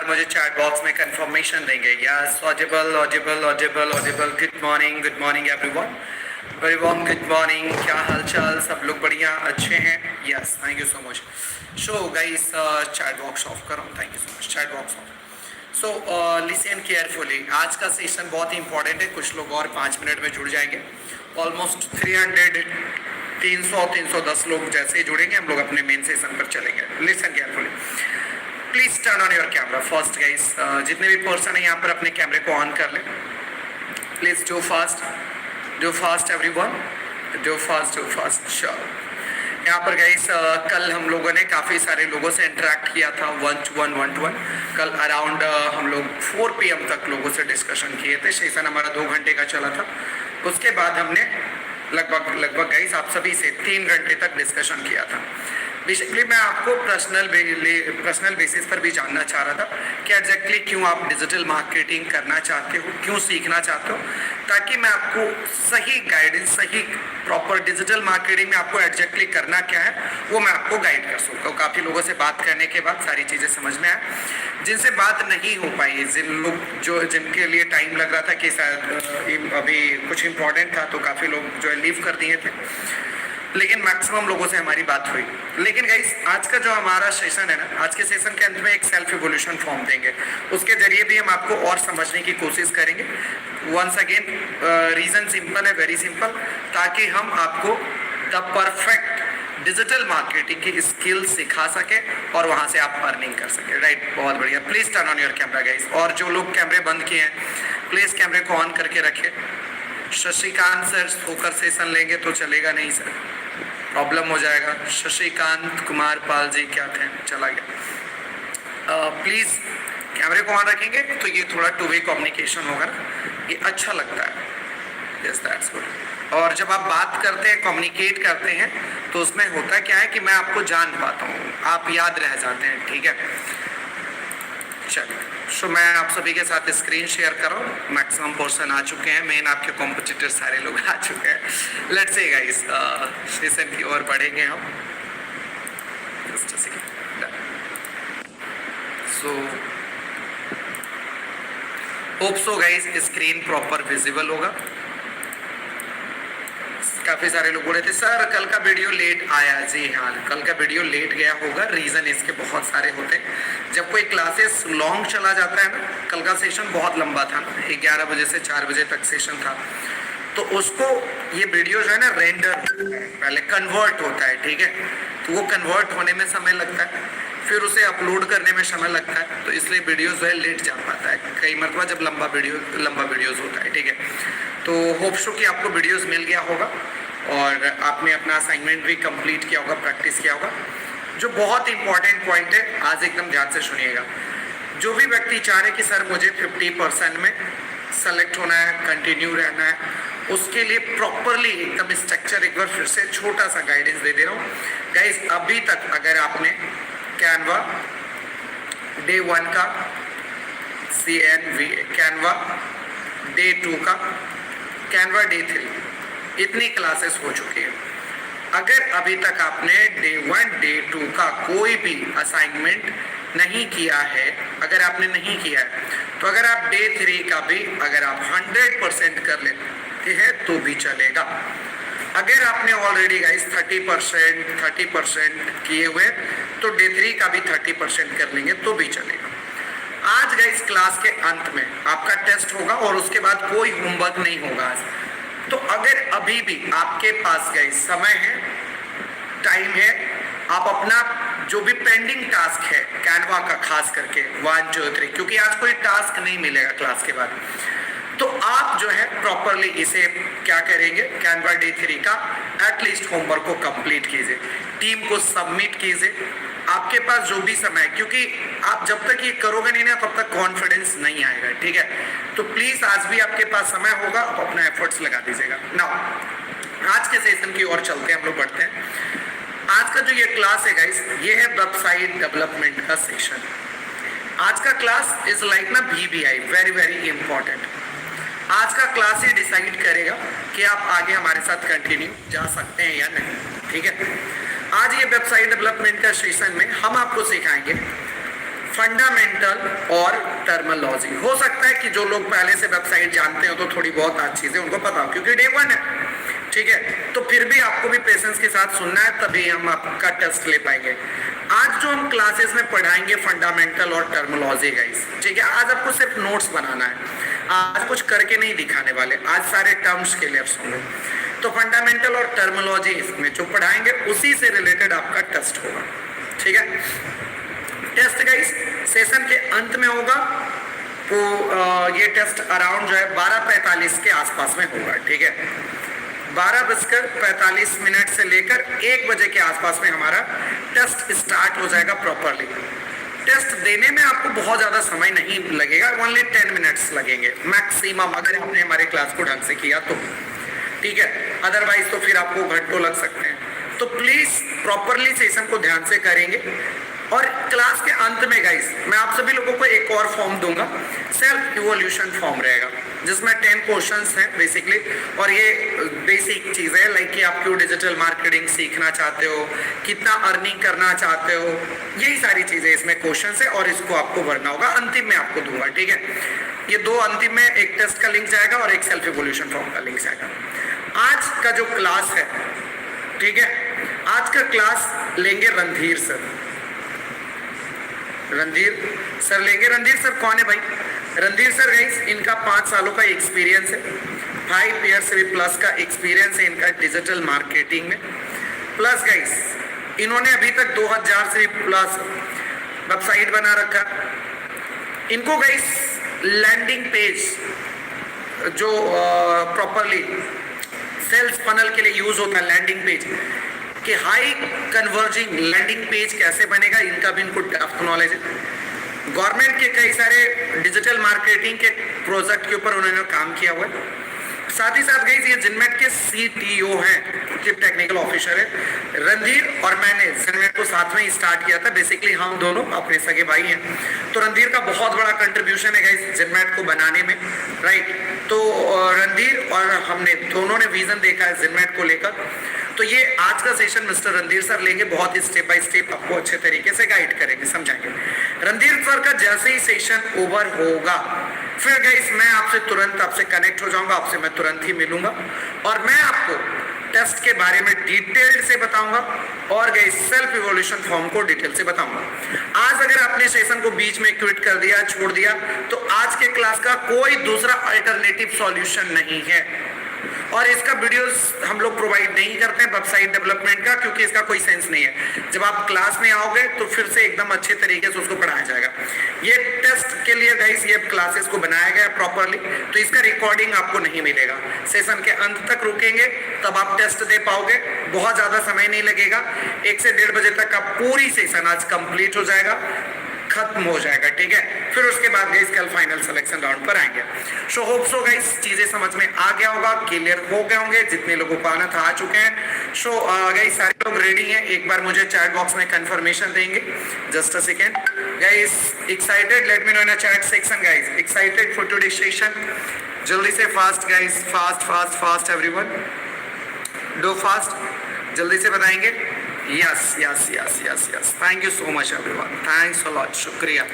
मुझे chat box में confirmation देंगे। Yes, audible audible audible audible. Good morning everyone, very warm good morning. क्या हालचाल, सब लोग बढ़िया अच्छे हैं? Yes, thank you so much. So guys, chat box off करो। Thank you so much, chat box off. So listen carefully, आज का सेशन बहुत ही इंपॉर्टेंट है। कुछ लोग और 5 मिनट में जुड़ जाएंगे। ऑलमोस्ट 310 लोग जैसे ही जुड़ेंगे हम लोग अपने मेन सेशन पर चलेंगे। Listen carefully, please turn on your camera first guys. जितने भी पर्सन है यहाँ पर अपने कैमरे को ऑन कर ले please. Do fast everyone, do fast sure. यहाँ पर गाइस कल हम लोगों ने काफ़ी सारे लोगों से इंटरेक्ट किया था, 1 to 1 कल अराउंड हम लोग 4 PM तक लोगों से डिस्कशन किए थे। सेशन हमारा 2 घंटे का चला था। उसके बाद हमने लगभग गाइस आप सभी से 3 घंटे तक डिस्कशन किया था। बेसिकली मैं आपको पर्सनल बेसिस पर भी जानना चाह रहा था कि एग्जैक्टली क्यों आप डिजिटल मार्केटिंग करना चाहते हो, क्यों सीखना चाहते हो, ताकि मैं आपको सही गाइडेंस, सही प्रॉपर डिजिटल मार्केटिंग में आपको एग्जैक्टली करना क्या है वो मैं आपको गाइड कर सकूँ। काफ़ी लोगों से बात करने के बाद सारी चीज़ें समझ में आए। जिनसे बात नहीं हो पाई, जिनके लिए टाइम लग रहा था कि शायद अभी कुछ इंपॉर्टेंट था, तो काफ़ी लोग जो है लीव कर दिए थे, लेकिन मैक्सिमम लोगों से हमारी बात हुई। लेकिन गाइस आज का जो हमारा सेशन है ना, आज के सेशन के अंत में एक सेल्फ इवोल्यूशन फॉर्म देंगे। उसके जरिए भी हम आपको और समझने की कोशिश करेंगे। वंस अगेन रीजन सिंपल है, वेरी सिंपल, ताकि हम आपको द परफेक्ट डिजिटल मार्केटिंग की स्किल सिखा सके और वहां से आप अर्निंग कर सके। राइट, बहुत बढ़िया। Please turn on your camera guys. और जो लोग कैमरे बंद किए हैं प्लीज कैमरे को ऑन करके रखें। शशिकांत सर होकर सेशन लेंगे तो चलेगा नहीं सर, प्रॉब्लम हो जाएगा। शशिकांत कुमार पाल जी क्या थे, चला गया। प्लीज कैमरे को ऑन रखेंगे तो ये थोड़ा 2 वे कम्युनिकेशन होगा, ये अच्छा लगता है। Yes, that's good. और जब आप बात करते हैं, कम्युनिकेट करते हैं, तो उसमें होता क्या है कि मैं आपको जान पाता हूँ, आप याद रह जाते हैं। ठीक है, चलिए। सो मैं आप सभी के साथ स्क्रीन शेयर करो। मैक्सिमम पर्सन आ चुके हैं, मेन आपके कॉम्पिटिटर सारे लोग आ चुके हैं। लेट्स से गाइस सेशन की ओर बढ़ेंगे हम। So hope so guys screen proper visible होगा। काफ़ी सारे लोग बोले थे सर कल का वीडियो लेट आया। जी हाँ, कल का वीडियो लेट गया होगा। रीज़न इसके बहुत सारे होते हैं। जब कोई क्लासेस लॉन्ग चला जाता है ना, कल का सेशन बहुत लंबा था ना, 11 बजे से 4 बजे तक सेशन था, तो उसको ये वीडियो जो है ना रेंडर पहले कन्वर्ट होता है। ठीक है, तो वो कन्वर्ट होने में समय लगता है, फिर उसे अपलोड करने में समय लगता है, तो इसलिए वीडियो जो है लेट जा पाता है कई मरतबा जब लंबा वीडियोज़ होता है। ठीक है, तो होप सो कि आपको वीडियोस मिल गया होगा और आपने अपना असाइनमेंट भी कंप्लीट किया होगा, प्रैक्टिस किया होगा। जो बहुत इंपॉर्टेंट पॉइंट है, आज एकदम ध्यान से सुनिएगा। जो भी व्यक्ति चाह रहे कि सर मुझे 50% में सेलेक्ट होना है, कंटिन्यू रहना है, उसके लिए प्रॉपरली एकदम स्ट्रक्चर एक बार फिर से छोटा सा गाइडेंस दे रहा हूँ गाइस। अभी तक अगर आपने कैनवा डे 1 का, कैनवा डे 2 का, कैनवा डे 3, इतनी क्लासेस हो चुकी है। अगर अभी तक आपने डे 1 डे 2 का कोई भी असाइनमेंट नहीं किया है, अगर आपने नहीं किया है, तो अगर आप डे 3 का भी अगर आप 100% कर लेते हैं तो भी चलेगा। अगर आपने ऑलरेडी गाइस 30% किए हुए तो डे 3 का भी 30% कर लेंगे तो भी चलेगा। आज गाइस क्लास के अंत में आपका टेस्ट होगा और उसके बाद कोई होमवर्क नहीं होगा आज। तो अगर अभी भी आपके पास गाइस समय है, टाइम है, आप अपना जो भी पेंडिंग टास्क है कैनवा का खास करके 1 2 3, क्योंकि आज कोई टास्क नहीं मिलेगा क्लास के बाद, तो आप जो है प्रॉपरली इसे क्या करेंगे, कैनवा डे 3 का एटलीस्ट होमवर्क को कंप्लीट कीजिए, टीम को सबमिट कीजिए। आपके पास जो भी समय है, क्योंकि आप जब तक ये करोगे नहीं ना तब तक कॉन्फिडेंस नहीं आएगा। ठीक है, तो प्लीज आज भी आपके पास समय होगा, आप अपना एफर्ट्स लगा दीजिएगा। नाउ आज के सेशन की ओर चलते हैं, हम लोग बढ़ते हैं। आज का जो ये क्लास है गाइस, ये है वेबसाइट डेवलपमेंट का सेशन। आज का क्लास इज लाइक ना VBI, वेरी वेरी इंपॉर्टेंट। आज का क्लास ही डिसाइड करेगा कि आप आगे हमारे साथ कंटिन्यू जा सकते हैं या नहीं। ठीक है, आज ये वेबसाइट डेवलपमेंट का सेशन में हम आपको सिखाएंगे फंडामेंटल और टर्मिनोलॉजी। हो सकता है कि जो लोग पहले से वेबसाइट जानते हो तो थोड़ी बहुत आज चीजें उनको पता हो, क्योंकि डे 1 है, ठीक है। तो फिर भी आपको भी पेशेंस के साथ सुनना है, तभी हम आपका टेस्ट ले पाएंगे। आज जो हम क्लासेस में पढ़ाएंगे फंडामेंटल और टर्मिनोलॉजी गाइस, ठीक है। आज आपको सिर्फ नोट्स बनाना है, आज कुछ करके नहीं दिखाने वाले, आज सारे टर्म्स क्लियर सुनो। तो फंडामेंटल और टर्मिनोलॉजी इसमें जो पढ़ाएंगे उसी से रिलेटेड आपका टेस्ट होगा, ठीक है। टेस्ट गाइस सेशन के अंत में होगा, तो ये टेस्ट अराउंड जो है 12:45 के आसपास में होगा, ठीक है। 12:45 से लेकर 1 बजे के आसपास में हमारा टेस्ट स्टार्ट हो जाएगा प्रॉपरली। टेस्ट देने में आपको बहुत ज्यादा समय नहीं लगेगा, ओनली 10 मिनट्स लगेंगे मैक्सिमम, अगर आपने हमारे क्लास को ढंग से किया तो, ठीक है। अदरवाइज तो फिर आपको घंटों लग सकते हैं। तो प्लीज प्रॉपरली सेशन को ध्यान से करेंगे। और क्लास के अंत में गाइस मैं आप सभी लोगों को एक और फॉर्म दूंगा, सेल्फ इवोल्यूशन फॉर्म रहेगा, जिसमें 10 क्वेश्चंस हैं बेसिकली। और ये बेसिक चीज है, लाइक कि आप क्यों डिजिटल मार्केटिंग सीखना चाहते हो, कितना अर्निंग करना चाहते हो, यही सारी चीजें इसमें क्वेश्चंस है, और इसको आपको भरना होगा। अंतिम में आपको दूंगा, ठीक है। ये 2 अंतिम में, एक टेस्ट का लिंक जाएगा और एक सेल्फ इवोल्यूशन फॉर्म का लिंक जाएगा। आज का जो क्लास है, ठीक है, आज का क्लास लेंगे रणधीर सर। रणधीर सर लेंगे। रणधीर सर कौन है भाई? रणधीर सर गाइस इनका 5 सालों का एक्सपीरियंस है, 5 ईयर से भी प्लस का एक्सपीरियंस है इनका डिजिटल मार्केटिंग में। प्लस गाइस इन्होंने अभी तक 2000 से भी प्लस वेबसाइट बना रखा। इनको गाइस लैंडिंग पेज जो प्रॉपरली सेल्स फनल के लिए यूज होता है, लैंडिंग पेज कि हाई कन्वर्जिंग लैंडिंग पेज कैसे बनेगा, इनका भी इनको डेप्थ नॉलेज है। गवर्नमेंट के कई सारे डिजिटल मार्केटिंग के प्रोजेक्ट के ऊपर उन्होंने काम किया हुआ है। साथ ही साथ गाइस ये जिनमेट के CTO हैं, चीफ टेक्निकल ऑफिसर है। रणधीर और मैंने जिनमेट को साथ में ही स्टार्ट किया था, बेसिकली हम दोनों अपने सगे भाई हैं। तो रणधीर का बहुत बड़ा कंट्रीब्यूशन है गाइस जिनमेट को बनाने में, राइट। तो रणधीर और हमने दोनों ने विजन देखा है जिनमेट को लेकर। तो ये आज का सेशन मिस्टर रणधीर सर लेंगे, बहुत ही स्टेप बाय स्टेप आपको अच्छे तरीके से गाइड करेंगे, समझाएंगे। रणधीर सर का जैसे ही सेशन ओवर होगा, फिर गाइस मैं आपसे तुरंत आपसे कनेक्ट हो जाऊंगा, आपसे मैं तुरंत ही मिलूंगा और मैं आपको टेस्ट के बारे में डिटेल से बताऊंगा और गाइस सेल्फ इवोल्यूशन फॉर्म को डिटेल से बताऊंगा। आज अगर आपने सेशन को बीच में क्विट कर दिया, छोड़ दिया, तो आज के क्लास का कोई दूसरा अल्टरनेटिव सॉल्यूशन नहीं है। और इसका वीडियोस हम लोग प्रोवाइड नहीं करते हैं वेबसाइट डेवलपमेंट का, क्योंकि इसका कोई सेंस नहीं है। जब आप क्लास में आओगे तो फिर से एकदम अच्छे तरीके से उसको पढ़ाया जाएगा। ये टेस्ट के लिए गाइस ये क्लासेस को बनाया गया प्रॉपरली, तो इसका रिकॉर्डिंग आपको नहीं मिलेगा। सेशन के अंत तक रुकेंगे तब आप टेस्ट दे पाओगे, बहुत ज्यादा समय नहीं लगेगा। 1 से 1.5 बजे तक का पूरी सेशन आज कंप्लीट हो जाएगा, खत्म हो जाएगा, ठीक है। फिर उसके बाद गाइस कल फाइनल सिलेक्शन राउंड पर आएंगे। सो होप सो गाइस चीजें समझ में आ गया होगा, क्लियर हो गए होंगे, जितने लोगों को आना था आ चुके हैं। सो गाइस सारे लोग रेडी हैं, एक बार मुझे चैट बॉक्स में कंफर्मेशन देंगे। Just a second guys, excited? Let me know in chat section guys, excited for today session? जल्दी से fast guys, fast fast fast everyone, do fast, जल्दी से बताएंगे। Yes yes yes yes yes, thank you so much everyone, thanks a lot, शुक्रिया,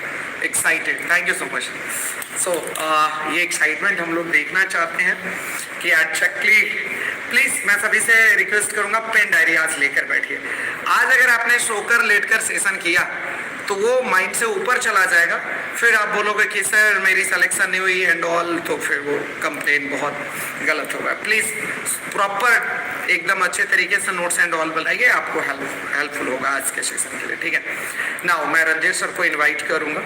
excited, thank you so much. So ये excitement हम लोग देखना चाहते हैं कि एक्चुअली प्लीज मैं सभी से रिक्वेस्ट करूंगा पेन डायरी आज लेकर बैठिए। आज अगर आपने सोकर लेटकर सेशन किया तो वो माइंड से ऊपर चला जाएगा, फिर आप बोलोगे कि सर मेरी सिलेक्शन नहीं हुई एंड ऑल, तो फिर वो कंप्लेन बहुत गलत होगा। प्लीज प्रॉपर एकदम अच्छे तरीके से नोट्स एंड ऑल बनाइए, आपको हेल्पफुल होगा आज के सेशन के लिए, ठीक है। नाउ मैं रणधीर सर को इनवाइट करूंगा।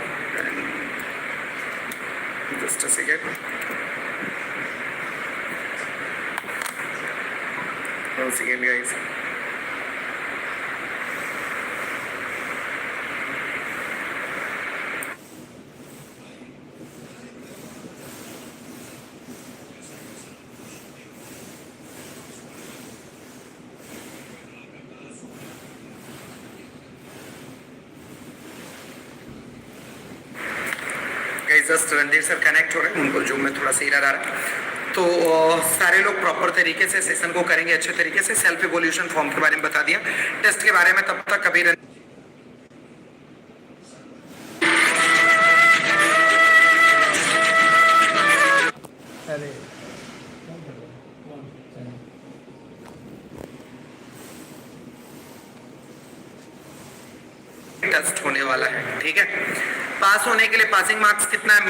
Just a second, guys. Just Randhir sir connect हो रहे हैं, उनको जूम में थोड़ा सा एरर आ रहा है। तो सारे लोग प्रॉपर तरीके से सेशन को करेंगे अच्छे तरीके से। सेल्फ इवोल्यूशन फॉर्म के बारे में बता दिया, टेस्ट के बारे में तब तक कभी पास होने के लिए पासिंग मार्क्स कितना है,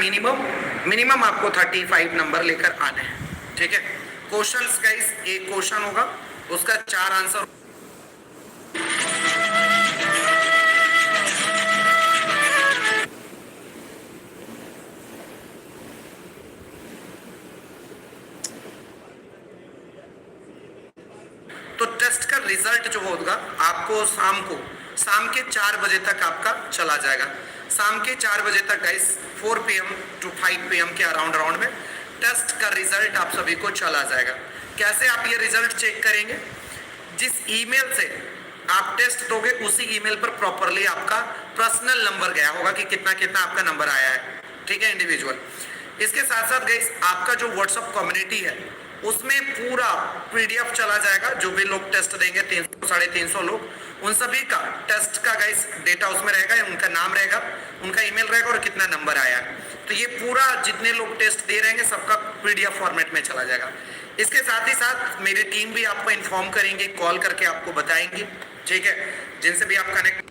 मिनिमम आपको 35 नंबर लेकर आने हैं, ठीक है। क्वेश्चंस गाइस, एक क्वेश्चन होगा, उसका 4 आंसर। तो टेस्ट का रिजल्ट जो होगा आपको शाम के 4 बजे तक आपका चला जाएगा। शाम के 4 बजे तक गाइस 4 PM टू 5 PM के अराउंड में टेस्ट का रिजल्ट आप सभी को चला जाएगा। कैसे आप ये रिजल्ट चेक करेंगे, जिस ईमेल से आप टेस्ट दोगे उसी ईमेल पर प्रॉपरली आपका पर्सनल नंबर गया होगा कि कितना कितना आपका नंबर आया है, ठीक है, इंडिविजुअल। इसके साथ साथ गाइस आपका जो व्हाट्सएप कम्युनिटी है उसमें पूरा PDF चला जाएगा। जो भी लोग टेस्ट देंगे 300 350 लोग, उन सभी का टेस्ट का गाइस डेटा उसमें रहेगा, उनका नाम रहेगा, उनका ईमेल रहेगा और कितना नंबर आया है। तो ये पूरा जितने लोग टेस्ट दे रहेंगे सबका PDF फॉर्मेट में चला जाएगा। इसके साथ ही साथ मेरी टीम भी आपको इन्फॉर्म करेंगे, कॉल करके आपको बताएंगे, ठीक है, जिनसे भी आप कनेक्ट।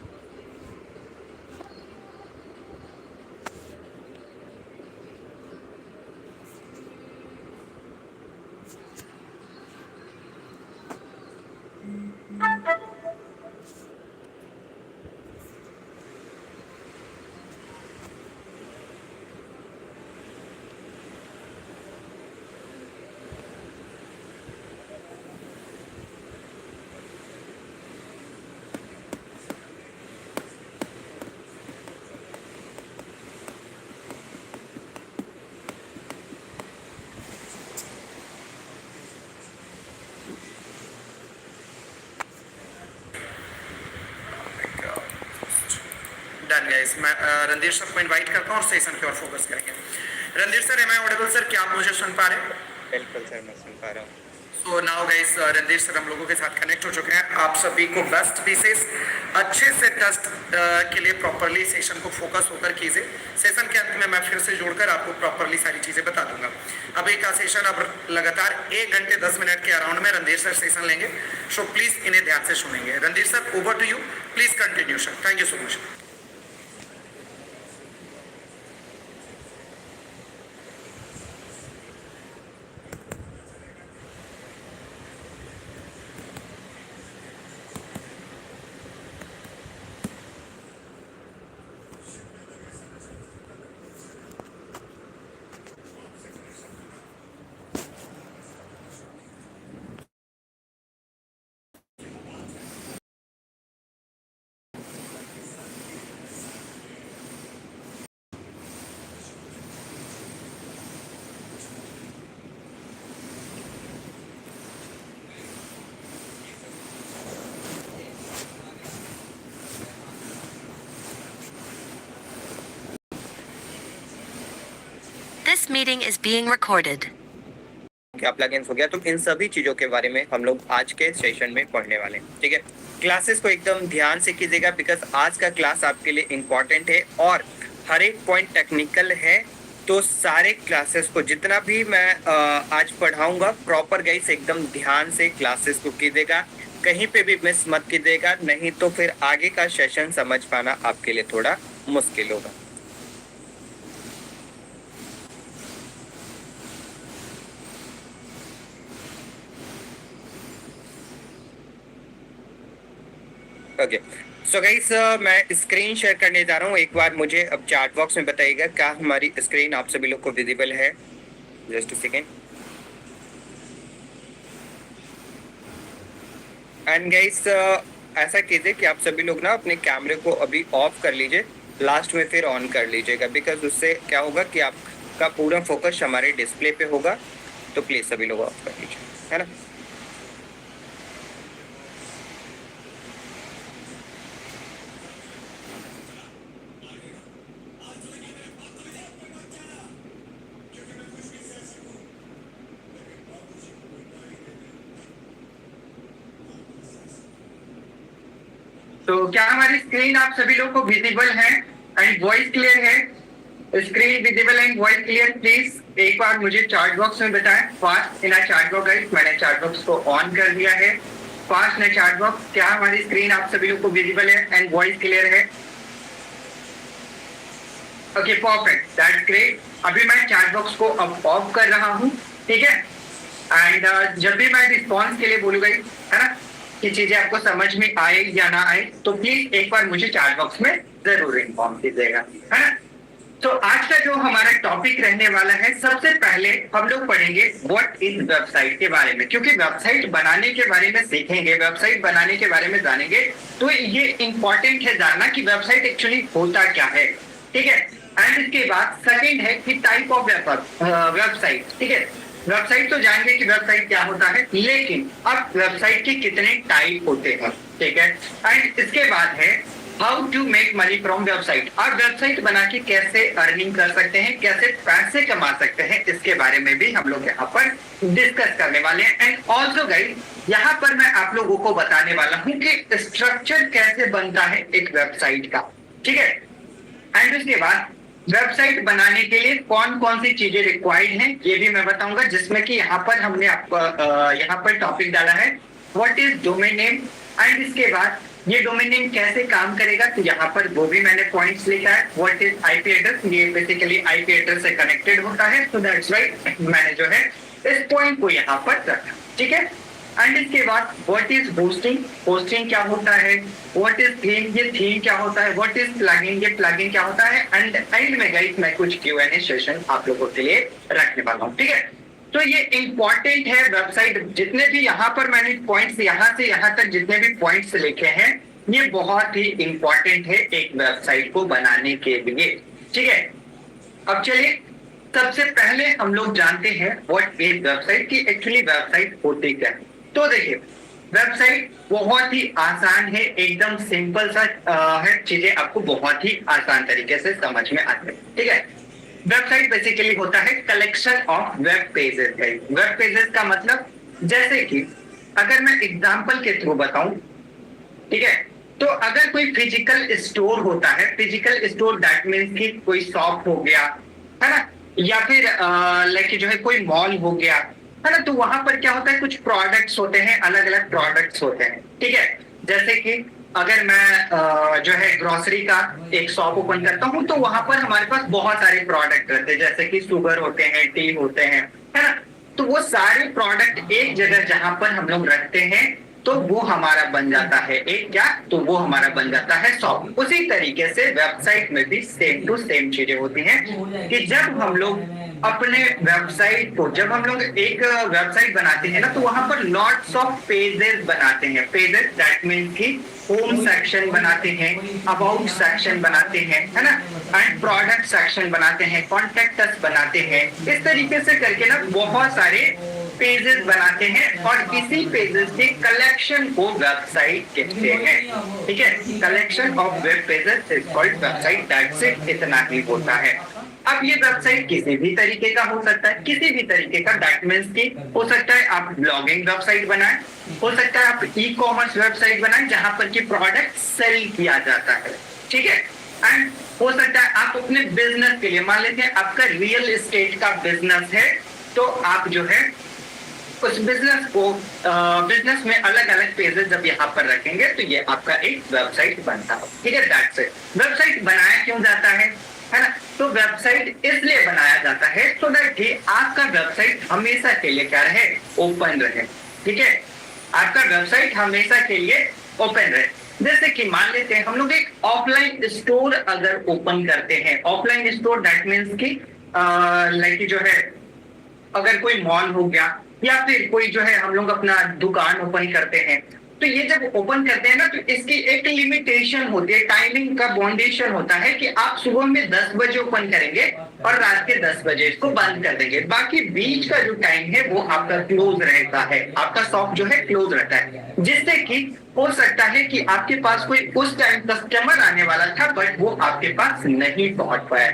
डन गाइस, मैं रणधीर सर को इनवाइट करता हूँ और सेशन की ओर फोकस करेंगे। Randhir sir, am I audible sir, क्या आप मुझे सुन पा रहे हैं? बिल्कुल सर, मैं सुन पा रहा हूँ। So now guys, Randhir sir हम लोगों के साथ कनेक्ट हो चुके हैं। आप सभी को बेस्ट विशेष, अच्छे से टेस्ट के लिए प्रॉपरली सेशन को फोकस होकर कीजिए। सेशन के अंत में मैं फिर से जोड़कर आपको प्रॉपरली सारी चीजें बता दूंगा। अभी का सेशन अब लगातार 1 घंटे 10 मिनट के अराउंड में रणधीर सर सेशन लेंगे, सो प्लीज इन्हें ध्यान से सुनेंगे। Randhir sir, over to you, please continue sir, thank you so much. This meeting is being recorded. क्या प्लगइन्स हो गया, तो इन सभी चीजों के बारे में हम लोग आज के सेशन में पढ़ने वाले हैं, ठीक है। क्लासेस को एकदम ध्यान से कीजिएगा, बिकॉज आज का क्लास आपके लिए इम्पोर्टेंट है और हर एक पॉइंट टेक्निकल है। तो सारे क्लासेस को जितना भी मैं आज पढ़ाऊंगा प्रॉपर गाइस एकदम ध्यान से क्लासेस को कीजिएगा, कहीं पे भी मिस मत कीजिएगा, नहीं तो फिर आगे का सेशन समझ पाना आपके लिए थोड़ा मुश्किल होगा। ओके, सो गाइस मैं स्क्रीन शेयर करने जा रहा हूँ। एक बार मुझे अब चैट बॉक्स में बताइएगा क्या हमारी स्क्रीन आप सभी लोग को विजिबल है। Just a second. And guys ऐसा कीजिए कि आप सभी लोग ना अपने कैमरे को अभी ऑफ कर लीजिए, लास्ट में फिर ऑन कर लीजिएगा, बिकॉज उससे क्या होगा कि आपका पूरा फोकस हमारे डिस्प्ले पे होगा। तो प्लीज सभी लोग ऑफ कर लीजिए, है ना। तो क्या हमारी स्क्रीन आप सभी लोग को विजिबल है एंड वॉइस क्लियर है? Screen visible and voice clear, please एक बार मुझे चैट बॉक्स में बताएं। Fast in chat box guys, मैंने चैट बॉक्स को ऑन कर दिया है। फास्ट इन चैट बॉक्स, क्या हमारी स्क्रीन आप सभी लोग को विजिबल है एंड वॉइस क्लियर है? Okay perfect, that's great. अभी मैं चैट बॉक्स को अब ऑफ कर रहा हूँ, ठीक है। एंड जब भी मैं रिस्पॉन्स के लिए बोलूंगा, है ना, कि चीजें आपको समझ में आए या ना आए, तो प्लीज एक बार मुझे चैट बॉक्स में जरूर इन्फॉर्म कीजिएगा, है ना। तो आज का जो हमारा टॉपिक रहने वाला है, सबसे पहले हम लोग पढ़ेंगे व्हाट इज वेबसाइट के बारे में, क्योंकि वेबसाइट बनाने के बारे में सीखेंगे, वेबसाइट बनाने के बारे में जानेंगे, तो ये इंपॉर्टेंट है जानना कि वेबसाइट एक्चुअली होता क्या है, ठीक है। एंड इसके बाद सेकंड है कि टाइप ऑफ वेबसाइट, ठीक है। वेबसाइट तो जानेंगे कि वेबसाइट क्या होता है, लेकिन अब वेबसाइट के कितने टाइप होते हैं, ठीक है। एंड इसके बाद है how to make money from website. आप वेबसाइट बना के कैसे अर्निंग कर सकते हैं, कैसे पैसे कमा सकते हैं, इसके बारे में भी हम लोग यहाँ पर डिस्कस करने वाले हैं। एंड ऑल्सो गाइस, यहाँ पर मैं आप लोगों को बताने वाला हूँ कि स्ट्रक्चर कैसे बनता है एक वेबसाइट का, ठीक है। एंड उसके बाद वेबसाइट बनाने के लिए कौन कौन सी चीजें रिक्वायर्ड हैं, ये भी मैं बताऊंगा, जिसमें कि यहाँ पर हमने आपको यहाँ पर टॉपिक डाला है what is domain name. And इसके बाद ये डोमेन नेम कैसे काम करेगा, तो यहाँ पर वो भी मैंने पॉइंट्स लिखा है। व्हाट इज आईपी एड्रेस, ये बेसिकली आईपी एड्रेस से कनेक्टेड होता है, तो दैट्स राइट, मैंने जो है इस पॉइंट को यहाँ पर रखा, ठीक है। एंड इसके बाद व्हाट इज होस्टिंग, होस्टिंग क्या होता है, व्हाट इज थीम, ये थीम क्या होता है, व्हाट इज प्लगइन, ये प्लगइन क्या होता है। एंड एंड में गाइस मैं कुछ Q&A सेशन आप लोगों के लिए रखने वाला हूँ, ठीक है। तो ये इंपॉर्टेंट है वेबसाइट, जितने भी यहाँ पर मैंने पॉइंट्स यहाँ से यहाँ तक जितने भी पॉइंट्स लिखे हैं, ये बहुत ही इंपॉर्टेंट है एक वेबसाइट को बनाने के लिए, ठीक है। अब चलिए सबसे पहले हम लोग जानते हैं व्हाट इज वेबसाइट, की एक्चुअली वेबसाइट होती क्या है। तो देखिए वेबसाइट बहुत ही आसान है, एकदम सिंपल सा है, चीजें आपको बहुत ही आसान तरीके से समझ में आती है, ठीक है। वेबसाइट बेसिकली होता है collection of web pages. Web pages का मतलब, जैसे कि अगर मैं एग्जांपल के थ्रू बताऊं, ठीक है, तो अगर कोई फिजिकल स्टोर होता है, फिजिकल स्टोर दैट मीन्स कि कोई शॉप हो गया, है ना, या फिर लाइक जो है कोई मॉल हो गया, है ना, तो वहां पर क्या होता है, कुछ प्रोडक्ट्स होते हैं, अलग अलग प्रोडक्ट्स होते हैं, ठीक है। जैसे कि अगर मैं जो है ग्रोसरी का एक शॉप ओपन करता हूं, तो वहां पर हमारे पास बहुत सारे प्रोडक्ट रहते हैं, जैसे कि शुगर होते हैं, टी होते हैं, है ना। तो वो सारे प्रोडक्ट एक जगह जहां पर हम लोग रखते हैं, तो वो हमारा बन जाता है एक क्या, तो वो हमारा बन जाता है शॉप। उसी तरीके से वेबसाइट में भी सेम टू सेम चीजें होती हैं कि जब हम लोग अपने वेबसाइट को, जब हम लोग एक वेबसाइट बनाते हैं ना, तो वहां पर लॉट्स ऑफ पेजेस बनाते हैं। पेजेस दैट मीन्स कि होम सेक्शन बनाते हैं, अबाउट सेक्शन बनाते हैं, है ना, एंड प्रोडक्ट सेक्शन बनाते हैं, कॉन्टेक्ट अस बनाते हैं। इस तरीके से करके ना बहुत सारे पेजेस बनाते हैं, और इसी पेजेस के कलेक्शन को वेबसाइट कहते हैं, ठीक है। Collection of web pages is called website, that's it, इतना ही होता है। अब ये वेबसाइट किसी भी तरीके का हो सकता है, किसी भी तरीके का, दैट मीन्स की हो सकता है आप ब्लॉगिंग वेबसाइट बनाएं, हो सकता है आप ई कॉमर्स वेबसाइट बनाएं जहां पर की प्रोडक्ट सेल किया जाता है, ठीक है। एंड हो सकता है आप अपने बिजनेस के लिए, मान लेते हैं आपका रियल एस्टेट का बिजनेस है, तो आप जो है उस बिजनेस को बिजनेस में अलग अलग पेजेस जब यहाँ पर रखेंगे, तो ये आपका एक वेबसाइट बनता है, ठीक है। That's it. वेबसाइट बनाया क्यों जाता है ना, तो वेबसाइट इसलिए बनाया जाता है सो दैट कि आपका वेबसाइट हमेशा के लिए क्या रहे, ओपन रहे, ठीक है। आपका वेबसाइट हमेशा के लिए ओपन रहे। जैसे कि मान लेते हैं हम लोग एक ऑफलाइन स्टोर अगर ओपन करते हैं, ऑफलाइन स्टोर दैट मीन्स की लाइक जो है अगर कोई मॉल हो गया, या फिर कोई जो है हम लोग अपना दुकान ओपन करते हैं, तो ये जब ओपन करते हैं ना, तो इसकी एक लिमिटेशन होती है, टाइमिंग का बाउंडेशन होता है कि आप सुबह में 10 बजे ओपन करेंगे और रात के 10 बजे इसको बंद कर देंगे। बाकी बीच का जो टाइम है वो आपका क्लोज रहता है, आपका शॉप जो है क्लोज रहता है, जिससे कि हो सकता है कि आपके पास कोई उस टाइम कस्टमर आने वाला था, बट वो आपके पास नहीं पहुंच पाया।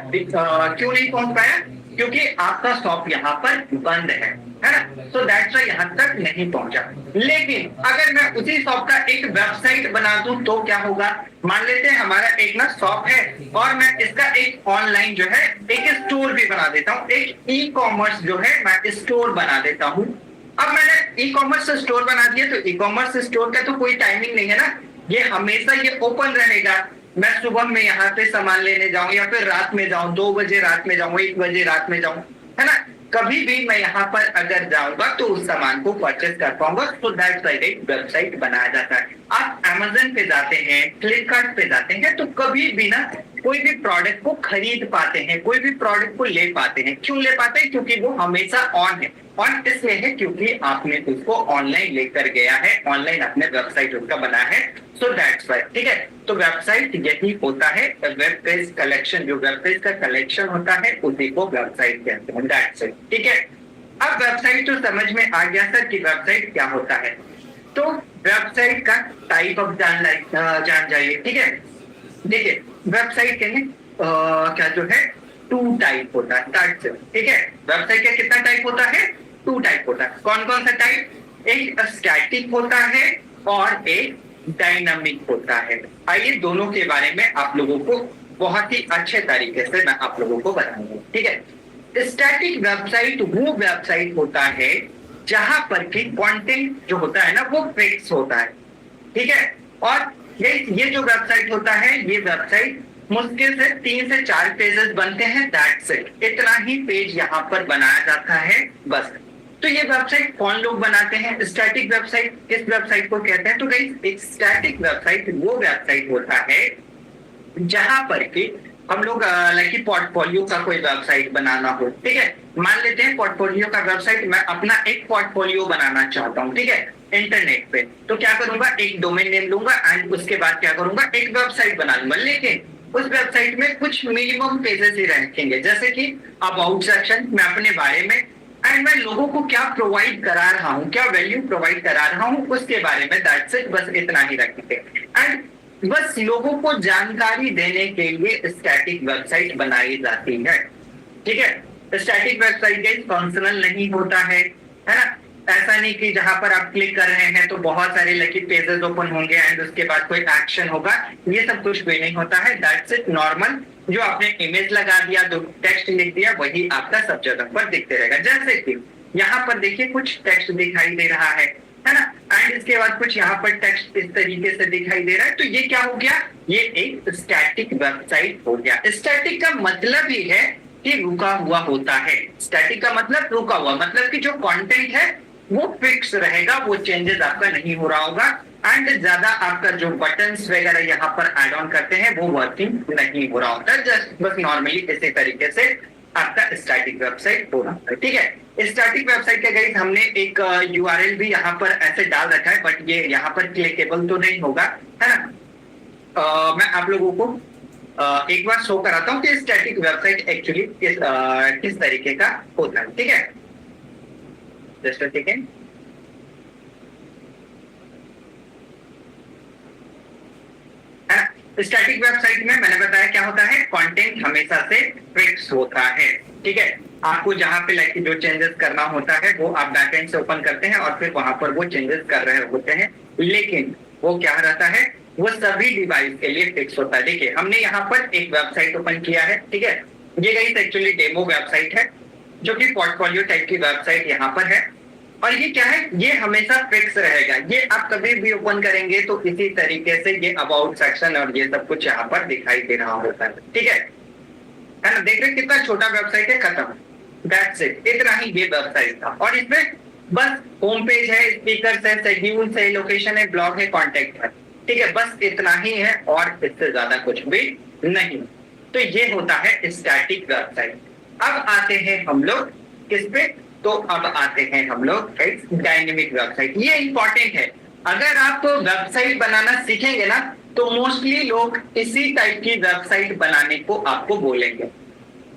क्यों नहीं पहुंच पाया? क्योंकि आपका शॉप यहाँ पर बंद है ना, तो दैट्स व्हाई यहाँ तक नहीं पहुंचा। लेकिन अगर मैं उसी शॉप का एक वेबसाइट बना दूं तो क्या होगा, मान लेते हैं हमारा एक ना शॉप है और मैं इसका एक ऑनलाइन जो है एक स्टोर भी बना देता हूँ, एक ई कॉमर्स जो है मैं स्टोर बना देता हूँ। अब मैंने ई कॉमर्स स्टोर बना दिया, तो ई कॉमर्स स्टोर का तो कोई टाइमिंग नहीं है ना, ये हमेशा ये ओपन रहेगा, मैं सुबह में यहाँ पे सामान लेने जाऊं या फिर रात में जाऊं, 2 बजे रात में जाऊं, 1 बजे रात में जाऊं, है ना, कभी भी मैं यहाँ पर अगर जाऊंगा तो उस सामान को परचेस कर पाऊंगा। तो दैट्स व्हाई एक वेबसाइट बनाया जाता है। आप अमेजन पे जाते हैं, फ्लिपकार्ट पे जाते हैं, तो कभी भी ना कोई भी प्रोडक्ट को खरीद पाते हैं, कोई भी प्रोडक्ट को ले पाते हैं। क्यों ले पाते हैं? क्योंकि वो हमेशा ऑन है। ऑन इसलिए है क्योंकि आपने उसको ऑनलाइन लेकर गया है, ऑनलाइन आपने वेबसाइट उसका बनाया है। सो दैट्स व्हाई, ठीक है। तो वेबसाइट यही होता है, वेब पेज कलेक्शन, जो वेब पेज का कलेक्शन होता है उसी को वेबसाइट कहते हैं। दैट्स इट, ठीक है। अब वेबसाइट तो समझ में आ गया सर कि वेबसाइट क्या होता है। तो वेबसाइट का टाइप ऑफ जान जाइए, ठीक है। देखिए वेबसाइट के क्या जो है 2 टाइप होता है, ठीक है। वेबसाइट का कितना टाइप होता है? 2 टाइप होता है। कौन कौन सा टाइप? एक स्टैटिक होता है और एक डायनामिक होता है। आइए दोनों के बारे में आप लोगों को बहुत ही अच्छे तरीके से मैं आप लोगों को बताऊंगा, ठीक है। स्टैटिक वेबसाइट वो वेबसाइट होता है जहां पर कि कंटेंट जो होता है ना वो फिक्स होता है, ठीक है। और ये जो वेबसाइट होता है, ये वेबसाइट मुश्किल से 3 से 4 पेजेस बनते हैं, दैट्स इट। इतना ही पेज यहाँ पर बनाया जाता है बस। तो ये वेबसाइट कौन लोग बनाते हैं? Static website. किस वेबसाइट को कहते हैं? तो गाइस एक स्टैटिक वेबसाइट वो वेबसाइट होता है जहां पर कि हम लोग लाइक पोर्टफोलियो का कोई वेबसाइट बनाना हो, ठीक है। मान लेते हैं पोर्टफोलियो का वेबसाइट, मैं अपना एक पोर्टफोलियो बनाना चाहता हूँ, ठीक है, इंटरनेट पे। तो क्या करूंगा? एक डोमेन नेम लूंगा एंड उसके बाद क्या करूंगा? एक वेबसाइट बना लूंगा। लेकिन उस वेबसाइट में कुछ मिनिमम पेजेस ही रखेंगे, जैसे कि अबाउट सेक्शन, मैं अपने बारे में, एंड मैं लोगों को क्या प्रोवाइड करा रहा हूँ, क्या वैल्यू प्रोवाइड करा रहा हूँ उसके बारे में, दैट्स इट। बस इतना ही रखेंगे। एंड बस लोगों को जानकारी देने के लिए स्टैटिक वेबसाइट बनाई जाती है, ठीक है। स्टैटिक वेबसाइट फंक्शनल नहीं होता है ना। ऐसा नहीं कि जहां पर आप क्लिक कर रहे हैं तो बहुत सारे लकी पेजेस ओपन होंगे एंड उसके बाद कोई एक्शन होगा, ये सब कुछ भी नहीं होता है। दैट्स इट, नॉर्मल जो आपने इमेज लगा दिया, जो टेक्स्ट लिख दिया, वही आपका सब जगह पर दिखते रहेगा। जैसे कि यहाँ पर देखिए कुछ टेक्स्ट दिखाई दे रहा है ना, एंड इसके बाद कुछ यहाँ पर टेक्स्ट इस तरीके से दिखाई दे रहा है। तो ये क्या हो गया? ये एक स्टैटिक वेबसाइट हो गया। स्टैटिक का मतलब ही है कि रुका हुआ होता है। स्टैटिक का मतलब रुका हुआ, मतलब कि जो कंटेंट है वो फिक्स रहेगा, वो चेंजेस आपका नहीं हो रहा होगा, एंड ज्यादा आपका जो बटन्स वगैरह यहाँ पर ऐड ऑन करते हैं वो वर्किंग नहीं हो रहा होता है। जस्ट बस नॉर्मली इसी तरीके से आपका स्टैटिक वेबसाइट हो रहा है, ठीक है। स्टैटिक वेबसाइट के गाइस हमने एक यूआरएल भी यहाँ पर ऐसे डाल रखा है, बट ये यहाँ पर क्लिकेबल तो नहीं होगा, है ना। मैं आप लोगों को एक बार शो कराता हूँ कि स्टैटिक वेबसाइट एक्चुअली किस तरीके का होता है, ठीक है। Just a second. Static website में मैंने बताया क्या होता है, कंटेंट हमेशा से फिक्स होता है, ठीक है। आपको जहां पे लाइक जो चेंजेस करना होता है वो आप बैकएंड से ओपन करते हैं और फिर वहां पर वो चेंजेस कर रहे होते हैं, लेकिन वो क्या रहता है, वो सभी डिवाइस के लिए फिक्स होता है। देखिए हमने यहाँ पर एक वेबसाइट ओपन किया है, ठीक है। ये गाइस एक्चुअली डेमो वेबसाइट है जो कि पोर्टफोलियो टाइप की वेबसाइट यहाँ पर है, और ये क्या है, ये हमेशा फिक्स रहेगा। ये आप कभी भी ओपन करेंगे तो इसी तरीके से ये अबाउट सेक्शन और ये सब कुछ यहाँ पर दिखाई दे रहा होता है, ठीक है ना। देख रहे कितना छोटा वेबसाइट है, खत्म, दैट्स इट। इतना ही ये वेबसाइट था, और इसमें बस होम पेज है, स्पीकर्स है, शेड्यूल्स है, लोकेशन है, ब्लॉग है, कॉन्टेक्ट है, ठीक है। बस इतना ही है और इससे ज्यादा कुछ भी नहीं। तो ये होता है स्टैटिक वेबसाइट। अब आते हैं हम लोग किस पे, तो अब आते हैं हम लोग डायनेमिक वेबसाइट। ये इंपॉर्टेंट है, अगर आप वेबसाइट बनाना सीखेंगे ना तो मोस्टली लोग इसी टाइप की वेबसाइट बनाने को आपको बोलेंगे,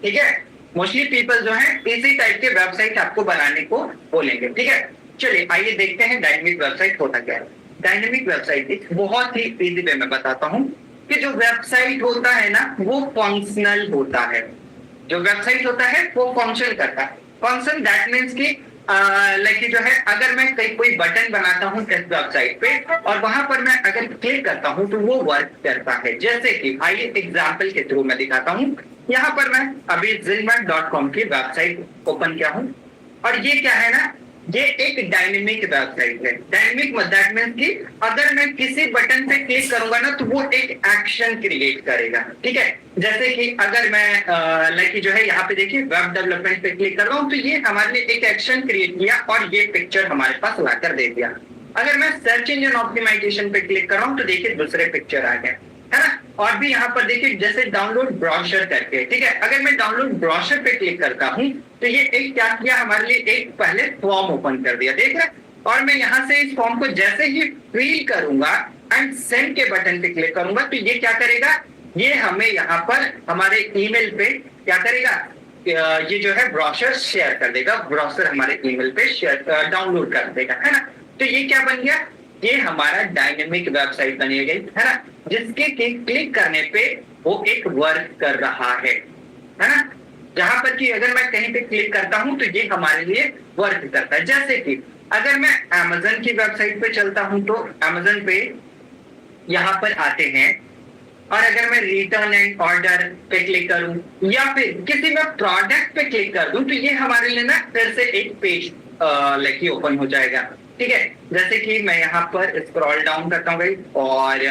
ठीक है। मोस्टली पीपल जो है इसी टाइप के वेबसाइट आपको बनाने को बोलेंगे, ठीक है। चलिए आइए देखते हैं डायनेमिक वेबसाइट होता क्या है। डायनेमिक वेबसाइट एक बहुत ही इजी वे में बताता हूँ कि जो वेबसाइट होता है ना वो फंक्शनल होता है। जो वेबसाइट होता है वो फंक्शन करता है। फंक्शन दैट मीन्स की लाइक जो है, अगर मैं कोई बटन बनाता हूँ इस वेबसाइट पे और वहां पर मैं अगर क्लिक करता हूँ तो वो वर्क करता है। जैसे कि आइए एग्जाम्पल के थ्रू मैं दिखाता हूँ। यहाँ पर मैं अभी zillmat.com की वेबसाइट ओपन किया हूँ, और ये क्या है ना, ये एक डायनेमिक वेबसाइट है। डायनेमिक दैट मीन्स कि अगर मैं किसी बटन पे क्लिक करूंगा ना तो वो एक एक्शन क्रिएट करेगा, ठीक है। जैसे कि अगर मैं लाइक जो है यहाँ पे देखिए वेब डेवलपमेंट पे क्लिक कर रहा हूँ तो ये हमारे लिए एक एक्शन क्रिएट किया और ये पिक्चर हमारे पास लाकर दे दिया। अगर मैं सर्च इंजन ऑप्टिमाइजेशन पे क्लिक कर रहा हूँ तो देखिए दूसरे पिक्चर आ गए, है ना। और भी यहाँ पर देखिए जैसे डाउनलोड ब्रोशर करके, ठीक है। अगर मैं डाउनलोड ब्रोशर पे क्लिक करता हूँ तो ये एक क्या किया हमारे लिए, एक पहले फॉर्म ओपन कर दिया, देख रहे। और मैं यहाँ से इस फॉर्म को जैसे ही फिल करूंगा एंड सेंड के बटन पे क्लिक करूंगा तो ये क्या करेगा, ये हमें यहाँ पर हमारे ईमेल पे क्या करेगा, ये जो है ब्रोशर शेयर कर देगा। ब्रोशर हमारे ईमेल पे शेयर डाउनलोड कर देगा, है ना। तो ये क्या बन गया, ये हमारा डायनेमिक वेबसाइट बनी गई, है ना, जिसके क्लिक करने पे वो एक वर्क कर रहा है ना। जहां पर कि अगर मैं कहीं पे क्लिक करता हूं तो ये हमारे लिए वर्क करता है। जैसे कि अगर मैं अमेज़न की वेबसाइट पे चलता हूं तो अमेज़न पे यहाँ पर आते हैं और अगर मैं रिटर्न एंड ऑर्डर पे क्लिक करूं या फिर किसी में प्रोडक्ट पे क्लिक कर दूं तो ये हमारे लिए ना फिर से एक पेज लाइक ओपन हो जाएगा, ठीक है। जैसे कि मैं यहाँ पर स्क्रॉल डाउन करता हूँ और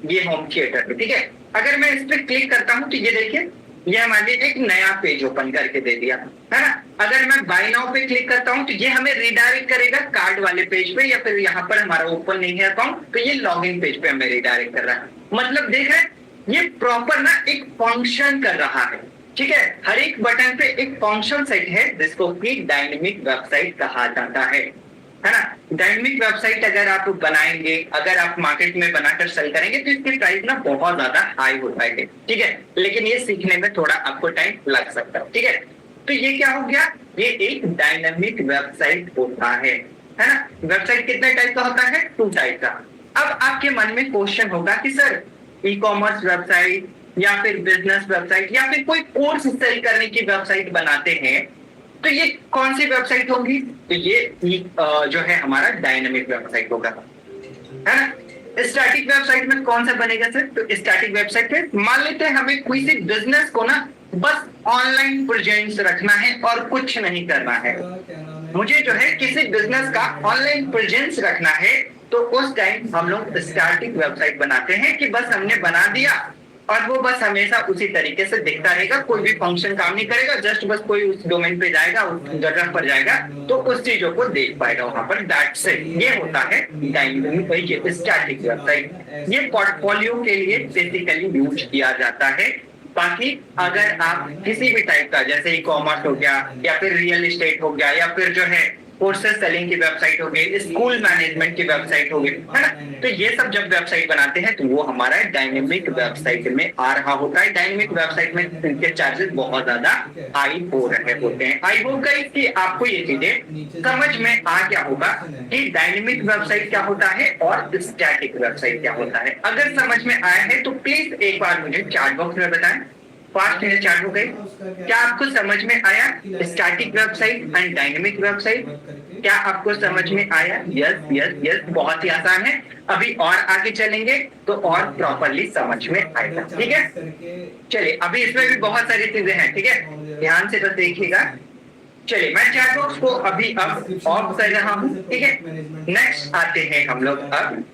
ये होम थिएटर पे, ठीक है। अगर मैं इस पर क्लिक करता हूँ तो ये देखिए ये हमारे लिए एक नया पेज ओपन करके दे दिया, है ना। अगर मैं बाय नाउ पे क्लिक करता हूँ तो ये हमें रिडायरेक्ट करेगा कार्ड वाले पेज पे, या फिर यहाँ पर हमारा ओपन नहीं है अकाउंट तो ये लॉगिन पेज पे हमें रिडायरेक्ट कर रहा है। मतलब देख रहे हैं ये प्रॉपर ना एक फंक्शन कर रहा है, ठीक है। हर एक बटन पे एक फंक्शन सेट है जिसको कि डायनेमिक वेबसाइट कहा जाता है ना। डायनेमिक वेबसाइट अगर आप बनाएंगे, अगर आप मार्केट में बनाकर सेल करेंगे तो इसकी प्राइस ना बहुत ज्यादा हाई होता है, ठीक है। लेकिन ये सीखने में थोड़ा आपको टाइम लग सकता है, ठीक है। तो ये क्या हो गया, ये एक डायनेमिक वेबसाइट होता है ना। वेबसाइट कितने टाइप का होता है, 2 टाइप का। अब आपके मन में क्वेश्चन होगा कि सर ई कॉमर्स वेबसाइट या फिर बिजनेस वेबसाइट या फिर कोई कोर्स सेल करने की वेबसाइट बनाते हैं तो ये कौन सी वेबसाइट होगी, तो ये जो है हमारा डायनेमिक वेबसाइट होगा, है ना। स्टैटिक वेबसाइट में कौन सा बनेगा सर, तो स्टैटिक वेबसाइट में मान लेते हैं हमें किसी बिजनेस को ना बस ऑनलाइन प्रेजेंस रखना है और कुछ नहीं करना है। मुझे जो है किसी बिजनेस का ऑनलाइन प्रेजेंस रखना है तो उस टाइम हम लोग स्टैटिक वेबसाइट बनाते हैं कि बस हमने बना दिया और वो बस हमेशा उसी तरीके से दिखता रहेगा, कोई भी फंक्शन काम नहीं करेगा, जस्ट बस कोई उस डोमेन पे जाएगा, उस जगह पर जाएगा तो उस चीजों को देख पाएगा वहां पर, दैट्स इट। ये होता है डायनेमिक स्टैटिक वेबसाइट। ये पोर्टफोलियो के लिए बेसिकली यूज किया जाता है। बाकी अगर आप किसी भी टाइप का जैसे ई कॉमर्स हो गया या फिर रियल एस्टेट हो गया या फिर जो है कोर्सेज सेलिंग की वेबसाइट हो गई, स्कूल मैनेजमेंट की वेबसाइट हो गई, है ना, तो ये सब जब वेबसाइट बनाते हैं तो वो हमारा डायनेमिक वेबसाइट में आ रहा होता है। डायनेमिक वेबसाइट में इनके चार्जेस बहुत ज्यादा हाई हो रहे होते हैं। आई होप गाइस कि आपको ये चीजें समझ में आ गया होगा कि डायनेमिक वेबसाइट क्या होता है और स्टैटिक वेबसाइट क्या होता है। अगर समझ में आया है तो प्लीज एक बार मुझे चैट बॉक्स में बताएं। फास्ट है चालू हो गई, क्या आपको समझ में आया static website and dynamic website, क्या आपको समझ में आया? यस यस यस, बहुत ही आसान है। अभी और आगे चलेंगे तो और प्रॉपरली समझ में आएगा, ठीक है। चलिए अभी इसमें भी बहुत सारी चीजें हैं, ठीक है, ध्यान से बस देखिएगा। चलिए मैं चैट बॉक्स को अभी अब ऑफ कर रहा हूँ, ठीक है। नेक्स्ट आते हैं हम लोग अब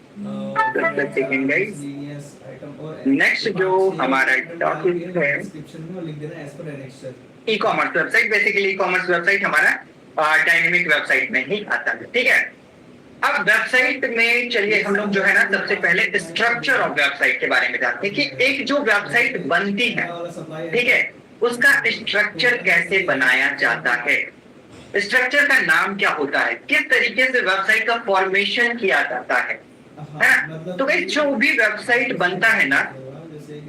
सेकंड गाइस। नेक्स्ट जो हमारा टॉपिक है e commerce website. Basically e commerce website हमारा डायनेमिक वेबसाइट में ही आता है, ठीक है। अब वेबसाइट में चलिए हम लोग जो है ना सबसे पहले स्ट्रक्चर ऑफ वेबसाइट के बारे में जानते हैं कि एक जो वेबसाइट बनती है, ठीक है, उसका स्ट्रक्चर कैसे बनाया जाता है, स्ट्रक्चर का नाम क्या होता है, किस तरीके से वेबसाइट का फॉर्मेशन किया जाता है ना। तो भाई जो भी वेबसाइट बनता है ना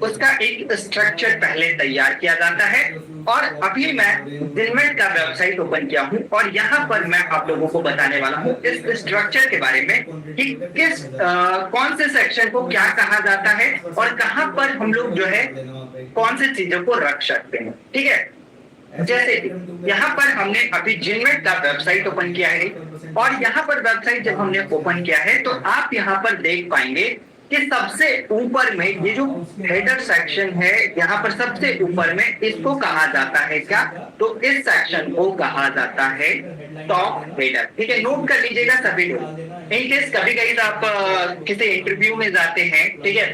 उसका एक स्ट्रक्चर पहले तैयार किया जाता है। और अभी मैं जिनमेट का वेबसाइट ओपन किया हूं और यहाँ पर मैं आप लोगों को बताने वाला हूँ इस स्ट्रक्चर के बारे में कि किस कौन से सेक्शन को क्या कहा जाता है और कहाँ पर हम लोग जो है कौन से चीजों को रख सकते हैं, ठीक है। जैसे यहाँ पर हमने अभी जिनमेट का वेबसाइट ओपन किया है और यहाँ पर वेबसाइट जब हमने ओपन किया है तो आप यहाँ पर देख पाएंगे कि सबसे ऊपर में ये जो हेडर सेक्शन है यहाँ पर सबसे ऊपर में इसको कहा जाता है क्या, तो इस सेक्शन को कहा जाता है टॉप हेडर। ठीक है, नोट कर लीजिएगा सभी लोग। इन केस कभी कभी आप किसी इंटरव्यू में जाते हैं, ठीक है,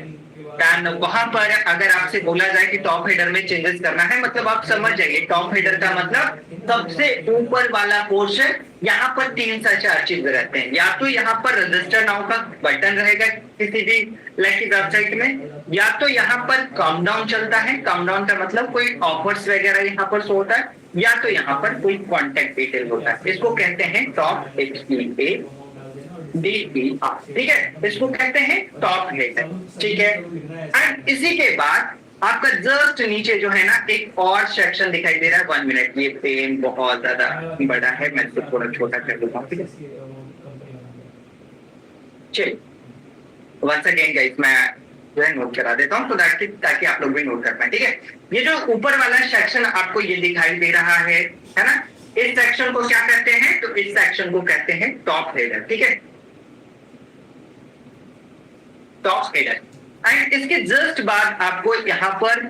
एंड वहां पर अगर आपसे बोला जाए कि टॉप हेडर में चेंजेस करना है, मतलब आप समझ जाइए टॉप हेडर का मतलब सबसे ऊपर वाला पोर्शन। यहाँ पर 3 से 4 चीज रहते हैं, या तो यहाँ पर रजिस्टर नाउ का बटन रहेगा किसी भी लाइक वेबसाइट में, या तो यहाँ पर काम डाउन चलता है, काम डाउन का मतलब कोई ऑफर्स वगैरह यहाँ पर शो होता है, या तो यहाँ पर कोई कॉन्टेक्ट डिटेल होता है। इसको कहते हैं टॉप HEADER, ठीक है, इसको कहते हैं टॉप हेडर। ठीक है, एंड इसी के बाद आपका जस्ट नीचे जो है ना एक और सेक्शन दिखाई दे रहा है। 1 मिनट, ये पेन बहुत ज्यादा बड़ा है, मैं इसको थोड़ा छोटा कर देता हूँ। ठीक है, चलिए वंस अगेन गाइस मैं जो है नोट करा देता हूँ तो ताकि आप लोग भी नोट कर पाए। ठीक है, ये जो ऊपर वाला सेक्शन आपको ये दिखाई दे रहा है ना, इस सेक्शन को क्या कहते हैं, तो इस सेक्शन को कहते हैं टॉप हेडर। ठीक है, टॉप हेडर। एंड इसके जस्ट बाद आपको यहाँ पर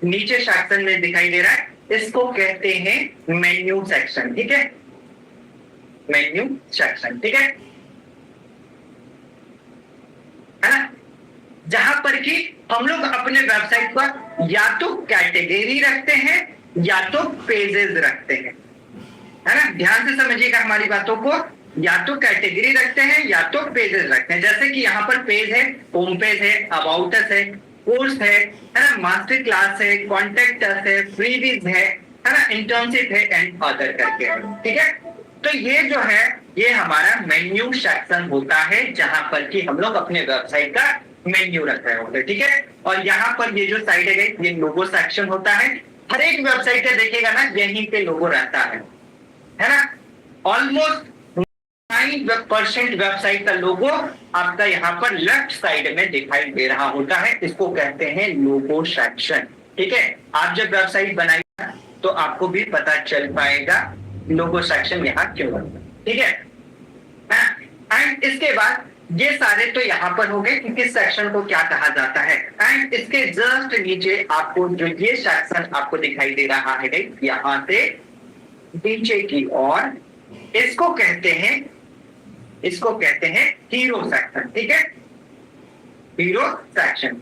नीचे सेक्शन में दिखाई दे रहा है, इसको कहते हैं मेन्यू सेक्शन। ठीक है, मेन्यू सेक्शन। ठीक है ना, जहां पर कि हम लोग अपने वेबसाइट पर या तो कैटेगरी रखते हैं या तो पेजेस रखते हैं, है ना। ध्यान से समझिएगा हमारी बातों को, या तो कैटेगरी रखते हैं या तो पेजेस रखते हैं। जैसे कि यहाँ पर पेज है, होम पेज है, अबाउट अस है, कोर्स है ना, मास्टर क्लास है, कॉन्टेक्ट अस है, फ्रीबीज है ना, इंटर्नशिप है एंड अदर करके है। ठीक है, तो ये जो है ये हमारा मेन्यू सेक्शन होता है, जहां पर कि हम लोग अपने वेबसाइट का मेन्यू रख रहे होते हैं। ठीक है, और यहाँ पर ये जो साइड है ये लोगो सेक्शन होता है। हर एक वेबसाइट का देखिएगा ना यहीं पे लोगो रहता है ना। ऑलमोस्ट 9% वेबसाइट का लोगो आपका यहाँ पर लेफ्ट साइड में दिखाई दे रहा होता है, इसको कहते हैं लोगो सेक्शन। ठीक है, आप जब वेबसाइट बनाइएगा तो आपको भी पता चल पाएगा लोगो सेक्शन यहाँ क्यों बनता है। ठीक है, एंड इसके बाद ये सारे तो यहाँ पर हो गए कि किस सेक्शन को क्या कहा जाता है। एंड इसके जस्ट नीचे आपको जो ये सेक्शन आपको दिखाई दे रहा है यहाँ से नीचे की ओर, इसको कहते हैं हीरो सेक्शन। ठीक है, हीरो सेक्शन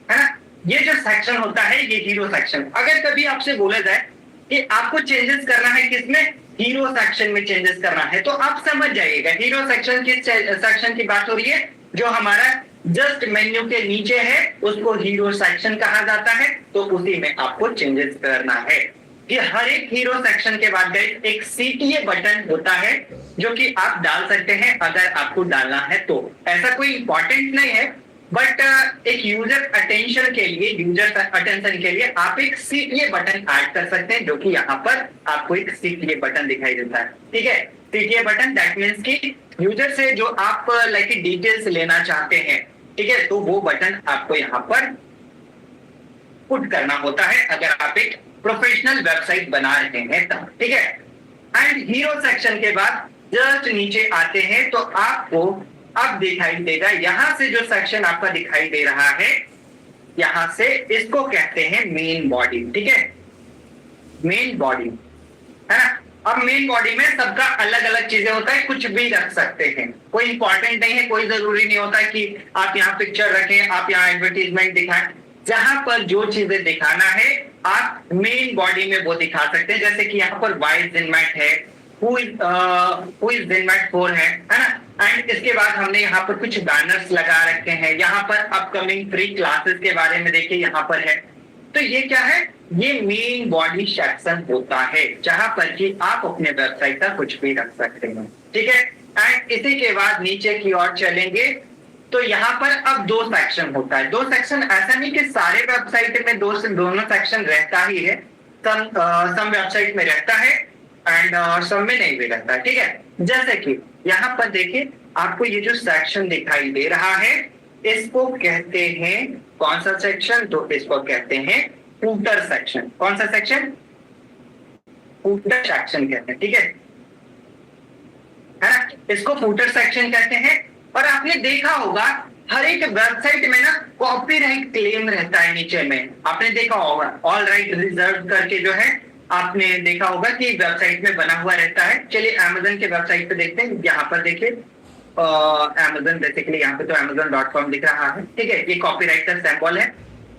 है ना। ये जो सेक्शन होता है ये हीरो सेक्शन। अगर कभी आपसे बोला जाए कि आपको चेंजेस करना है किसमें, हीरो सेक्शन में चेंजेस करना है, तो आप समझ जाइएगा हीरो सेक्शन किस सेक्शन की बात हो रही है। जो हमारा जस्ट मेन्यू के नीचे है उसको हीरो सेक्शन कहा जाता है, तो उसी में आपको चेंजेस करना है। कि हर एक हीरो सेक्शन के बाद एक CTA बटन होता है जो कि आप डाल सकते हैं अगर आपको डालना है तो। ऐसा कोई इंपॉर्टेंट नहीं है, बट एक यूजर अटेंशन के लिए, यूजर अटेंशन के लिए आप एक CTA बटन ऐड कर सकते हैं, जो कि यहाँ पर आपको एक CTA बटन दिखाई देता है। ठीक है, CTA बटन दैट मीन्स कि यूजर से जो आप लाइक डिटेल्स लेना चाहते हैं, ठीक है, तो वो बटन आपको यहाँ पर पुट करना होता है अगर आप एक प्रोफेशनल वेबसाइट बना रहे हैं तब। ठीक है, एंड हीरो सेक्शन के बाद जस्ट नीचे आते हैं तो आपको अब दिखाई देगा यहाँ से जो सेक्शन आपका दिखाई दे रहा है, यहाँ से इसको कहते हैं मेन बॉडी। ठीक है, मेन बॉडी है ना। अब मेन बॉडी में सबका अलग अलग चीजें होता है, कुछ भी रख सकते हैं, कोई इंपॉर्टेंट नहीं है, कोई जरूरी नहीं होता कि आप यहाँ पिक्चर रखें, आप यहाँ एडवर्टीजमेंट दिखाएं। जहां पर जो चीजें दिखाना है आप मेन बॉडी में वो दिखा सकते हैं। जैसे कि यहाँ पर वाई जिनमैट है, हु इज जिनमैट 4 है ना। एंड इसके बाद हमने यहाँ पर कुछ बैनर्स लगा रखे हैं, यहाँ पर अपकमिंग फ्री क्लासेस के बारे में देखिए यहाँ पर है। तो ये क्या है, ये मेन बॉडी सेक्शन होता है जहां पर कि आप अपने वेबसाइट का कुछ भी रख सकते हैं। ठीक है, एंड इसी के बाद नीचे की ओर चलेंगे तो यहाँ पर अब 2 सेक्शन होता है। 2 सेक्शन ऐसा नहीं कि सारे वेबसाइट में दोनों सेक्शन रहता ही है, सम वेबसाइट में रहता है एंड सब में नहीं भी रहता है। ठीक है, जैसे कि यहाँ पर देखिए आपको ये जो सेक्शन दिखाई दे रहा है इसको कहते हैं कौन सा सेक्शन, तो इसको कहते हैं फूटर सेक्शन। कौन सा सेक्शन, फूटर सेक्शन कहते हैं। ठीक है ना, इसको फूटर सेक्शन कहते हैं। और आपने देखा होगा हर एक वेबसाइट में ना कॉपीराइट क्लेम रहता है नीचे में, आपने देखा होगा ऑल राइट रिजर्व करके जो है आपने देखा होगा कि वेबसाइट में बना हुआ रहता है। चलिए अमेजन के वेबसाइट पे देखते हैं, यहाँ पर देखिए अमेजन बेसिकली यहाँ पे तो amazon.com दिख रहा है, ठीक है, ये कॉपीराइट का सिंबल है।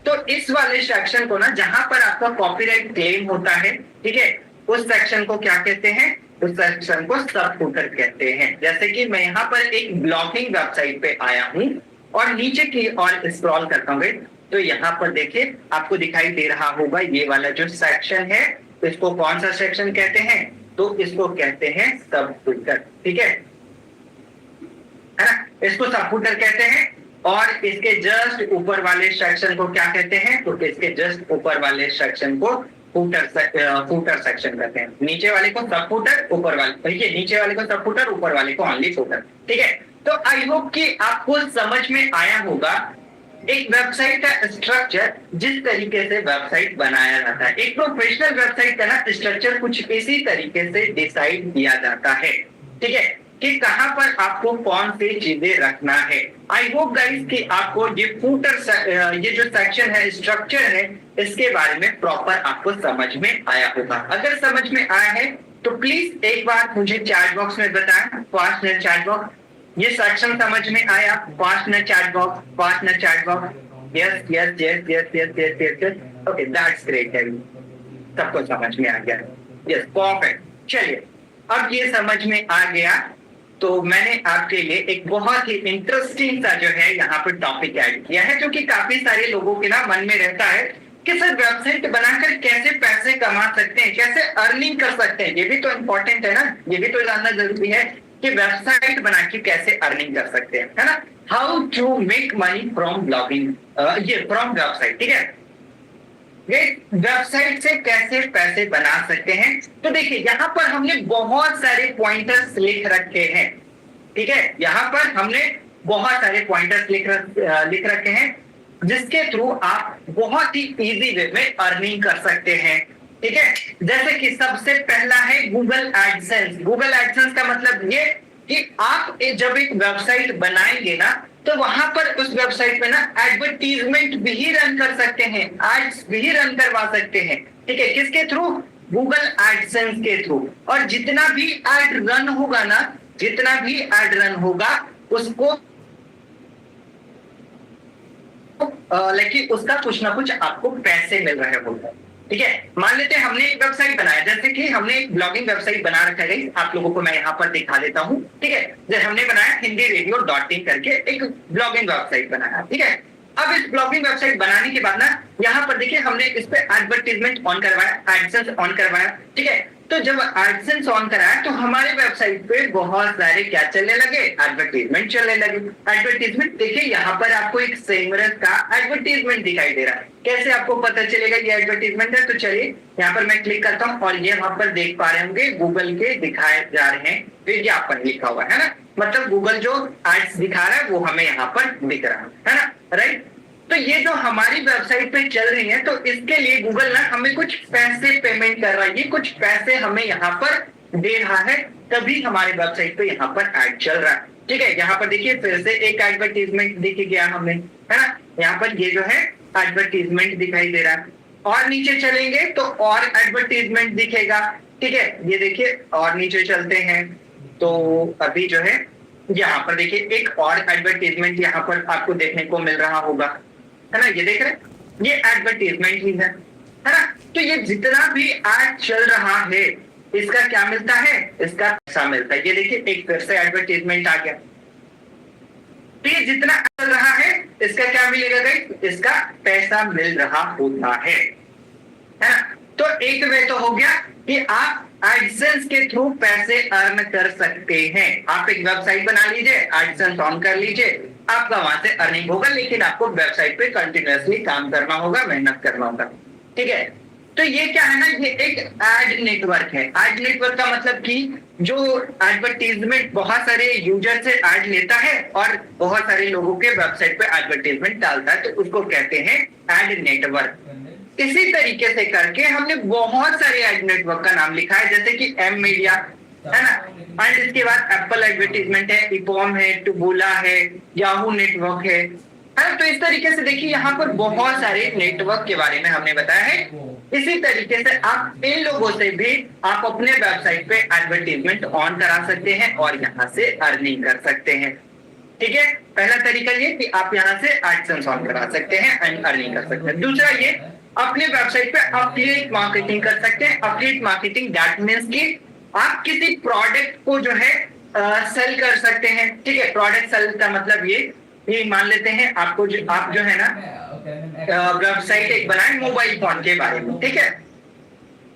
तो इस वाले सेक्शन को ना जहां पर आपका कॉपीराइट क्लेम होता है, ठीक है, उस सेक्शन को क्या कहते हैं, उस सेक्शन को सब फुटर कहते हैं। जैसे कि मैं यहाँ पर एक ब्लॉगिंग वेबसाइट पे आया हूँ और नीचे की और स्क्रॉल करता हूँ तो यहाँ पर देखिए आपको दिखाई दे रहा होगा ये वाला जो सेक्शन है, इसको कौन सा सेक्शन कहते हैं, तो इसको कहते हैं सब फुटर, ठीक है ना, इसको सब फुटर कहते हैं। और इसके जस्ट ऊपर वाले सेक्शन को क्या कहते हैं, तो इसके जस्ट ऊपर वाले सेक्शन को फुटर सेक्शन कहते हैं। नीचे वाले को सब फुटर, ऊपर वाले देखिए नीचे वाले को सब फुटर, ऊपर वाले को ओनली फुटर, ठीक है। तो आई होप कि आपको समझ में आया होगा एक वेबसाइट का स्ट्रक्चर, जिस तरीके से वेबसाइट बनाया जाता है। एक प्रोफेशनल वेबसाइट का ना स्ट्रक्चर कुछ इसी तरीके से डिसाइड किया जाता है, ठीक है, कि कहां पर आपको कौन सी चीजें रखना है। आई होप गाइस कि आपको ये फुटर ये जो सेक्शन है, स्ट्रक्चर है, इसके बारे में प्रॉपर आपको समझ में आया होगा। अगर समझ में आया है तो प्लीज एक बार मुझे चैट बॉक्स में बताएं, फास्ट में चैट बॉक्स, ये सेक्शन समझ में आया, फास्ट में चैट बॉक्स, फास्ट में chat box, yes yes yes yes yes yes yes, okay that's great, सबको समझ में आ गया, यस परफेक्ट। चलिए अब ये समझ में आ गया तो मैंने आपके लिए एक बहुत ही इंटरेस्टिंग सा जो है यहाँ पर टॉपिक ऐड किया है, जो कि काफी सारे लोगों के ना मन में रहता है कि सर वेबसाइट बनाकर कैसे पैसे कमा सकते हैं, कैसे अर्निंग कर सकते हैं। ये भी तो इम्पोर्टेंट है ना, ये भी तो जानना जरूरी है कि वेबसाइट बना के कैसे अर्निंग कर सकते हैं, है ना, how to make money from blogging, ये फ्रॉम वेबसाइट, ठीक है, ये वेबसाइट से कैसे पैसे बना सकते हैं। तो देखिए यहाँ पर हमने बहुत सारे पॉइंटर्स लिख रखे हैं, ठीक है, यहाँ पर हमने बहुत सारे पॉइंटर्स लिख रखे हैं जिसके थ्रू आप बहुत ही इजी वे में अर्निंग कर सकते हैं, ठीक है। जैसे कि सबसे पहला है गूगल एडसेंस। गूगल एडसेंस का मतलब ये कि आप जब एक वेबसाइट बनाएंगे ना तो वहां पर उस वेबसाइट पे ना एडवर्टीजमेंट भी रन कर सकते हैं, एड्स भी रन करवा सकते हैं, ठीक है, किसके थ्रू, गूगल एडसेंस के थ्रू। और जितना भी एड रन होगा ना, जितना भी एड रन होगा उसको लेकिन उसका कुछ ना कुछ आपको पैसे मिल रहे होंगे, ठीक है। मान लेते हैं हमने एक वेबसाइट बनाया, जैसे कि हमने एक ब्लॉगिंग वेबसाइट बना रखा है, आप लोगों को मैं यहाँ पर दिखा देता हूँ, ठीक है। जैसे हमने बनाया hindiRadio.in करके एक ब्लॉगिंग वेबसाइट बनाया, ठीक है। अब इस ब्लॉगिंग वेबसाइट बनाने के बाद ना यहाँ पर देखिए हमने इस पे एडवर्टीजमेंट ऑन करवाया, एडसेंस ऑन करवाया, ठीक है। तो जब एडसेंस ऑन कराया तो हमारे वेबसाइट पे बहुत सारे क्या चलने लगे, एडवर्टीजमेंट चलने लगे। एडवर्टीजमेंट देखिए यहाँ पर आपको एक सेमरस का एडवर्टीजमेंट दिखाई दे रहा है, कैसे आपको पता चलेगा ये एडवर्टीजमेंट है। तो चलिए यहाँ पर मैं क्लिक करता हूँ और ये वहां पर देख पा रहे होंगे गूगल के दिखाए जा रहे हैं विज्ञापन लिखा हुआ है ना, मतलब गूगल जो एड्स दिखा रहा है वो हमें यहाँ पर दिख रहा है ना, राइट। तो ये जो हमारी वेबसाइट पे चल रही है तो इसके लिए गूगल ना हमें कुछ पैसे पेमेंट कर रहा है, ये कुछ पैसे हमें यहाँ पर दे रहा है, तभी हमारे वेबसाइट पे यहाँ पर एड चल रहा है, ठीक है। यहाँ पर देखिए फिर से एक एडवर्टीजमेंट दिख गया हमें, है ना, यहाँ पर ये जो है एडवर्टीजमेंट दिखाई दे रहा है। और नीचे चलेंगे तो और एडवर्टीजमेंट दिखेगा, ठीक है, ये देखिए और नीचे चलते हैं तो अभी जो है यहाँ पर देखिए एक और एडवर्टीजमेंट यहाँ पर आपको देखने को मिल रहा होगा, है ना, ये देख रहे हैं, ये एडवर्टीजमेंट ही है ना। तो ये जितना भी एड चल रहा है इसका क्या मिलता है, इसका पैसा मिलता है। ये देखिए एक फिर से एडवर्टीजमेंट आ गया, तो ये जितना चल रहा है इसका क्या मिलेगा गाइस, इसका पैसा मिल रहा होता है ना। तो एक वे तो हो गया कि आप एडसेंस के थ्रू पैसे अर्न कर सकते हैं। आप एक वेबसाइट बना लीजिए, एडसेंस ऑन कर लीजिए, आपका वहां से अर्निंग होगा, लेकिन आपको वेबसाइट पे कंटिन्यूअसली काम करना होगा, मेहनत करना होगा, ठीक है। तो ये क्या है ना, ये एक एड नेटवर्क है। एड नेटवर्क का मतलब कि जो एडवर्टीजमेंट बहुत सारे यूजर से एड लेता है और बहुत सारे लोगों के वेबसाइट पे एडवर्टीजमेंट डालता है, तो उसको कहते हैं एड नेटवर्क। इसी तरीके से करके हमने बहुत सारे एड नेटवर्क का नाम लिखा है, जैसे कि एम मीडिया, है ना। एंड इसके बाद एप्पल एडवर्टीजमेंट है, इपॉम है, टुबुला है, याहू नेटवर्क है ना। तो इस तरीके से देखिए यहाँ पर बहुत सारे नेटवर्क के बारे में हमने बताया है। इसी तरीके से आप इन लोगों से भी आप अपने वेबसाइट पे एडवर्टीजमेंट ऑन करा सकते हैं और यहाँ से अर्निंग कर सकते हैं। ठीक है, पहला तरीका ये कि आप यहाँ से एडसेंस ऑन करा सकते हैं एंड अर्निंग कर सकते हैं। दूसरा ये अपने वेबसाइट पे अफिलिएट मार्केटिंग कर सकते हैं। अफिलिएट मार्केटिंग दैट मींस कि आप किसी प्रोडक्ट को जो है सेल कर सकते हैं। ठीक है, प्रोडक्ट सेल का मतलब ये मान लेते हैं आपको आप जो है ना वेबसाइट एक बनाए मोबाइल फोन के बारे में, ठीक है,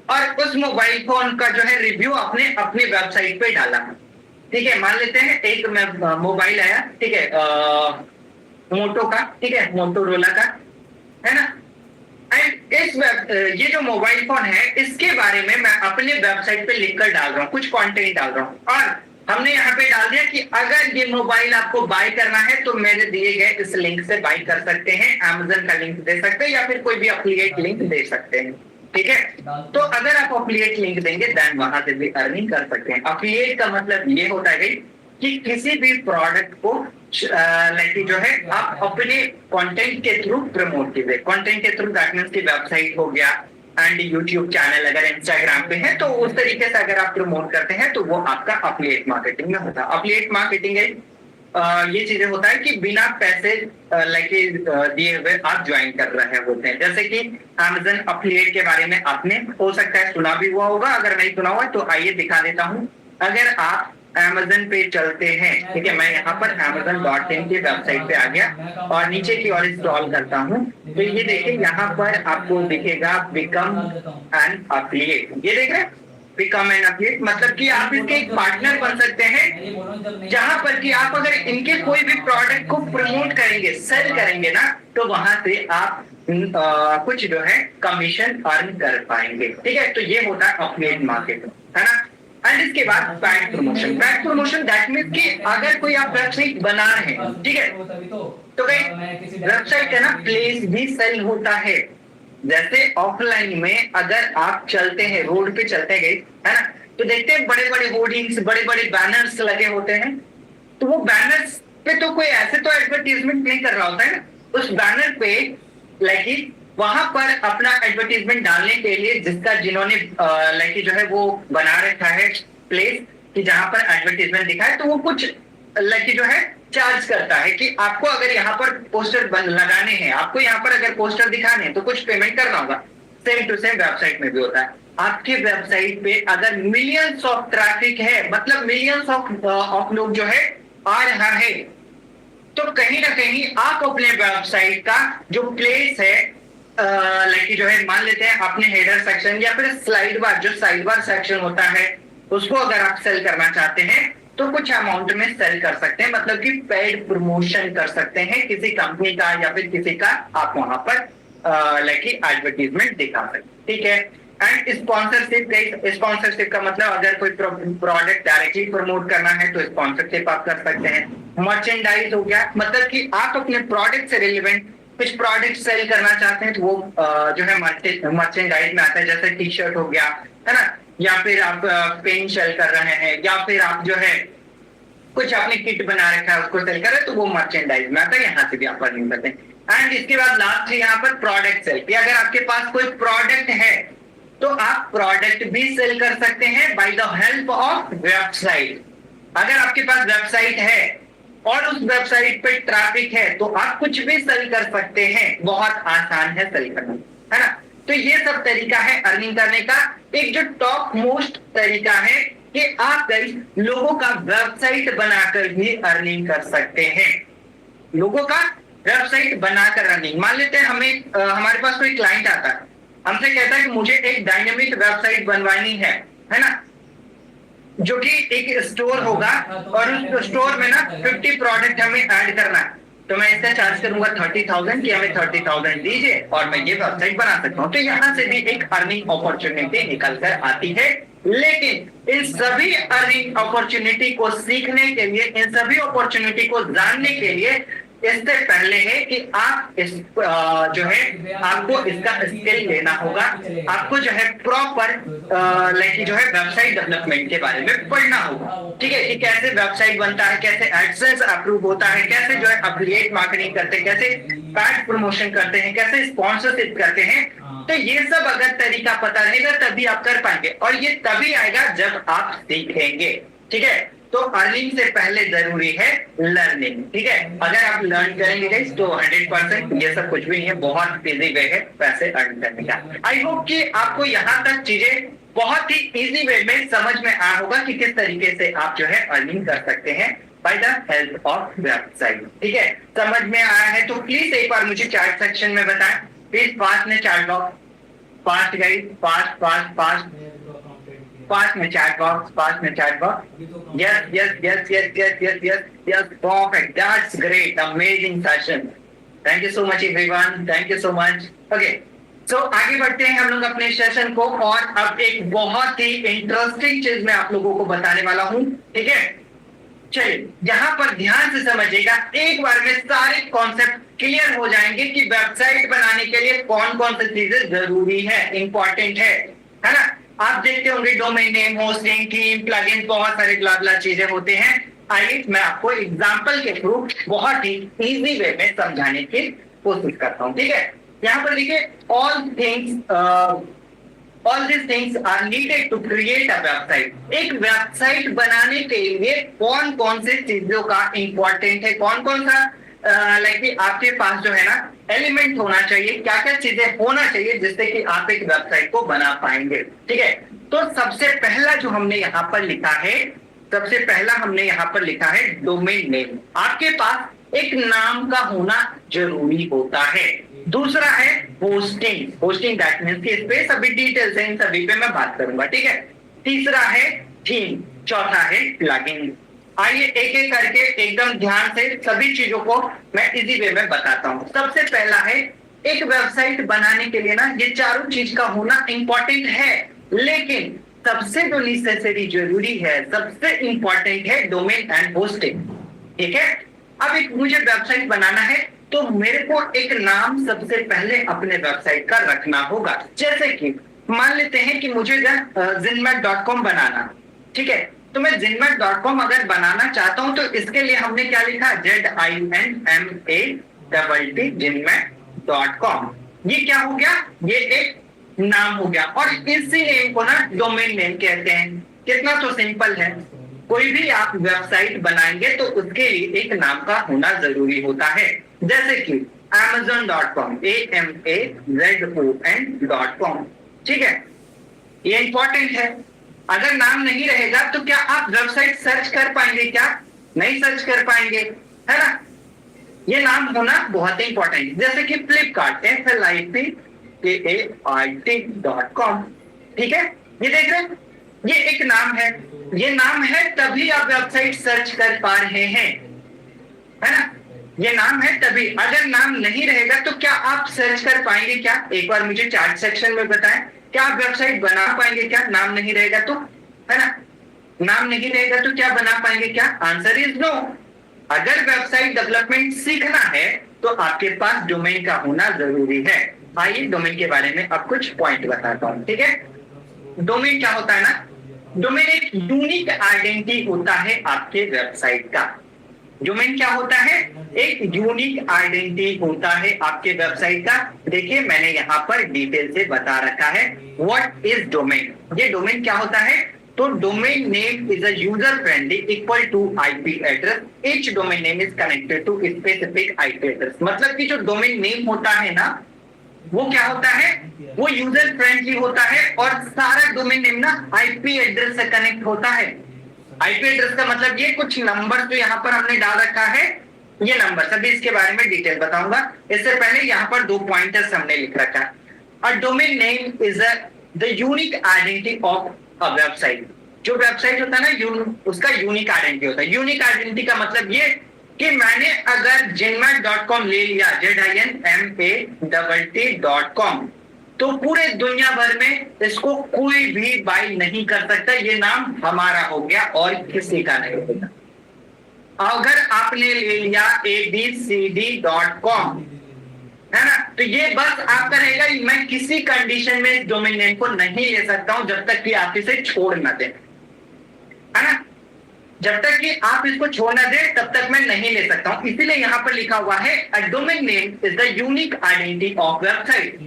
और उस मोबाइल फोन का जो है रिव्यू आपने अपनी वेबसाइट पे डाला। ठीक है, मान लेते हैं एक मोबाइल आया, ठीक है, मोटो का, ठीक है, मोटोरोला का, है ना। एंड ये जो मोबाइल फोन है इसके बारे में मैं अपने वेबसाइट पे लिखकर डाल रहा हूँ, कुछ कंटेंट डाल रहा हूँ, और हमने यहाँ पे डाल दिया कि अगर ये मोबाइल आपको बाय करना है तो मेरे दिए गए इस लिंक से बाय कर सकते हैं, अमेज़न का लिंक दे सकते हैं या फिर कोई भी एफिलिएट लिंक दे सकते हैं। ठीक है, तो अगर आप एफिलिएट लिंक देंगे देन वहां से भी अर्निंग कर सकते हैं। एफिलिएट का मतलब ये होता है कि किसी भी प्रोडक्ट को लाइक जो है आप अपने कंटेंट के थ्रू प्रमोट कीजिए। कंटेंट के थ्रू दैट मींस की वेबसाइट हो गया एंड यूट्यूब चैनल अगर इंस्टाग्राम पे है तो उस तरीके से अगर आप प्रमोट करते हैं तो वो आपका एफिलिएट मार्केटिंग में होता है। एफिलिएट मार्केटिंग ये चीजें होता है कि बिना पैसे दिए हुए आप ज्वाइन कर रहे होते हैं। जैसे कि अमेज़न एफिलिएट के बारे में आपने हो सकता है सुना भी हुआ होगा, अगर नहीं सुना हुआ तो आइए दिखा देता हूं। अगर आप अमेज़न पे चलते हैं, ठीक है, मैं यहाँ पर amazon.in की वेबसाइट पे आ गया और नीचे की ओर स्क्रॉल करता हूँ तो ये देखिए यहाँ पर आपको दिखेगा बिकम एन एफिलिएट। ये देख रहे हैं बिकम एन एफिलिएट, मतलब कि आप इसके एक पार्टनर बन सकते हैं, जहां पर कि आप अगर इनके कोई भी प्रोडक्ट को प्रमोट करेंगे, सेल करेंगे ना, तो वहां से आप कुछ जो है कमीशन अर्न कर पाएंगे। ठीक है, तो ये होता है एफिलिएट मार्केट, है ना। एंड इसके बाद pad promotion. Pad promotion that means कि अगर कोई आप वेबसाइट बना रहे हैं, ठीक है, तो कहीं वेबसाइट का ना प्लेस भी सेल होता है। जैसे ऑफलाइन में अगर आप चलते हैं, रोड पे चलते गए, है ना, तो देखते हैं बड़े बड़े होर्डिंग्स, बड़े बड़े बैनर्स लगे होते हैं, तो वो बैनर्स पे तो कोई ऐसे तो एडवर्टीजमेंट नहीं कर रहा होता है ना। उस बैनर पे लाइक वहां पर अपना एडवर्टीजमेंट डालने के लिए जिन्होंने लाइक जो है वो बना रखा है प्लेस कि जहां पर एडवर्टीजमेंट दिखा है, तो वो कुछ लाइक जो है चार्ज करता है कि आपको अगर यहाँ पर पोस्टर लगाने हैं, आपको यहाँ पर अगर पोस्टर दिखाने हैं तो कुछ पेमेंट करना होगा। सेम टू सेम वेबसाइट में भी होता है। आपकी वेबसाइट पे अगर मिलियंस ऑफ ट्रैफिक है, मतलब मिलियंस ऑफ लोग जो है आ रहा है, तो कहीं ना कहीं आप अपने वेबसाइट का जो प्लेस है लाइक जो है मान लेते हैं अपने हेडर सेक्शन या फिर स्लाइड बार, जो साइड बार सेक्शन होता है, उसको अगर आप सेल करना चाहते हैं तो कुछ अमाउंट में सेल कर सकते हैं, मतलब कि पेड प्रमोशन कर सकते हैं किसी कंपनी का या फिर किसी का, आप वहां पर लाइक एडवर्टीजमेंट दिखा सकते हैं। ठीक है, एंड स्पॉन्सरशिप का मतलब अगर कोई प्रोडक्ट डायरेक्टली प्रमोट करना है तो स्पॉन्सरशिप आप कर सकते हैं। मर्चेंडाइज हो गया, मतलब कि आप अपने प्रोडक्ट से रिलेवेंट कुछ प्रोडक्ट सेल करना चाहते हैं तो वो जो है मर्चेंडाइज में आता है। जैसे टी शर्ट हो गया, है ना, या फिर आप पेन सेल कर रहे हैं, या फिर आप जो है कुछ आपने किट बना रखा है उसको सेल कर रहे हैं तो वो मर्चेंडाइज में आता है, यहाँ से भी आप अर्निंग करते हैं। एंड इसके बाद लास्ट है यहाँ पर प्रोडक्ट सेल, कि अगर आपके पास कोई प्रोडक्ट है तो आप प्रोडक्ट भी सेल कर सकते हैं by the help of website. अगर आपके पास वेबसाइट है और उस वेबसाइट पे ट्रैफिक है तो आप कुछ भी सेल कर सकते हैं, बहुत आसान है सेल करना, है ना। तो ये सब तरीका है अर्निंग करने का। एक जो टॉप मोस्ट तरीका है कि आप लोगों का वेबसाइट बनाकर भी अर्निंग कर सकते हैं। लोगों का वेबसाइट बनाकर अर्निंग, मान लेते हैं हमें हमारे पास कोई क्लाइंट आता है, हमसे कहता है कि मुझे एक डायनेमिक वेबसाइट बनवानी है ना, जो कि एक स्टोर होगा और उस स्टोर में ना 50 प्रोडक्ट हमें ऐड करना है, तो मैं इसका चार्ज करूंगा 30,000 कि हमें 30,000 दीजिए और मैं ये वेबसाइट बना सकता हूँ। तो यहाँ से भी एक अर्निंग अपॉर्चुनिटी निकल कर आती है। लेकिन इन सभी अर्निंग अपॉर्चुनिटी को सीखने के लिए, इन सभी अपॉर्चुनिटी को जानने के लिए इससे पहले है कि आप इस जो है आपको इसका स्किल लेना होगा, आपको जो है प्रॉपर लाइक जो है वेबसाइट डेवलपमेंट के बारे में पढ़ना होगा, ठीक है, कि कैसे वेबसाइट बनता है, कैसे एडसेंस अप्रूव होता है, कैसे जो है एफिलिएट मार्केटिंग करते हैं, कैसे पैड प्रमोशन करते हैं, कैसे स्पॉन्सरशिप करते हैं। तो ये सब अगर तरीका पता रहेगा तभी आप कर पाएंगे, और ये तभी आएगा जब आप सीखेंगे, ठीक है। तो अर्निंग से पहले जरूरी है लर्निंग, ठीक है। अगर आप लर्न करेंगे गाइस तो 100% ये सब कुछ भी नहीं है, बहुत इजी वे है पैसे अर्न करने का। आई होप कि आपको यहाँ तक चीजें बहुत ही इजी वे में समझ में आया होगा कि किस तरीके से आप जो है अर्निंग कर सकते हैं by the help of website, ठीक है। समझ में आया है तो प्लीज एक बार मुझे चैट सेक्शन में बताएं, प्लीज फास्ट में chat box, fast guys, fast fast fast fast में चैट बॉक्स, फास्ट में chat box. Yes yes yes yes yes yes yes yes, perfect, that's great, amazing session, thank you so much everyone, thank you so much. Okay, so आगे बढ़ते हैं हम लोग अपने session को, और अब एक बहुत ही इंटरेस्टिंग चीज मैं आप लोगों को बताने वाला हूं, ठीक है। चलिए यहाँ पर ध्यान से समझिएगा, एक बार में सारे कॉन्सेप्ट क्लियर हो जाएंगे कि वेबसाइट बनाने के लिए कौन कौन सी चीजें जरूरी है, इंपॉर्टेंट है ना। आप देखते होंगे domain name, hosting, theme, plugins, बहुत सारे ब्ला चीजें होते हैं। आइए मैं आपको एग्जांपल के थ्रू बहुत ही इजी वे में समझाने की कोशिश करता हूं, ठीक है। यहाँ पर देखिए, all this things are needed to create a website. एक वेबसाइट बनाने के लिए कौन कौन से चीजों का इंपॉर्टेंट है, कौन कौन सा लाइक आपके पास जो है ना एलिमेंट होना चाहिए, क्या क्या चीजें होना चाहिए जिससे कि आप एक वेबसाइट को बना पाएंगे, ठीक है। तो सबसे पहला जो हमने यहाँ पर लिखा है, सबसे पहला हमने यहाँ पर लिखा है डोमेन नेम। आपके पास एक नाम का होना जरूरी होता है। दूसरा है होस्टिंग, होस्टिंग दैट मींस कि इस पे सभी डिटेल्स हैं, इन सभी पे मैं बात करूंगा, ठीक है। तीसरा है थीम, चौथा है प्लगइन। आइए एक एक करके एकदम ध्यान से सभी चीजों को मैं इजी वे में बताता हूं। सबसे पहला है, एक वेबसाइट बनाने के लिए ना ये चारों चीज का होना इंपॉर्टेंट है, लेकिन सबसे जो नेसेसरी जरूरी है, सबसे इंपॉर्टेंट है डोमेन एंड होस्टिंग, ठीक है। अब एक मुझे वेबसाइट बनाना है तो मेरे को एक नाम सबसे पहले अपने वेबसाइट का रखना होगा। जैसे कि मान लेते हैं कि मुझे zinmat.com बनाना, ठीक है। तो मैं zinmat.com अगर बनाना चाहता हूं तो इसके लिए हमने क्या लिखा, ZINMAT zinmat.com। ये क्या हो गया, ये एक नाम हो गया, और इसी नेम को ना डोमेन नेम कहते हैं। कितना तो सिंपल है, कोई भी आप वेबसाइट बनाएंगे तो उसके लिए एक नाम का होना जरूरी होता है। जैसे कि amazon.com, AMAZON.com, ठीक है, ये इंपॉर्टेंट है। अगर नाम नहीं रहेगा तो क्या आप वेबसाइट सर्च कर पाएंगे, क्या नहीं सर्च कर पाएंगे, है ना। ये नाम होना बहुत ही इंपॉर्टेंट। जैसे कि फ्लिपकार्ट, FLIPKART.com, ठीक है, ये देख रहे हैं, ये एक नाम है, ये नाम है तभी आप वेबसाइट सर्च कर पा रहे हैं, है ना। ये नाम है तभी, अगर नाम नहीं रहेगा तो क्या आप सर्च कर पाएंगे, क्या एक बार मुझे चैट सेक्शन में बताएं, क्या आप वेबसाइट बना पाएंगे, क्या नाम नहीं रहेगा तो, है ना। नाम नहीं रहेगा तो क्या बना पाएंगे, क्या, आंसर इज नो। अगर वेबसाइट डेवलपमेंट सीखना है तो आपके पास डोमेन का होना जरूरी है। आइए डोमेन के बारे में अब कुछ पॉइंट बताता हूं, ठीक है। डोमेन क्या होता है ना, डोमेन एक यूनिक आइडेंटिटी होता है आपके वेबसाइट का। डोमेन क्या होता है, एक यूनिक आइडेंटिटी होता है आपके वेबसाइट का। देखिए मैंने यहाँ पर डिटेल से बता रखा है व्हाट इज डोमेन। ये डोमेन क्या होता है, तो domain name is a user friendly equal to IP address, each domain name is connected to specific IP address. मतलब कि जो डोमेन नेम होता है ना, वो क्या होता है, वो यूजर फ्रेंडली होता है, और सारा डोमेन नेम ना आईपी एड्रेस से कनेक्ट होता है। आईपी एड्रेस का मतलब ये कुछ नंबर जो यहाँ पर हमने डाल रखा है, ये नंबर सभी इसके बारे में डिटेल बताऊंगा। इससे पहले यहाँ पर 2 पॉइंटर्स हमने लिख रखा है। A domain name is the unique identity of a website. जो वेबसाइट होता है ना, उसका यूनिक आइडेंटिटी होता है। यूनिक आइडेंटिटी का मतलब ये कि मैंने अगर zinmat.com ले लिया, ZINMAT.com, तो पूरे दुनिया भर में इसको कोई भी बाय नहीं कर सकता। ये नाम हमारा हो गया और किसी का नहीं होगा। अगर आपने ले लिया abcd.com, है ना, तो ये बस आपका रहेगा। मैं किसी कंडीशन में इस डोमेन नेम को नहीं ले सकता हूं जब तक कि आप इसे छोड़ ना दें, है ना। जब तक कि आप इसको छोड़ ना दें तब तक मैं नहीं ले सकता हूं। इसीलिए यहां पर लिखा हुआ है a domain name is the unique identity of website.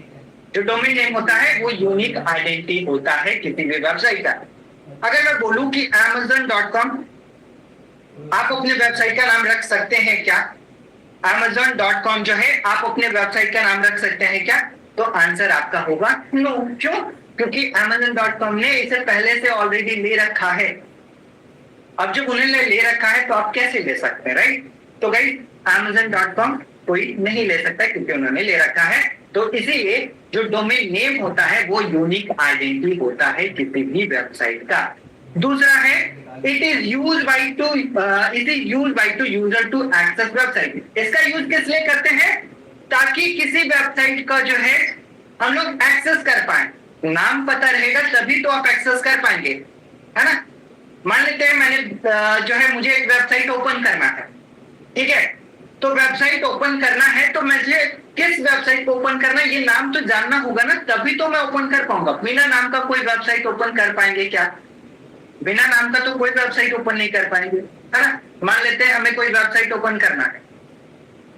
जो डोमेन नेम होता है वो यूनिक आइडेंटिटी होता है किसी भी वेबसाइट का। अगर मैं बोलूं कि amazon.com, आप अपने वेबसाइट का नाम रख सकते हैं क्या? amazon.com जो है आप अपने वेबसाइट का नाम रख सकते हैं क्या? तो आंसर आपका होगा नो। क्यों? क्योंकि amazon.com ने इसे पहले से ऑलरेडी ले रखा है। अब जब उन्होंने ले रखा है तो आप कैसे ले सकते हैं, राइट? तो गाइस amazon.com कोई नहीं ले सकता क्योंकि उन्होंने ले रखा है। तो इसीलिए जो डोमेन नेम होता है वो यूनिक आइडेंटिटी होता है किसी भी वेबसाइट का। दूसरा है it is used by to user to access website. इसका यूज किस लिए करते हैं? ताकि किसी वेबसाइट का जो है हम लोग एक्सेस कर पाए। नाम पता रहेगा तभी तो आप एक्सेस कर पाएंगे, है ना। मान लेते हैं मैंने जो है मुझे एक वेबसाइट ओपन करना है, ठीक है। तो वेबसाइट ओपन करना है तो मुझे किस वेबसाइट को ओपन करना है ये नाम तो जानना होगा ना, तभी तो मैं ओपन कर पाऊंगा। बिना नाम का कोई वेबसाइट ओपन कर पाएंगे क्या? बिना नाम का तो कोई वेबसाइट ओपन नहीं कर पाएंगे, है ना। मान लेते हैं हमें कोई वेबसाइट ओपन करना है,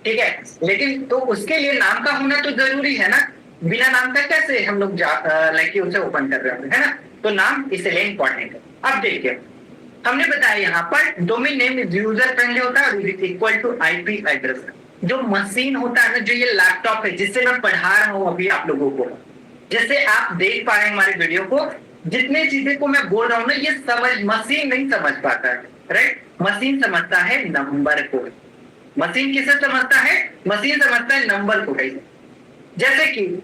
ठीक है, लेकिन तो उसके लिए नाम का होना तो जरूरी है ना। बिना नाम का कैसे हम लोग उसे ओपन कर रहे हैं, है ना। तो नाम इसलिए इंपॉर्टेंट है। अब देखिए हमने बताया यहाँ पर डोमेन नेम यूजर फ्रेंडली होता है और is equal to IP address. जो मशीन होता है ना, जो ये लैपटॉप है जिससे मैं पढ़ा रहा हूँ अभी आप लोगों को, जैसे आप देख पा रहे हैं हमारे वीडियो को, जितने चीजें को मैं बोल रहा हूँ ना ये मशीन नहीं समझ पाता है, राइट। मशीन समझता है नंबर को। मशीन किसे समझता है? मशीन समझता है नंबर को। जैसे कि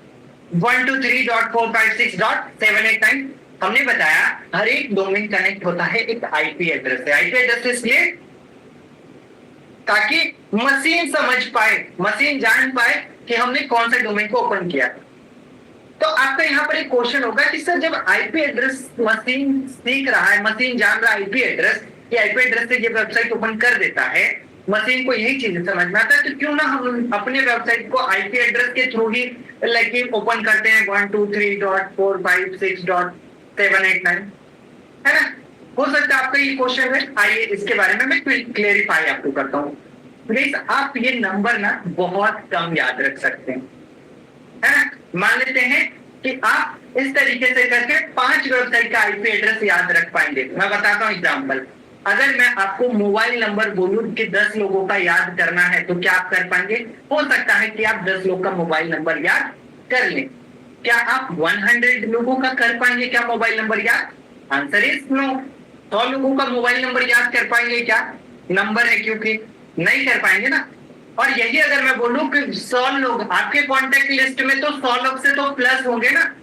123.456.789 हमने बताया हर एक डोमेन कनेक्ट होता है एक आईपी एड्रेस से। आईपी एड्रेस इसलिए ताकि मशीन समझ पाए, मशीन जान पाए कि हमने कौन सा डोमेन को ओपन किया। तो आपका यहाँ पर एक क्वेश्चन होगा कि सर जब आईपी एड्रेस मशीन सीख रहा है, मशीन जान रहा है आईपी एड्रेस, कि आईपी एड्रेस से ये वेबसाइट ओपन कर देता है, मशीन को यही चीज समझ में आता है, तो क्यों ना हम अपने वेबसाइट को आईपी एड्रेस के थ्रू ही ओपन करते हैं 123.456.789, है ना। हो सकता है आपका ये क्वेश्चन है। आइए इसके बारे में मैं क्लेरिफाई आपको करता हूँ। प्लीज आप ये नंबर ना बहुत कम याद रख सकते हैं, है ना। मान लेते हैं कि आप इस तरीके से करके 5 वेबसाइट का आईपी एड्रेस याद रख पाएंगे। मैं बताता हूँ एग्जांपल। अगर मैं आपको मोबाइल नंबर बोलूं कि 10 लोगों का याद करना है तो क्या आप कर पाएंगे? हो सकता है कि आप 10 लोग का मोबाइल नंबर याद कर लें। क्या आप 100 लोगों का कर पाएंगे क्या मोबाइल नंबर याद? Answer is no. 100 लोगों का मोबाइल नंबर याद कर पाएंगे क्या? नंबर है क्योंकि नहीं कर पाएंगे ना। और यही अगर मैं बोलूं कि 100 लोग आपके कॉन्टेक्ट लिस्ट में, तो 100 लोग से तो प्लस होंगे ना।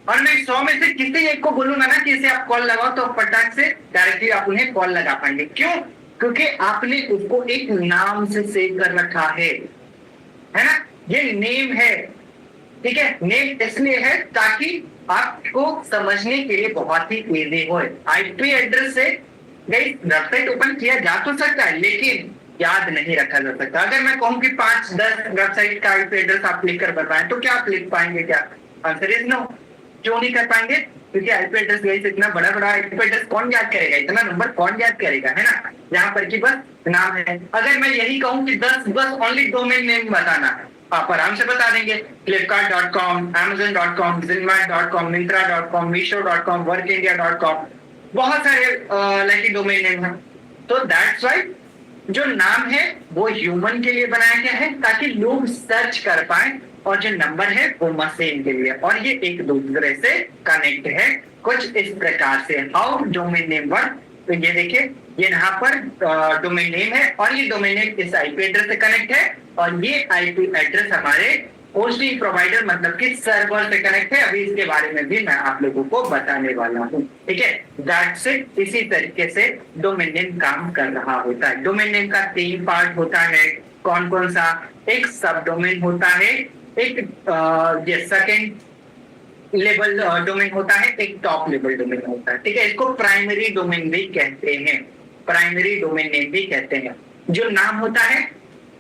और मैं 100 में से किसी एक को बोलूंगा ना कि इसे आप कॉल लगाओ, तो फटाक से डायरेक्टली आप उन्हें कॉल लगा पाएंगे। क्यों? क्योंकि आपने उसको एक नाम से सेव कर रखा है ना। ये नेम है, ठीक है। नेम इसलिए है ताकि आपको समझने के लिए बहुत ही इजी हो। आईपी एड्रेस से वेबसाइट ओपन किया जा तो सकता है लेकिन याद नहीं रखा जा सकता। अगर मैं कहूं कि 5-10 वेबसाइट का आईपी एड्रेस आप लिख कर बताएं तो क्या आप लिख पाएंगे क्या? Answer is no. क्यों नहीं कर पाएंगे? क्योंकि आईपी एड्रेस गई इतना बड़ा बड़ा आईपी एड्रेस कौन याद करेगा, इतना नंबर कौन याद करेगा, है ना। यहाँ पर की बस नाम है। अगर मैं यही कहूँ कि 10 बस ओनली डोमेन नेम बताना है, आप आराम से बता देंगे। flipkart.com, amazon.com, zinmat.com, myntra.com, meesho.com, workindia.com, बहुत सारे डोमेन नेम है। तो दैट्स वाई जो नाम है वो ह्यूमन के लिए बनाया गया है ताकि लोग सर्च कर पाए, और जो नंबर है वो मशीन के लिए, और ये एक दूसरे से कनेक्ट है कुछ इस प्रकार से। How domain name work? तो ये देखिए ये यहाँ पर डोमेन नेम है और ये डोमेन नेम इस आईपी एड्रेस से कनेक्ट है, और ये आईपी एड्रेस हमारे होस्टिंग प्रोवाइडर मतलब कि सर्वर से कनेक्ट है। अभी इसके बारे में भी मैं आप लोगों को बताने वाला हूँ, ठीक है। That's it. इसी तरीके से डोमेन नेम काम कर रहा होता है। डोमेन नेम का 3 पार्ट होता है। कौन कौन सा? एक सब डोमेन होता है, एक ये सेकेंड लेवल डोमेन होता है, एक टॉप लेवल डोमेन होता है, ठीक है। इसको प्राइमरी डोमेन भी कहते हैं। प्राइमरी डोमेन नेम भी कहते हैं। जो नाम होता है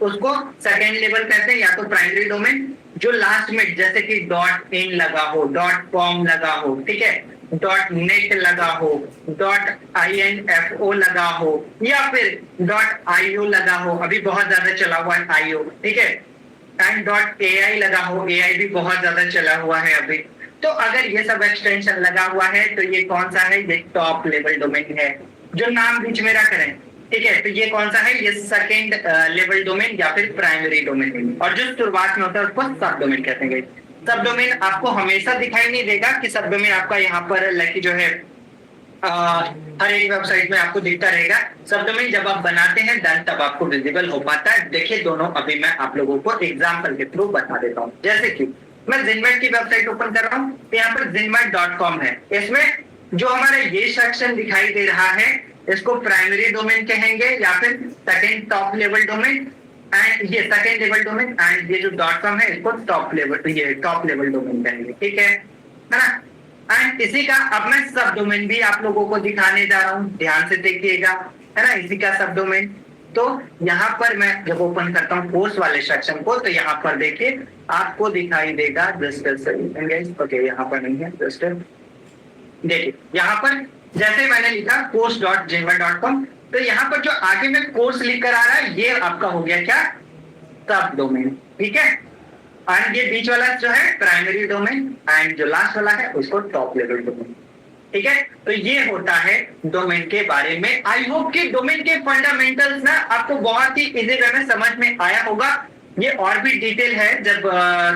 उसको सेकेंड लेवल कहते हैं या तो प्राइमरी डोमेन, जो लास्ट में जैसे कि .in लगा हो, .com लगा हो, ठीक है, .net लगा हो, .info लगा हो या फिर .io लगा हो, अभी बहुत ज्यादा चला हुआ है IO, ठीक है, एंड .ai लगा हो, AI भी बहुत ज्यादा चला हुआ है अभी। तो अगर ये सब एक्सटेंशन लगा हुआ है तो ये कौन सा है, ये टॉप लेवल डोमेन है। जो नाम बीच में रख रहे हैं, ठीक है, तो ये कौन सा है, ये सेकेंड लेवल डोमेन या फिर प्राइमरी डोमेन। और जो शुरुआत में होता है उसको सब डोमेन कहते हैं। सब डोमेन आपको हमेशा दिखाई नहीं देगा कि सब डोमेन आपका यहाँ पर लाइक जो है हर एक वेबसाइट में आपको दिखता रहेगा। सब डोमेन जब आप बनाते हैं देन तब आपको विजिबल हो पाता है। देखिए दोनों अभी मैं आप लोगों को एग्जाम्पल के थ्रू बता देता हूँ। जैसे कि मैं जिनमेट की वेबसाइट ओपन कर रहा हूँ, तो यहाँ पर zinmat.com है। इसमें जो हमारा ये सेक्शन दिखाई दे रहा है इसको प्राइमरी डोमेन कहेंगे या फिर second top level domain, and ये सेकेंड लेवल डोमेन, एंड ये जो .com है इसको टॉप लेवल डोमेन कहेंगे, ठीक है ना। एंड इसी का अब मैं सब डोमेन भी आप लोगों को दिखाने जा रहा हूँ, ध्यान से देखिएगा, है ना। इसी का सब डोमेन, तो यहाँ पर मैं जब ओपन करता हूँ कोर्स वाले सेक्शन को, तो यहाँ पर देखिए आपको दिखाई देगा ओके, यहाँ पर नहीं है, जस्ट देखिए यहाँ पर जैसे मैंने लिखा course.jinvat.com, तो यहाँ पर जो आगे में कोर्स लिख कर आ रहा है ये आपका हो गया क्या, सब डोमेन, ठीक है। और ये बीच वाला जो है प्राइमरी डोमेन, एंड जो लास्ट वाला है उसको टॉप लेवल डोमेन, ठीक है। तो ये होता है डोमेन के बारे में। आई होप कि डोमेन के फंडामेंटल्स ना आपको बहुत ही इजी वे में समझ में आया होगा। ये और भी डिटेल है, जब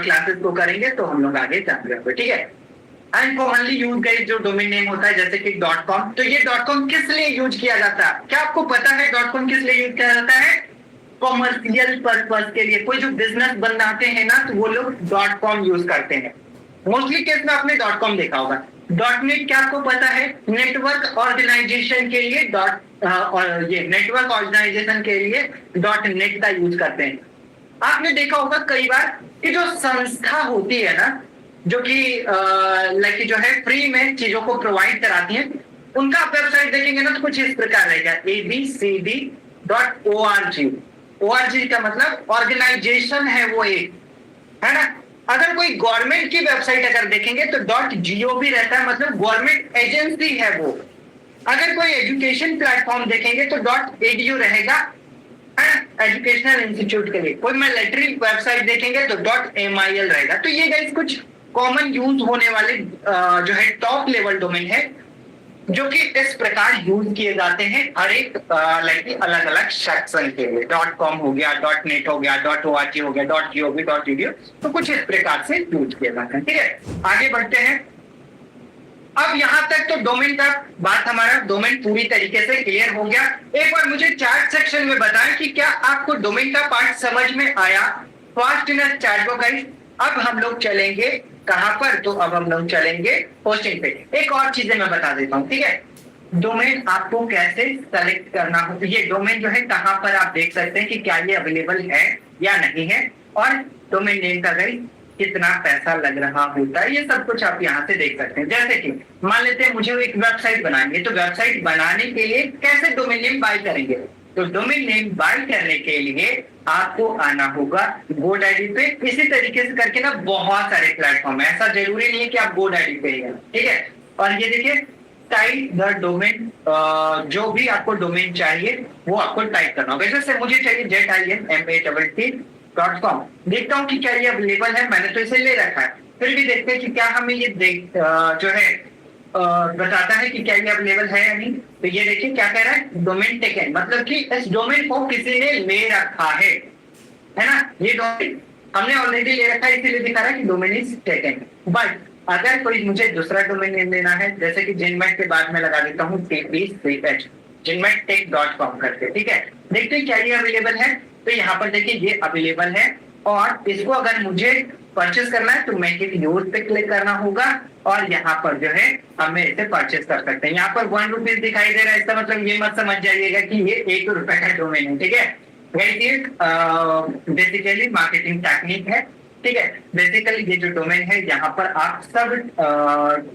क्लासेस को करेंगे तो हम लोग आगे जानेंगे, ठीक है। एंड कॉमनली यूज गई जो डोमेन नेम होता है जैसे कि .com, तो ये .com किस लिए यूज किया जाता है, क्या आपको पता है .com किस लिए यूज किया जाता है? कॉमर्शियल पर्पस के लिए। कोई जो बिजनेस बनाते हैं ना तो वो लोग .com यूज करते हैं। मोस्टली केस में आपने .com देखा होगा। .net क्या आपको पता है? नेटवर्क ऑर्गेनाइजेशन के लिए ये नेटवर्क ऑर्गेनाइजेशन के लिए .net का यूज करते हैं। आपने देखा होगा कई बार कि जो संस्था होती है ना, जो कि लाइक जो है फ्री में चीजों को प्रोवाइड कराती हैं, उनका आप वेबसाइट देखेंगे ना तो कुछ इस प्रकार रहेगा abcd.org। org का मतलब ऑर्गेनाइजेशन है वो एक, है ना। अगर कोई गवर्नमेंट की वेबसाइट अगर देखेंगे तो .gov रहता है, मतलब गवर्नमेंट एजेंसी है वो। अगर कोई एजुकेशन प्लेटफॉर्म देखेंगे तो .edu रहेगा, एजुकेशनल इंस्टीट्यूट के लिए। कोई मिलिट्री वेबसाइट देखेंगे तो .mil रहेगा। तो ये गाइस कुछ कॉमन यूज होने वाले जो है टॉप लेवल डोमेन है, जो कि इस प्रकार यूज किए जाते हैं हर एक लाइक अलग अलग सेक्शन के लिए। .com हो गया, .net हो गया, .org हो गया, .gov, .edu, तो कुछ इस प्रकार से यूज किए जाते हैं, ठीक है। आगे बढ़ते हैं। अब यहां तक तो डोमेन का बात, हमारा डोमेन पूरी तरीके से क्लियर हो गया। एक बार मुझे चैट सेक्शन में बताएं कि क्या आपको डोमेन का पार्ट समझ में आया। Fast in chat box guys. अब हम लोग चलेंगे कहां पर, तो अब हम लोग चलेंगे होस्टिंग पे। एक और चीजें मैं बता देता हूं, ठीक है। डोमेन आपको कैसे सेलेक्ट करना हो, ये डोमेन जो है कहां पर आप देख सकते हैं कि क्या ये अवेलेबल है या नहीं है, और डोमेन नेम का गाइस कितना पैसा लग रहा होता है, ये सब कुछ आप यहाँ से देख सकते हैं। जैसे कि मान लेते हैं मुझे एक वेबसाइट बनाएंगे, तो वेबसाइट बनाने के लिए कैसे डोमेन नेम बाय करेंगे, तो डोमेन नेम बाय करने के लिए आपको आना होगा GoDaddy पे। इसी तरीके से करके ना बहुत सारे प्लेटफॉर्म है, ऐसा जरूरी नहीं है कि आप GoDaddy पे ही हैं, ठीक है। और ये देखिए टाइप द डोमेन, जो भी आपको डोमेन चाहिए वो आपको टाइप करना होगा। जैसे मुझे चाहिए JETINMATT.com, देखता हूँ कि क्या ये अवेलेबल है, मैंने तो इसे ले रखा है। फिर भी देखते हैं कि क्या हमें ये जो है बताता है कि क्या ये अवेलेबल है या नहीं। तो ये देखिए क्या कह रहा है, डोमेन टेकन, मतलब कि इस डोमेन को किसी ने ले रखा है ना। ये डोमेन हमने ऑलरेडी ले रखा है, इसीलिए दिखा रहा है कि डोमेन इज टेकन। बट अगर कोई मुझे दूसरा डोमेन नेम लेना है, जैसे कि जिनमेट के बाद में लगा देता हूँ jinmattech.com करके, ठीक है। देखते हैं क्या ये अवेलेबल है। तो यहाँ पर देखिए ये अवेलेबल है, और इसको अगर मुझे परचेस करना है तो मेक इट यूज पे क्लिक करना होगा, और यहाँ पर जो है हमें इसे परचेस कर सकते हैं। यहाँ पर ₹1 दिखाई दे रहा है, इसका मतलब ये मत समझ जाइएगा कि ये ₹1 का डोमेन है, ठीक है। बेसिकली मार्केटिंग टेक्निक है, ठीक है। बेसिकली ये जो डोमेन है यहाँ पर आप सब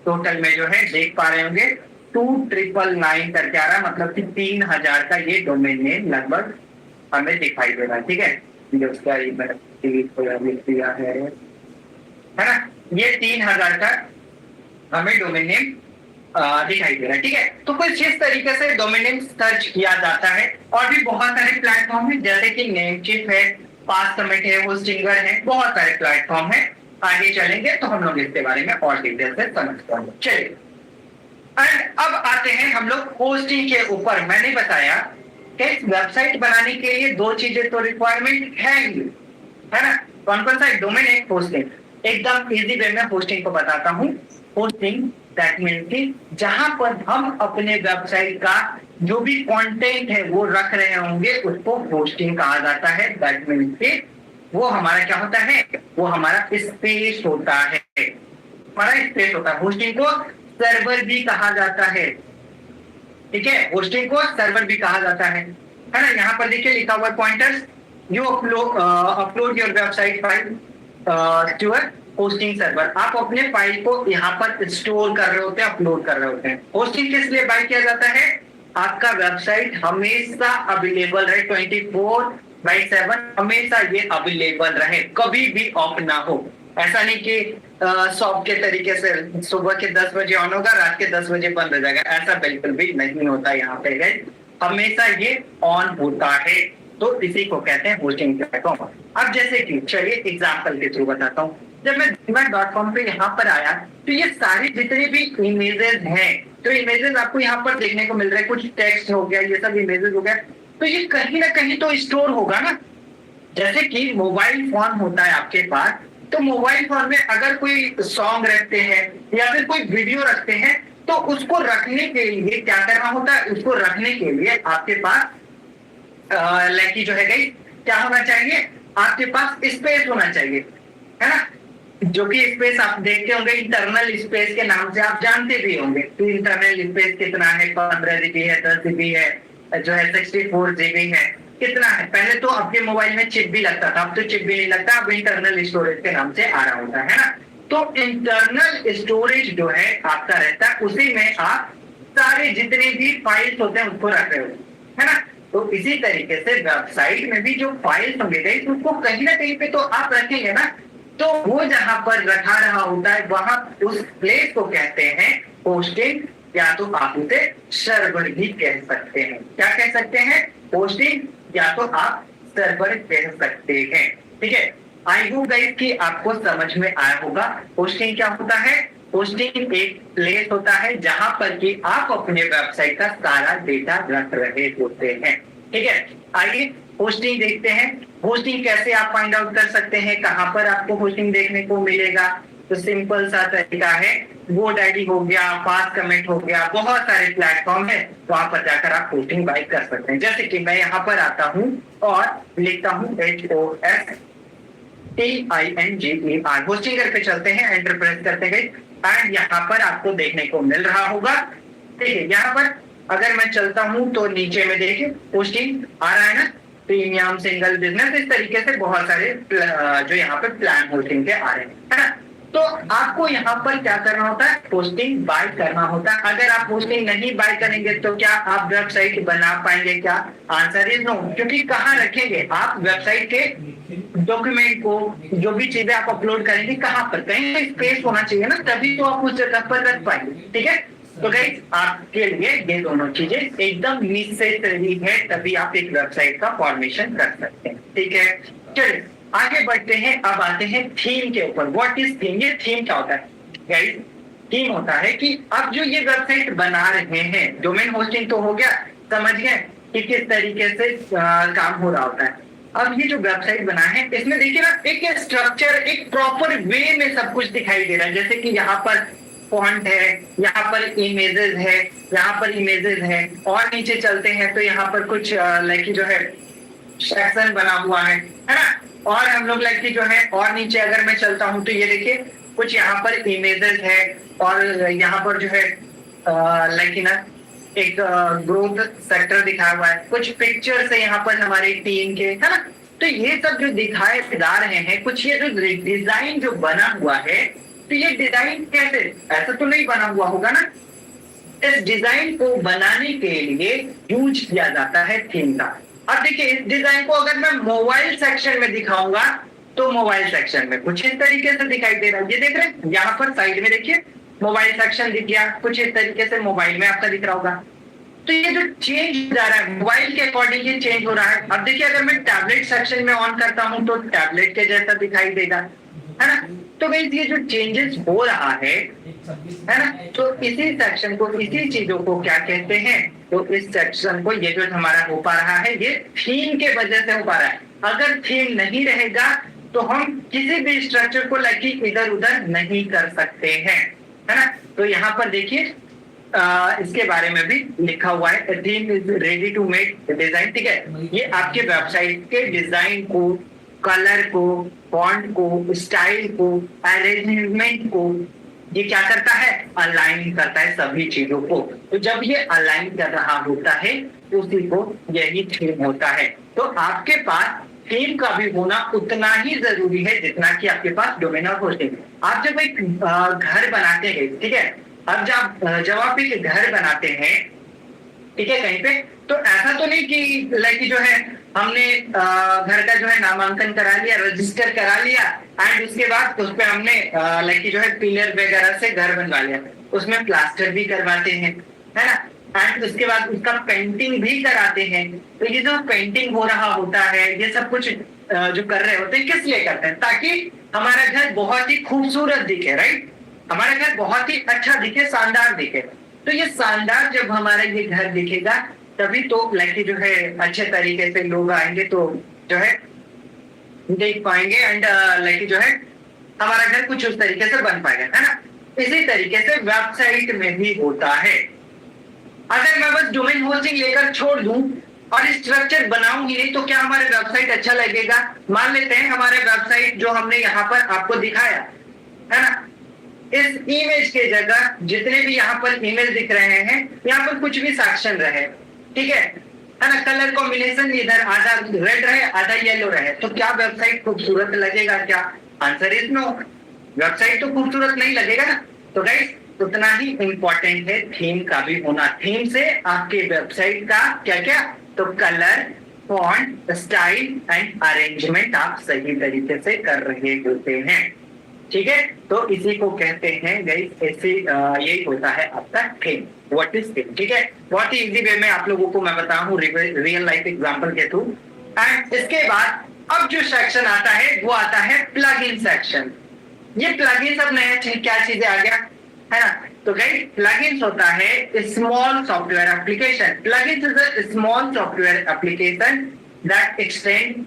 टोटल में जो है देख पा रहे होंगे 2999 करके आ रहा है, मतलब कि 3000 का ये डोमेन नेम लगभग हमें दिखाई दे रहा है। ठीक है, ये उसका लिख दिया है ना, ये 3000 का हमें डोमेन नेम दिखाई दे रहा है। ठीक है, तो कुछ इस तरीके से डोमेन नेम सर्च किया जाता है। और भी बहुत सारे प्लेटफॉर्म है, जैसे कि नेमचिप है, पास कमेंट है, होस्टिंगर है, बहुत सारे प्लेटफॉर्म है। आगे चलेंगे तो हम लोग इसके बारे में और डिटेल से समझ पाएंगे। चलिए, एंड अब आते हैं हम लोग होस्टिंग के ऊपर। मैंने बताया कि इस वेबसाइट बनाने के लिए दो चीजें तो रिक्वायरमेंट है ना। कौन कौन सा? डोमेन, एक होस्टिंग। एकदम इजी वे में होस्टिंग को बताता हूं। होस्टिंग दैट मीन्स कि जहां पर हम अपने वेबसाइट का जो भी कंटेंट है वो रख रहे होंगे, उसको होस्टिंग कहा जाता है। दैट मीन्स कि वो हमारा क्या होता है? वो हमारा स्पेस होता है, हमारा स्पेस होता है। होस्टिंग को सर्वर भी कहा जाता है। ठीक है, होस्टिंग को सर्वर भी कहा जाता है ना। यहाँ पर देखिए लिखा हुआ pointers, you upload your website file to a hosting server. आप अपने फाइल को यहाँ पर स्टोर कर रहे होते हैं, अपलोड कर रहे होते हैं। होस्टिंग किस लिए बाय किया जाता है? आपका वेबसाइट हमेशा अवेलेबल रहे, 24/7 हमेशा ये अवेलेबल रहे, कभी भी ऑफ ना हो। ऐसा नहीं कि शॉप के तरीके से सुबह के 10 बजे ऑन होगा, रात के 10 बजे बंद हो जाएगा, ऐसा बिल्कुल भी नहीं होता यहाँ पे गाइस। हमेशा ये ऑन होता है, तो इसी को कहते हैं होस्टिंग प्लेटफॉर्म। अब जैसे कि चलिए एग्जांपल के थ्रू बताता हूँ। जब मैं Dmat.com पे यहाँ पर आया तो ये सारी जितने भी इमेजेस हैं, तो इमेजेस आपको यहाँ पर देखने को मिल रहे हैं। कुछ टेक्स्ट हो गया, ये सब इमेजेस हो गया, तो ये कहीं ना कहीं तो स्टोर होगा ना। जैसे कि मोबाइल फोन होता है आपके पास, तो मोबाइल फोन में अगर कोई सॉन्ग रखते हैं या फिर कोई वीडियो रखते हैं, तो उसको रखने के लिए क्या करना होता है? उसको रखने के लिए आपके पास लाइक जो है गाइस क्या होना चाहिए? आपके पास स्पेस होना चाहिए, है ना। जो कि स्पेस आप देखते होंगे इंटरनल स्पेस के नाम से आप जानते भी होंगे। तो इंटरनल स्पेस कितना है? 15 GB है, 10 GB है, जो है 64 GB है, कितना है? पहले तो आपके मोबाइल में चिप भी लगता था, अब तो चिप भी नहीं लगता, अब इंटरनल स्टोरेज के नाम से आ रहा होता है ना। तो इंटरनल स्टोरेज जो है आपका रहता है, उसी में आप सारे जितने भी फाइल्स होते हैं उसको रख रहे हो, है ना। तो इसी तरीके से वेबसाइट में भी जो फाइल्स होंगे गाइस, उसको कहीं ना कहीं पे तो आप रखेंगे ना। तो वो जहां पर रखा रहा होता है, वहां उस प्लेस को कहते हैं होस्टिंग, या तो आप उसे सर्वर भी कह सकते हैं। क्या कह सकते हैं? होस्टिंग, या तो आप सर्वर कह सकते हैं। ठीक है, आई होप गाइस कि आपको समझ में आया होगा। होस्टिंग क्या होता है? होस्टिंग एक प्लेस होता है जहां पर कि आप अपने वेबसाइट का सारा डेटा रख रहे होते हैं। ठीक है, आइए होस्टिंग देखते हैं। होस्टिंग कैसे आप फाइंड आउट कर सकते हैं, कहां पर आपको होस्टिंग देखने को मिलेगा? तो सिंपल सा तरीका है, GoDaddy हो गया, फास्ट कमेंट हो गया, बहुत सारे प्लेटफॉर्म है, वहां पर जाकर आप होस्टिंग बाय कर सकते हैं। जैसे कि मैं यहाँ पर आता हूँ और लिखता हूँ HOSTINGER, होस्टिंगर पे चलते हैं, एंटर प्रेस करते गए, एंड यहाँ पर आपको देखने को मिल रहा होगा। ठीक है, यहाँ पर अगर मैं चलता हूँ तो नीचे में देखिए होस्टिंग आ रहा है ना, प्रीमियम, सिंगल, बिजनेस, इस तरीके से बहुत सारे जो यहाँ पे प्लान होस्टिंग के आ रहे हैं, है ना। तो आपको यहाँ पर क्या करना होता है? होस्टिंग बाय करना होता है। अगर आप होस्टिंग नहीं बाय करेंगे तो क्या आप वेबसाइट बना पाएंगे? क्या? Answer is no. क्योंकि कहाँ रखेंगे आप वेबसाइट के डॉक्यूमेंट को, जो भी चीजें आप अपलोड करेंगे, कहाँ पर? कहीं तो स्पेस होना चाहिए ना, तभी तो आप उस जगह पर रख पाएंगे। ठीक है, तो गाइस आपके लिए ये दोनों चीजें एकदम नेसेसरी है, तभी आप एक वेबसाइट का फॉर्मेशन कर सकते हैं। ठीक है, चलिए आगे बढ़ते हैं। अब आते हैं थीम के ऊपर। What is theme? ये थीम क्या होता है गाइस? थीम होता है कि अब जो ये वेबसाइट बना रहे हैं, डोमेन होस्टिंग तो हो गया, समझ गए कि किस तरीके से काम हो रहा होता है। अब ये जो वेबसाइट बना है, इसमें देखिए ना एक स्ट्रक्चर, एक प्रॉपर वे में सब कुछ दिखाई दे रहा है। जैसे कि यहाँ पर फॉन्ट है, यहाँ पर इमेजेस है, यहाँ पर इमेजेस है, और नीचे चलते हैं तो यहाँ पर कुछ लाइक जो है सेक्शन बना हुआ है ना। और हम लोग लाइक जो है, और नीचे अगर मैं चलता हूँ तो ये देखिए कुछ यहाँ पर इमेजेस है, और यहाँ पर जो है लाइक ना एक ग्रोथ सेक्टर दिखाया हुआ है, कुछ पिक्चर्स है यहाँ पर हमारी टीम के, है ना। तो ये सब जो दिखाए जा रहे हैं, कुछ ये जो डिजाइन जो बना हुआ है, तो ये डिजाइन कैसे? ऐसा तो नहीं बना हुआ होगा ना, इस डिजाइन को बनाने के लिए यूज किया जाता है थीम का। अब देखिए इस डिजाइन को अगर मैं मोबाइल सेक्शन में दिखाऊंगा तो मोबाइल सेक्शन में कुछ इस तरीके से दिखाई दे रहा है। ये देख रहे हैं यहाँ पर साइड में देखिए मोबाइल सेक्शन दिख गया, कुछ इस तरीके से मोबाइल में आपका दिख रहा होगा। तो ये जो चेंज हो जा रहा है मोबाइल के अकॉर्डिंग ये चेंज हो रहा है। अब देखिए अगर मैं टैबलेट सेक्शन में ऑन करता हूं तो टैबलेट के जैसा दिखाई देगा, है ना। तो भाई ये जो चेंजेस हो रहा है ना, तो इसी सेक्शन को, इसी चीजों को क्या कहते हैं, तो इस सेक्शन को, ये जो हमारा हो पा रहा है ये थीम के वजह से हो पा रहा है। अगर थीम नहीं रहेगा तो हम किसी भी स्ट्रक्चर को लेके इधर उधर नहीं कर सकते हैं, है ना। तो यहाँ पर देखिए इसके बारे में भी लिखा हुआ है, theme is ready to make design, ठीक है। ये आपके वेबसाइट के डिजाइन को, कलर को, फॉन्ट को, स्टाइल को, अरेंजमेंट को ये क्या करता है, अलाइन करता है सभी चीजों को। तो जब ये अलाइन कर रहा होता है उसी को यही थीम होता है। तो आपके पास थीम का भी होना उतना ही जरूरी है जितना कि आपके पास डोमेन और होस्टिंग। आप जब एक घर बनाते हैं, ठीक है, अब जब आप एक घर बनाते हैं, ठीक है, कहीं पे, तो ऐसा तो नहीं कि लाइक जो है हमने घर का जो है नामांकन करा लिया, रजिस्टर करा लिया एंड उसके बाद उस पे हमने लाइक जो है पिलर वगैरह से घर बनवा लिया, उसमें प्लास्टर भी करवाते हैं, है ना, एंड उसके बाद उसका पेंटिंग भी कराते हैं। तो ये जो पेंटिंग हो रहा होता है, ये सब कुछ जो कर रहे होते हैं किस लिए करते हैं, ताकि हमारा घर बहुत ही खूबसूरत दिखे, राइट, हमारा घर बहुत ही अच्छा दिखे, शानदार दिखे। तो ये शानदार जब हमारा ये घर दिखेगा तभी तो लाइक जो है अच्छे तरीके से लोग आएंगे तो जो है देख पाएंगे एंड लाइक जो है हमारा घर कुछ उस तरीके से बन पाएगा, है ना। इसी तरीके से वेबसाइट में भी होता है। अगर मैं बस डोमेन होस्टिंग लेकर छोड़ दूं और स्ट्रक्चर बनाऊंगी नहीं तो क्या हमारे वेबसाइट अच्छा लगेगा। मान लेते हैं हमारे वेबसाइट जो हमने यहाँ पर आपको दिखाया, है ना, इस इमेज के जगह जितने भी यहाँ पर इमेज दिख रहे हैं यहाँ पर कुछ भी सेक्शन रहे, ठीक है ना, कलर कॉम्बिनेशन इधर आधा रेड रहे आधा येलो रहे, तो क्या वेबसाइट खूबसूरत लगेगा क्या? आंसर इज नो, वेबसाइट तो खूबसूरत नहीं लगेगा ना। तो गाइस उतना ही इंपॉर्टेंट है थीम का भी होना। थीम से आपके वेबसाइट का क्या क्या, तो colour, font, style and arrangement आप सही तरीके से कर रहे होते हैं, ठीक है। तो इसी को कहते हैं गाइस, ऐसे यही होता है आपका थीम। व्हाट इज थीम, ठीक है। बहुत ही इजी वे में आप लोगों को मैं बता हूँ रियल लाइफ एग्जांपल के थ्रू। एंड इसके बाद अब जो सेक्शन आता है वो आता है प्लगइन सेक्शन। ये प्लगइन अब नया क्या चीजें आ गया, है ना। तो गाइस प्लगइन्स होता है small software application. Plugins is a small software application that extend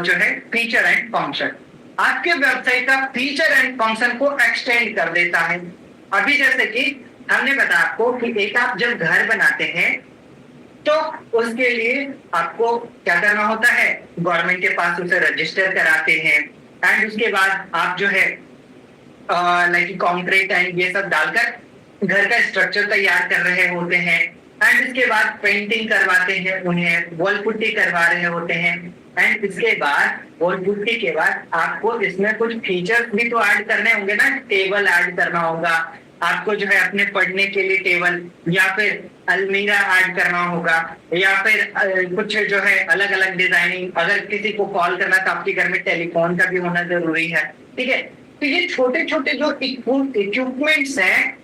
जो है फीचर एंड फंक्शन। आपके वेबसाइट का फीचर एंड फंक्शन को एक्सटेंड कर देता है। अभी जैसे कि हमने बताया आपको कि एक आप जब घर बनाते हैं तो उसके लिए आपको क्या करना होता है, गवर्नमेंट के पास उसे रजिस्टर कराते हैं एंड उसके बाद आप जो है लाइक कंक्रीट एंड ये सब डालकर घर का स्ट्रक्चर तैयार कर रहे होते हैं एंड इसके बाद पेंटिंग करवाते हैं, उन्हें वॉल पुट्टी करवा रहे होते हैं एंड इसके बाद वॉल पुट्टी के बाद आपको इसमें कुछ फीचर्स भी तो ऐड करने होंगे ना। टेबल ऐड करना होगा आपको, जो है अपने पढ़ने के लिए टेबल या फिर अलमीरा ऐड करना होगा या फिर कुछ जो है अलग अलग डिजाइनिंग। अगर किसी को कॉल करना तो आपके घर में टेलीफोन का भी होना जरूरी है, ठीक है। तो ये छोटे छोटे जो इक्विपमेंट्स हैं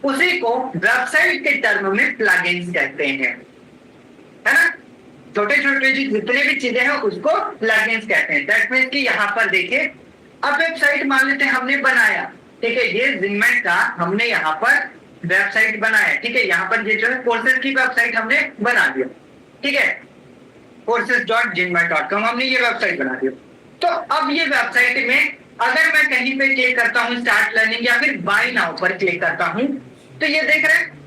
उसी को वेबसाइट के टर्म में प्लगइन्स कहते हैं, है ना। छोटे छोटे जितने भी चीजें हैं उसको प्लगइन्स कहते हैं। दैट मींस कि यहाँ पर देखिए अब वेबसाइट मान लेते हैं हमने बनाया, ठीक है, ये जिनमेट का हमने यहाँ पर वेबसाइट बनाया, ठीक है। यहाँ पर ये जो है कोर्सेज की वेबसाइट हमने बना दिया, ठीक है, courses.zinmat.com हमने ये वेबसाइट बना दिया। तो अब ये वेबसाइट में अगर मैं कहीं पे क्लिक करता हूँ स्टार्ट लर्निंग या फिर बाय नाउ पर क्लिक करता हूँ तो ये देख रहे हैं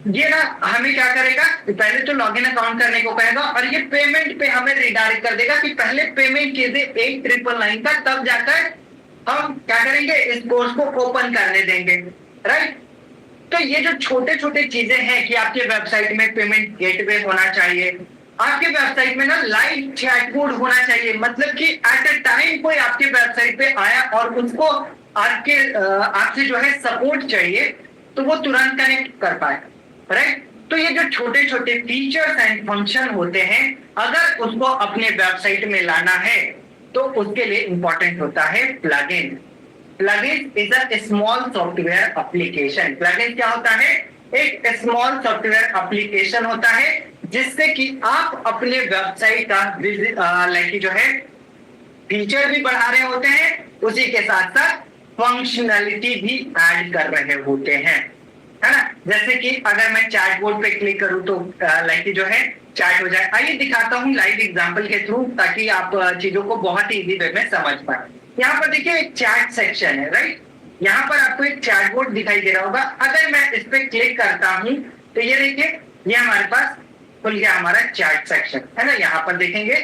ये ना हमें क्या करेगा, पहले तो लॉगिन अकाउंट करने को कहेगा और ये पेमेंट पे हमें रिडायरेक्ट कर देगा कि पहले पेमेंट कीजिए 8999 का, तब जाकर हम क्या करेंगे इस कोर्स को ओपन करने देंगे, राइट। तो ये जो छोटे छोटे चीजें हैं कि आपके वेबसाइट में पेमेंट गेटवे होना चाहिए, आपके वेबसाइट में ना लाइव चैट बोर्ड होना चाहिए, मतलब कि एट ए टाइम कोई आपके वेबसाइट पे आया और उसको आपसे जो है सपोर्ट चाहिए तो वो तुरंत कनेक्ट कर पाएगा, राइट। तो ये जो छोटे छोटे फीचर्स एंड फंक्शन होते हैं, अगर उसको अपने वेबसाइट में लाना है तो उसके लिए इंपॉर्टेंट होता है plugin. Plugin is a small software application. Plugin क्या होता है? एक स्मॉल सॉफ्टवेयर एप्लीकेशन होता है जिससे कि आप अपने वेबसाइट का लाइक जो है फीचर भी बढ़ा रहे होते हैं, उसी के साथ साथ फंक्शनैलिटी भी ऐड कर रहे होते हैं, है ना। जैसे कि अगर मैं चैट बोर्ड पे क्लिक करूं तो लाइक जो है चैट हो जाए। आइए दिखाता हूं लाइव एग्जांपल के थ्रू, ताकि आप चीजों को बहुत ही इजी वे में समझ पाए। यहाँ पर देखिए एक चैट सेक्शन है, राइट। यहाँ पर आपको एक चैट बोर्ड दिखाई दे रहा होगा। अगर मैं इस पे क्लिक करता हूं तो ये देखिए, ये हमारे पास खुल गया हमारा चैट सेक्शन, है ना। यहाँ पर देखेंगे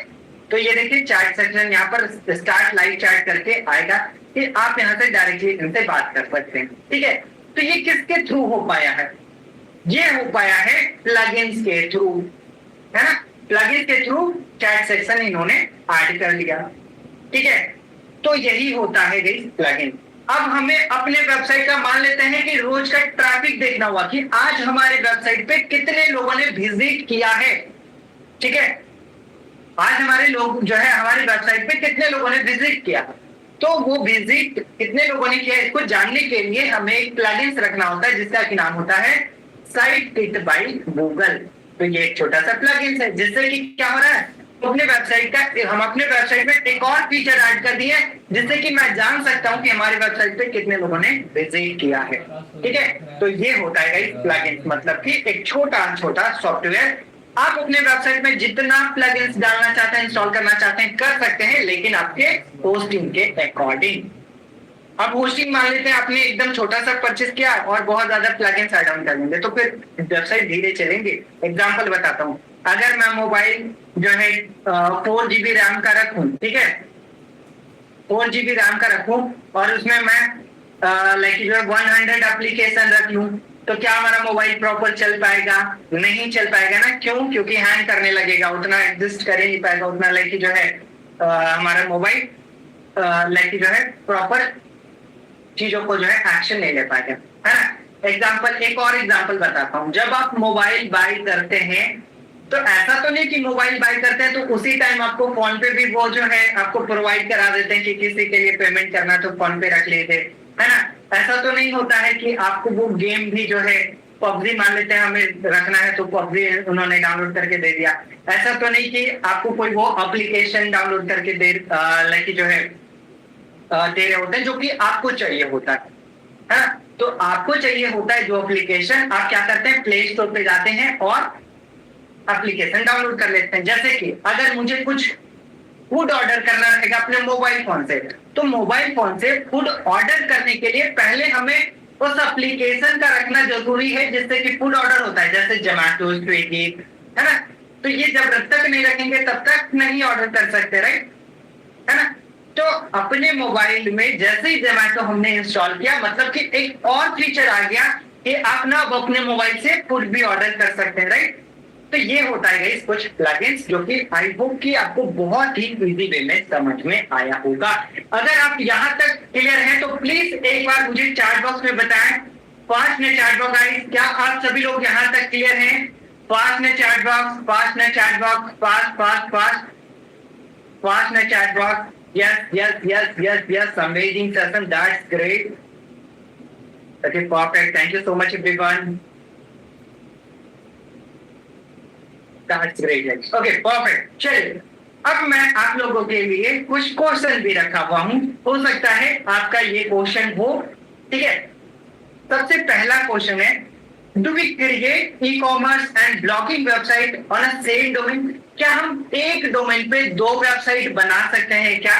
तो ये देखिए चैट सेक्शन, यहाँ पर स्टार्ट लाइव चैट करके आएगा कि आप यहाँ से डायरेक्टली इनसे बात कर सकते हैं, ठीक है। तो ये किसके थ्रू हो पाया है? ये हो पाया है प्लगइन्स के थ्रू, है ना। प्लगइन्स के थ्रू चैट सेक्शन इन्होंने ऐड कर लिया, ठीक है। तो यही होता है गाइस प्लगइन। अब हमें अपने वेबसाइट का मान लेते हैं कि रोज का ट्रैफिक देखना हुआ कि आज हमारे वेबसाइट पे कितने लोगों ने विजिट किया है, ठीक है। आज हमारे लोग जो है हमारी वेबसाइट पे कितने लोगों ने विजिट किया, तो वो विजिट कितने लोगों ने किया इसको जानने के लिए हमें एक प्लगइन्स रखना होता है जिसका नाम होता है साइट किट बाय गूगल। तो ये एक छोटा सा प्लगइन्स है जिससे कि क्या हो रहा है, अपने वेबसाइट का हम अपने वेबसाइट में एक और फीचर ऐड कर दिए जिससे कि मैं जान सकता हूं कि हमारी वेबसाइट पे कितने लोगों ने विजिट किया है, ठीक है। तो ये होता है गाइस प्लगइन्स, मतलब कि एक छोटा छोटा सॉफ्टवेयर। आप अपने वेबसाइट में जितना प्लगइन्स डालना चाहते हैं, इंस्टॉल करना चाहते हैं, कर सकते हैं, लेकिन आपके होस्टिंग के अकॉर्डिंग। अब होस्टिंग मान लेते हैं आपने एकदम छोटा सा परचेस किया और बहुत ज्यादा प्लगइन्स ऐड ऑन कर लेंगे तो फिर वेबसाइट धीरे चलेंगे। एग्जांपल बताता हूं, अगर मैं मोबाइल जो है 4 GB रैम का रखूं, ठीक है, 4 GB रैम का रखूं और उसमें मैं लाइक जो है 100 एप्लीकेशन रख लूं, तो क्या हमारा मोबाइल प्रॉपर चल पाएगा? नहीं चल पाएगा ना। क्यों? क्योंकि हैंग करने लगेगा, उतना एडजस्ट कर ही नहीं पाएगा, उतना लाइक जो है हमारा मोबाइल लाइक जो है प्रॉपर चीजों को जो है एक्शन नहीं ले पाएगा, है ना। एग्जाम्पल, एक और एग्जाम्पल बताता हूँ। जब आप मोबाइल बाय करते हैं तो ऐसा तो नहीं कि मोबाइल बाय करते हैं तो उसी टाइम आपको फोन पे भी वो जो है आपको प्रोवाइड करा देते हैं कि किसी के लिए पेमेंट करना तो फोन पे रख लेते, है ना। ऐसा तो नहीं होता है कि आपको वो गेम भी जो है पबजी मान लेते हैं हमें रखना है तो पबजी उन्होंने डाउनलोड करके दे दिया। ऐसा तो नहीं कि आपको कोई वो एप्लीकेशन डाउनलोड करके दे लाइक जो है दे रहे होते हैं जो कि आपको चाहिए होता है ना। तो आपको चाहिए होता है जो एप्लीकेशन, आप क्या करते हैं, प्ले स्टोर पे जाते हैं और एप्लीकेशन डाउनलोड कर लेते हैं। जैसे कि अगर मुझे कुछ फूड ऑर्डर करना रहेगा अपने मोबाइल फोन से, तो मोबाइल फोन से फूड ऑर्डर करने के लिए पहले हमें उस एप्लीकेशन का रखना जरूरी है जिससे कि फूड ऑर्डर होता है, जैसे जोमैटो, स्विगी, है ना। तो ये जब तक नहीं रखेंगे तब तक नहीं ऑर्डर कर सकते, राइट, है ना। तो अपने मोबाइल में जैसे ही जोमैटो हमने इंस्टॉल किया, मतलब कि एक और फीचर आ गया कि आप ना अपने मोबाइल से फूड भी ऑर्डर कर सकते हैं, राइट। तो ये होता है गाइस कुछ प्लगइन्स जो कि आई होप कि आपको बहुत ही इजी वे में समझ में आया होगा। अगर आप यहाँ तक क्लियर हैं तो प्लीज एक बार मुझे चैट बॉक्स में बताएं, फास्ट ने चैट बॉक्स गाइस, क्या आप सभी लोग यहाँ तक क्लियर हैं? फास्ट ने चैट बॉक्स, फास्ट ने chat box, fast fast fast fast ने chat box. Yes, yes, yes, yes, yes. Amazing session. That's great. Okay, perfect. Thank you so much, everyone. That's great. Okay, perfect. चलिए, अब मैं आप लोगों के लिए कुछ क्वेश्चन भी रखा हुआ हूँ, हो सकता है आपका ये क्वेश्चन हो, ठीक है। सबसे पहला क्वेश्चन है, do we create e-commerce and blogging website on a same domain? क्या हम एक डोमेन पे 2 वेबसाइट बना सकते हैं क्या?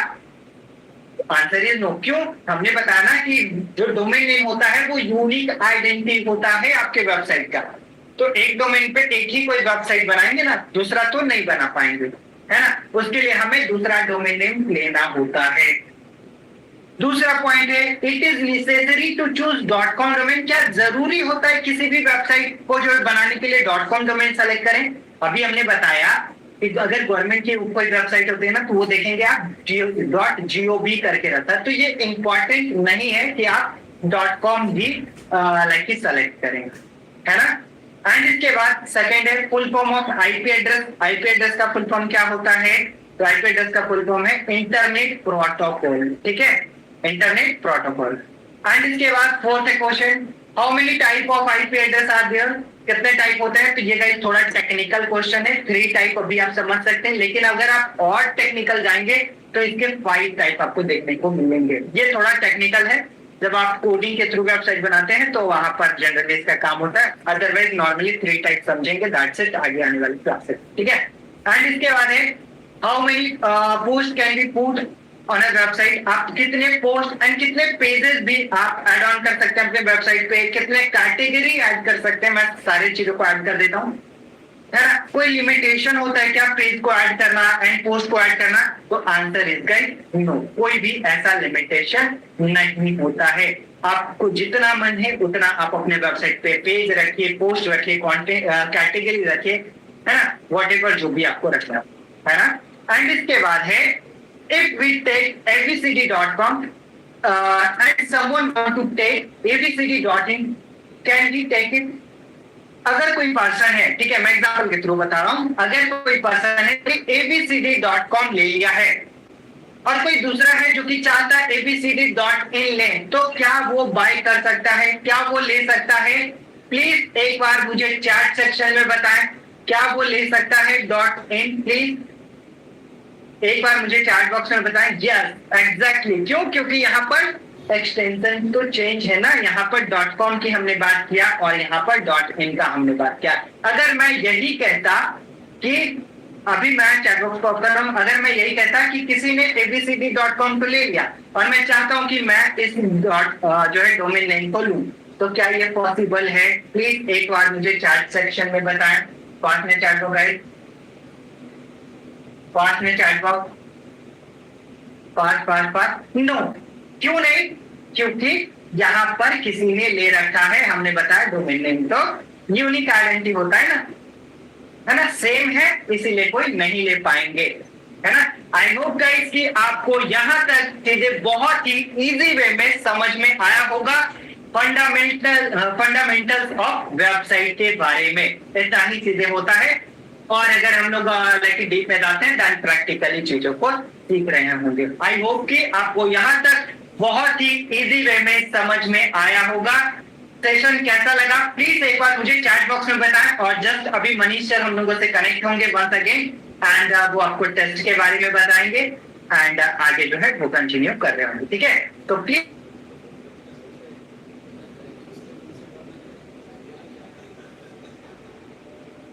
Answer is no. क्यों? हमने बताया ना कि जो डोमेन नेम होता है वो यूनिक आइडेंटिटी होता है आपके वेबसाइट का। तो एक डोमेन पे एक ही कोई वेबसाइट बनाएंगे ना, दूसरा तो नहीं बना पाएंगे, है ना। उसके लिए हमें दूसरा डोमेन नेम लेना होता है। दूसरा पॉइंट है, it is necessary to choose .com domain. क्या जरूरी होता है किसी भी वेबसाइट को जो बनाने के लिए .com डोमेन सेलेक्ट करें? अभी हमने बताया कि अगर गवर्नमेंट की कोई वेबसाइट होती है ना तो वो देखेंगे आप .gov करके रहता है, तो ये इंपॉर्टेंट नहीं है कि आप .com भी लाइक सेलेक्ट करेंगे, है ना। एंड इसके बाद सेकेंड है full form of IP address. IP address का फुल फॉर्म क्या होता है? तो आईपी एड्रेस का फुल फॉर्म है इंटरनेट प्रोटोकॉल, ठीक है, इंटरनेट प्रोटोकॉल। एंड इसके बाद फोर्थ है question, how many type of IP address are there? कितने टाइप होते हैं? तो ये गाइस थोड़ा टेक्निकल क्वेश्चन है, 3 टाइप अभी आप समझ सकते हैं, लेकिन अगर आप और टेक्निकल जाएंगे तो इसके 5 टाइप आपको देखने को मिलेंगे। ये थोड़ा टेक्निकल है, जब आप कोडिंग के थ्रू वेबसाइट बनाते हैं तो वहां पर जनरली इसका काम होता है, अदरवाइज नॉर्मली 3 टाइप समझेंगे, दैट्स इट, आगे आने वाली क्लासेस, ठीक है। एंड इसके बाद है how many post can be put on a website? आप कितने पोस्ट एंड कितने पेजेस भी आप ऐड ऑन कर सकते हैं अपने वेबसाइट पे, कितने कैटेगरी ऐड कर सकते हैं? मैं सारी चीजों को ऐड कर देता हूँ, है ना। कोई लिमिटेशन होता है क्या पेज को ऐड करना एंड पोस्ट को ऐड करना? तो आंसर इज गाइस नो, कोई भी ऐसा लिमिटेशन नहीं होता है। आपको जितना मन है उतना आप अपने वेबसाइट पे पेज रखिए, पोस्ट रखिए, कंटेंट कैटेगरी रखिए, है ना, व्हाटएवर जो भी आपको रखना है ना। एंड इसके बाद है if we take abcd.com and someone want to take abcd.in, can we take it? अगर कोई पर्सन है, ठीक है, मैं एग्जांपल के थ्रू बता रहा हूं, अगर कोई पर्सन है abcd.com ले लिया है और कोई दूसरा है जो कि चाहता है abcd.in ले, तो क्या वो बाय कर सकता है? क्या वो ले सकता है? प्लीज एक बार मुझे चैट सेक्शन में बताएं, क्या वो ले सकता है .in? प्लीज एक बार मुझे चैट बॉक्स में बताएं। यस एग्जैक्टली, क्यों? क्योंकि यहाँ पर एक्सटेंशन तो चेंज है ना, यहाँ पर .com की हमने बात किया और यहाँ पर .in का हमने बात किया। अगर मैं यही कहता कि अभी मैं चैट बॉक्स को कर रहा हूँ, अगर मैं यही कहता कि किसी ने abcd.com को ले लिया और मैं चाहता हूँ कि मैं इस जो है डोमेन नेम को लूं, तो क्या ये पॉसिबल है? प्लीज एक बार मुझे चैट सेक्शन में बताएं। पास में चैट बॉक्स गाइस, पास में चैट बॉक्स, पास नो, क्यों नहीं? क्योंकि यहाँ पर किसी ने ले रखा है, हमने बताया डोमेन नेम तो यूनिक आइडेंटिटी होता है ना, सेम है, इसीलिए कोई नहीं ले पाएंगे, है ना। आई होप गाइस कि आपको यहाँ तक चीजें बहुत ही इजी वे में समझ में आया होगा, फंडामेंटल्स ऑफ वेबसाइट के बारे में इतना ही चीजें होता है। और अगर हम लोग लाइक डीप में जाते हैं देन प्रैक्टिकली चीजों को सीख रहे होंगे। आई होप कि आपको यहाँ तक बहुत ही इजी वे में समझ में आया होगा। सेशन कैसा लगा प्लीज एक बार मुझे चैट बॉक्स में बताएं। और जस्ट अभी मनीष सर हम लोगों से कनेक्ट होंगे वंस अगेन एंड वो आपको टेस्ट के बारे में बताएंगे एंड आगे जो है वो कंटिन्यू कर रहे होंगे, ठीक है। तो please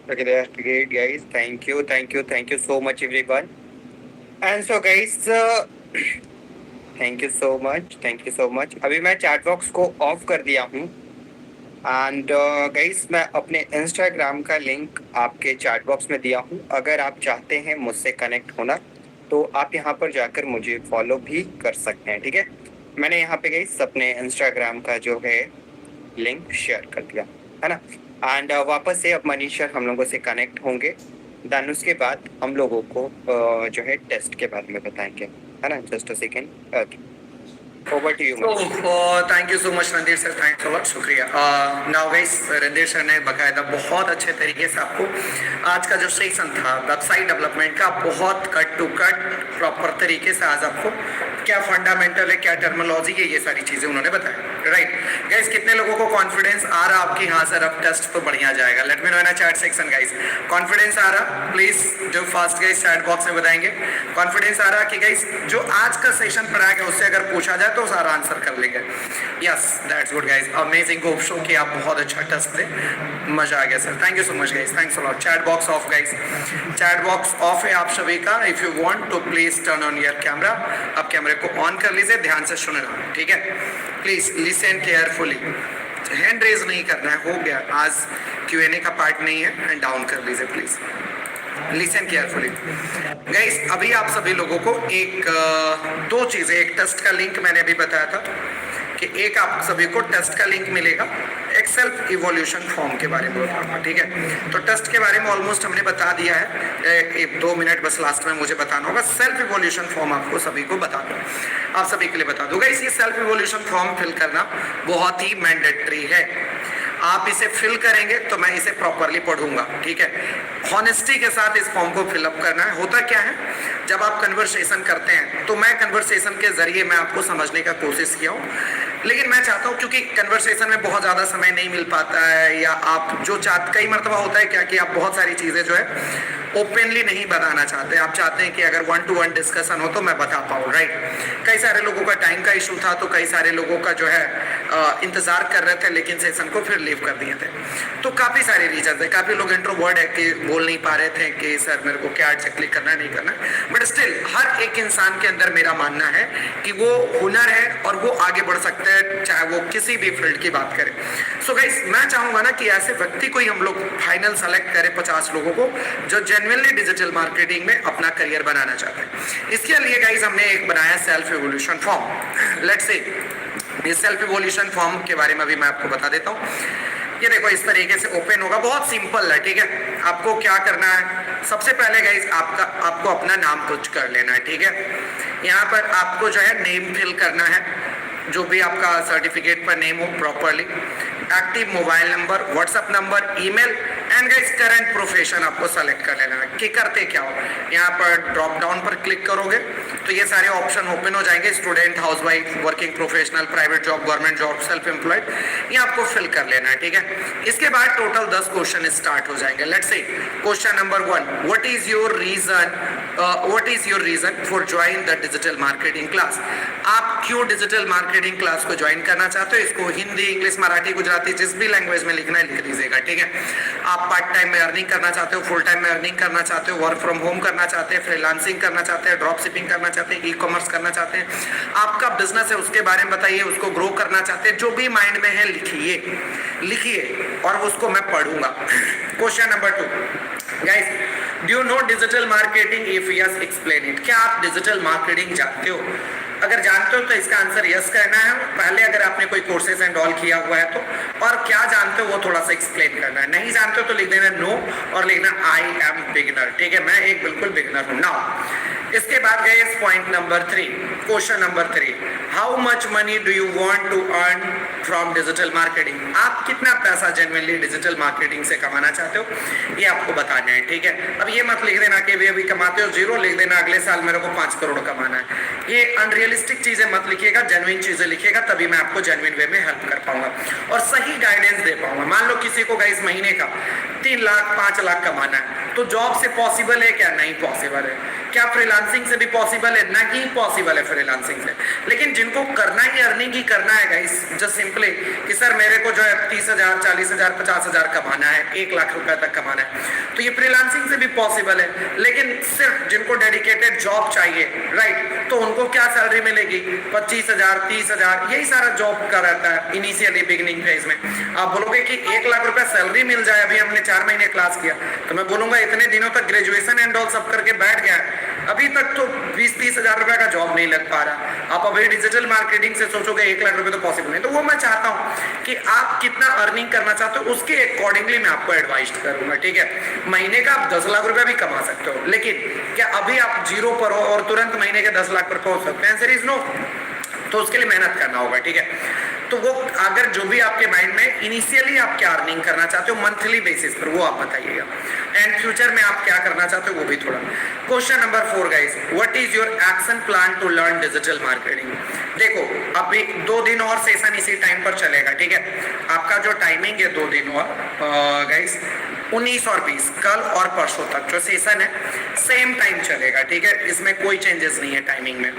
Okay, that's great, guys. Thank you so much, everyone. And so, guys, thank you so much. अभी मैं चैट बॉक्स को ऑफ कर दिया हूँ एंड गाइस मैं अपने इंस्टाग्राम का लिंक आपके चैट बॉक्स में दिया हूँ। अगर आप चाहते हैं मुझसे कनेक्ट होना तो आप यहाँ पर जाकर मुझे फॉलो भी कर सकते हैं, ठीक है। मैंने यहाँ पे गाइस अपने इंस्टाग्राम का जो है लिंक शेयर कर दिया है ना। एंड वापस से अब मनीष सर हम लोगों से कनेक्ट होंगे, देन उसके बाद हम लोगों को जो है टेस्ट के बारे में बताएंगे, है ना। Just a second, over to you. Thank you so much Randhir sir, thanks a lot, शुक्रिया। नाउ गाइस रणधीर सर ने बकायदा बहुत अच्छे तरीके से आपको आज का जो सेशन था वेबसाइट डेवलपमेंट का बहुत कट टू कट प्रॉपर तरीके से आज आपको क्या फंडामेंटल है, क्या टर्मिनोलॉजी है, ये सारी चीजें उन्होंने बताया, राइट। गाइस कितने लोगों को कॉन्फिडेंस आ रहा आपकी? हाँ सर अब टेस्ट तो बढ़िया जाएगा। Let me know in chat section guys, confidence आ रहा? प्लीज जो फास्ट गाइस चैट बॉक्स में बताएंगे कॉन्फिडेंस आ रहा कि गाइस जो आज का सेशन पढ़ाया गया उससे अगर पूछा जाए तो सारा आंसर कर लेंगे। Yes that's good guys, amazing, hope so कि आप बहुत अच्छा टेस्ट दे, मजा आ गया sir, thank you so much guys, thanks a lot. Chat box off guys, chat box off है आप सभी का। If you want to please turn on your camera, आप कैमरे को ऑन कर लीजिए, ध्यान से सुनना, ठीक है। Please listen carefully, hand raise नहीं करना है, हो गया आज Q&A का पार्ट नहीं है, एंड डाउन कर लीजिए प्लीज, लिसन केयरफुली गाइस। अभी आप सभी लोगों को एक दो चीजें, एक टेस्ट का लिंक मैंने अभी बताया था कि एक आप सभी को टेस्ट का लिंक मिलेगा, एक सेल्फ इवोल्यूशन फॉर्म के बारे में बताऊंगा, ठीक है। तो टेस्ट के बारे में ऑलमोस्ट हमने बता दिया है, एक 2 मिनट बस लास्ट में मुझे बताना होगा। सेल्फ इवोल्यूशन फॉर्म आपको सभी को बता दूँ, आप सभी के लिए बता दूंगा। इसी सेल्फ इवोल्यूशन फॉर्म फिल करना बहुत ही मैंडेटरी है। आप इसे फिल करेंगे तो मैं इसे प्रॉपरली पढ़ूंगा, ठीक है। हॉनेस्टी के साथ इस फॉर्म को फिलअप करना है। होता क्या है, जब आप कन्वर्सेशन करते हैं तो मैं कन्वर्सेशन के जरिए मैं आपको समझने का कोशिश किया हूँ, लेकिन मैं चाहता हूँ क्योंकि कन्वर्सेशन में बहुत ज़्यादा समय नहीं मिल पाता है, या आप जो चाहते, कई मरतबा होता है क्या कि आप बहुत सारी चीज़ें जो है ओपनली नहीं बताना चाहते। आप चाहते हैं कि अगर 1-to-1 डिस्कशन हो तो मैं बता पाऊँ, राइट। कई सारे लोगों का टाइम का इशू था, तो कई सारे लोगों का जो है इंतजार कर रहे थे, लेकिन सेशन को फिर लीव कर दिए थे। तो काफ़ी सारे रीजन है, काफ़ी लोग इंट्रोवर्ट है कि बोल नहीं पा रहे थे कि सर मेरे को क्या क्लिक करना है, नहीं करना है। बट स्टिल हर एक इंसान के अंदर मेरा मानना है कि वो हुनर है और वो आगे बढ़ सकते हैं, चाहे वो किसी भी फील्ड की बात करें। सो गाइस, मैं चाहूंगा ना कि ऐसे व्यक्ति को ही हम लोग फाइनल सेलेक्ट करें, 50 लोगों को, जो जेन्युइनली डिजिटल मार्केटिंग में अपना करियर बनाना चाहते हैं। इसके लिए गाइस हमने एक बनाया self evolution form. Let's say इस सेल्फ इवोल्यूशन फॉर्म के बारे में भी मैं आपको बता देता हूँ। ये देखो इस तरीके से ओपन होगा, बहुत सिंपल है, ठीक है। आपको क्या करना है, सबसे पहले गाइस आपको अपना नाम कुछ कर लेना है, ठीक है। यहाँ पर आपको जो है नेम फिल करना है, जो भी आपका सर्टिफिकेट पर नेम हो properly, active mobile number, WhatsApp number, email and guys current profession आपको सेलेक्ट कर लेना है कि करते क्या हो। यहाँ पर ड्रॉप डाउन पर क्लिक करोगे तो ये सारे ऑप्शन ओपन हो जाएंगे, student, housewife, working professional, private job, government job, self employed, ये आपको फिल कर लेना है, ठीक है। इसके बाद टोटल 10 क्वेश्चन स्टार्ट हो जाएंगे। Let's say question number 1, what is your reason for join the digital marketing class. आप क्यों डिजिटल मार्केटिंग क्लास को ज्वाइन करना चाहते हो, इसको हिंदी, इंग्लिश, मराठी, गुजराती, जिस भी लैंग्वेज में लिखना है लिख दीजिएगा, ठीक है। आप पार्ट टाइम में अर्निंग करना चाहते हो, फुल टाइम में अर्निंग करना चाहते हो, वर्क फ्रॉम होम करना चाहते हैं, फ्रीलांसिंग करना चाहते हैं, ड्रॉप शिपिंग करना चाहते हैं, ई कॉमर्स करना चाहते हैं, आपका बिजनेस है उसके बारे में बताइए, उसको ग्रो करना चाहते हैं, जो भी माइंड में है लिखिए और उसको मैं पढ़ूंगा। Question number 2, guys, do you know digital marketing? If yes, explain it. क्या आप डिजिटल मार्केटिंग जानते हो? अगर जानते हो तो इसका आंसर यस करना है पहले, अगर आपने कोई कोर्सेज एंड ऑल किया हुआ है तो, और क्या जानते हो वो थोड़ा सा एक्सप्लेन करना है। नहीं जानते हो तो लिख देना नो और लिखना आई एम बिगिनर, ठीक है, मैं एक बिल्कुल बिगिनर हूं। नाउ इसके बाद गए point number 3, question number 3, how much money do you want to earn from digital marketing. आप कितना पैसा जेन्युइनली डिजिटल मार्केटिंग से कमाना चाहते हो, ये आपको बताना है, ठीक है। अब ये मत लिख देना कि अभी कमाते हो 0, लिख देना अगले साल मेरे को 5 करोड़ कमाना है। ये अनरियलिस्टिक चीजें मत लिखिएगा, जेन्युइन चीजें लिखिएगा, तभी मैं आपको जेन्युइन वे में हेल्प कर पाऊंगा और सही गाइडेंस दे पाऊंगा। मान लो किसी को गाइस महीने का 3 लाख 5 लाख कमाना है, तो जॉब से पॉसिबल है क्या? नहीं पॉसिबल है। क्या फ्रीलांसिंग से भी पॉसिबल है? नहीं पॉसिबल है फ्रीलांसिंग से। लेकिन जिनको करना ही अर्निंग ही करना है गाइस, जस्ट सिंपली कि सर मेरे को जो है 30,000, 40,000, 50,000 कमाना है, 1 लाख रुपए तक कमाना है, तो ये फ्रीलांसिंग से भी पॉसिबल है। लेकिन सिर्फ जिनको डेडिकेटेड जॉब चाहिए, राइट, तो उनको क्या सैलरी मिलेगी? 25,000, 30,000, यही सारा जॉब का रहता है इनिशियली बिगिनिंग फेज में। आप बोलोगे कि 1 लाख रुपए सैलरी मिल जाए, अभी हमने 4 महीने क्लास किया, तो मैं बोलूंगा इतने दिनों तक ग्रेजुएशन एंड ऑल सब करके बैठ गया, अभी तक तो 20-30 हजार रुपए का जॉब नहीं लग पा रहा। आप अभी डिजिटल मार्केटिंग से सोचोगे 1 लाख रुपए तो पॉसिबल नहीं। तो वो मैं चाहता हूं कि आप कितना अर्निंग करना चाहते हो उसके अकॉर्डिंगली मैं आपको एडवाइस करूंगा, ठीक है। महीने का आप 10 लाख रुपए भी कमा सकते हो, लेकिन क्या अभी आप 0 पर हो और तुरंत महीने के 10 लाख पर पहुंच सकते हैं? Answer is no. तो उसके लिए मेहनत करना होगा, ठीक है। तो वो अगर जो भी आपके माइंड में इनिशियली आप क्या अर्निंग करना चाहते हो मंथली बेसिस पर, वो आप बताइएगा, एंड फ्यूचर में आप क्या करना चाहते हो वो भी थोड़ा। Question number 4 guys, what is your action plan to learn digital marketing. देखो अभी 2 दिन और सेशन इसी टाइम पर चलेगा, ठीक है। आपका जो टाइमिंग है 2 दिन और गाइस 19 और 20, कल और परसों तक जो सेशन है सेम टाइम चलेगा, ठीक है। इसमें कोई चेंजेस नहीं है टाइमिंग में,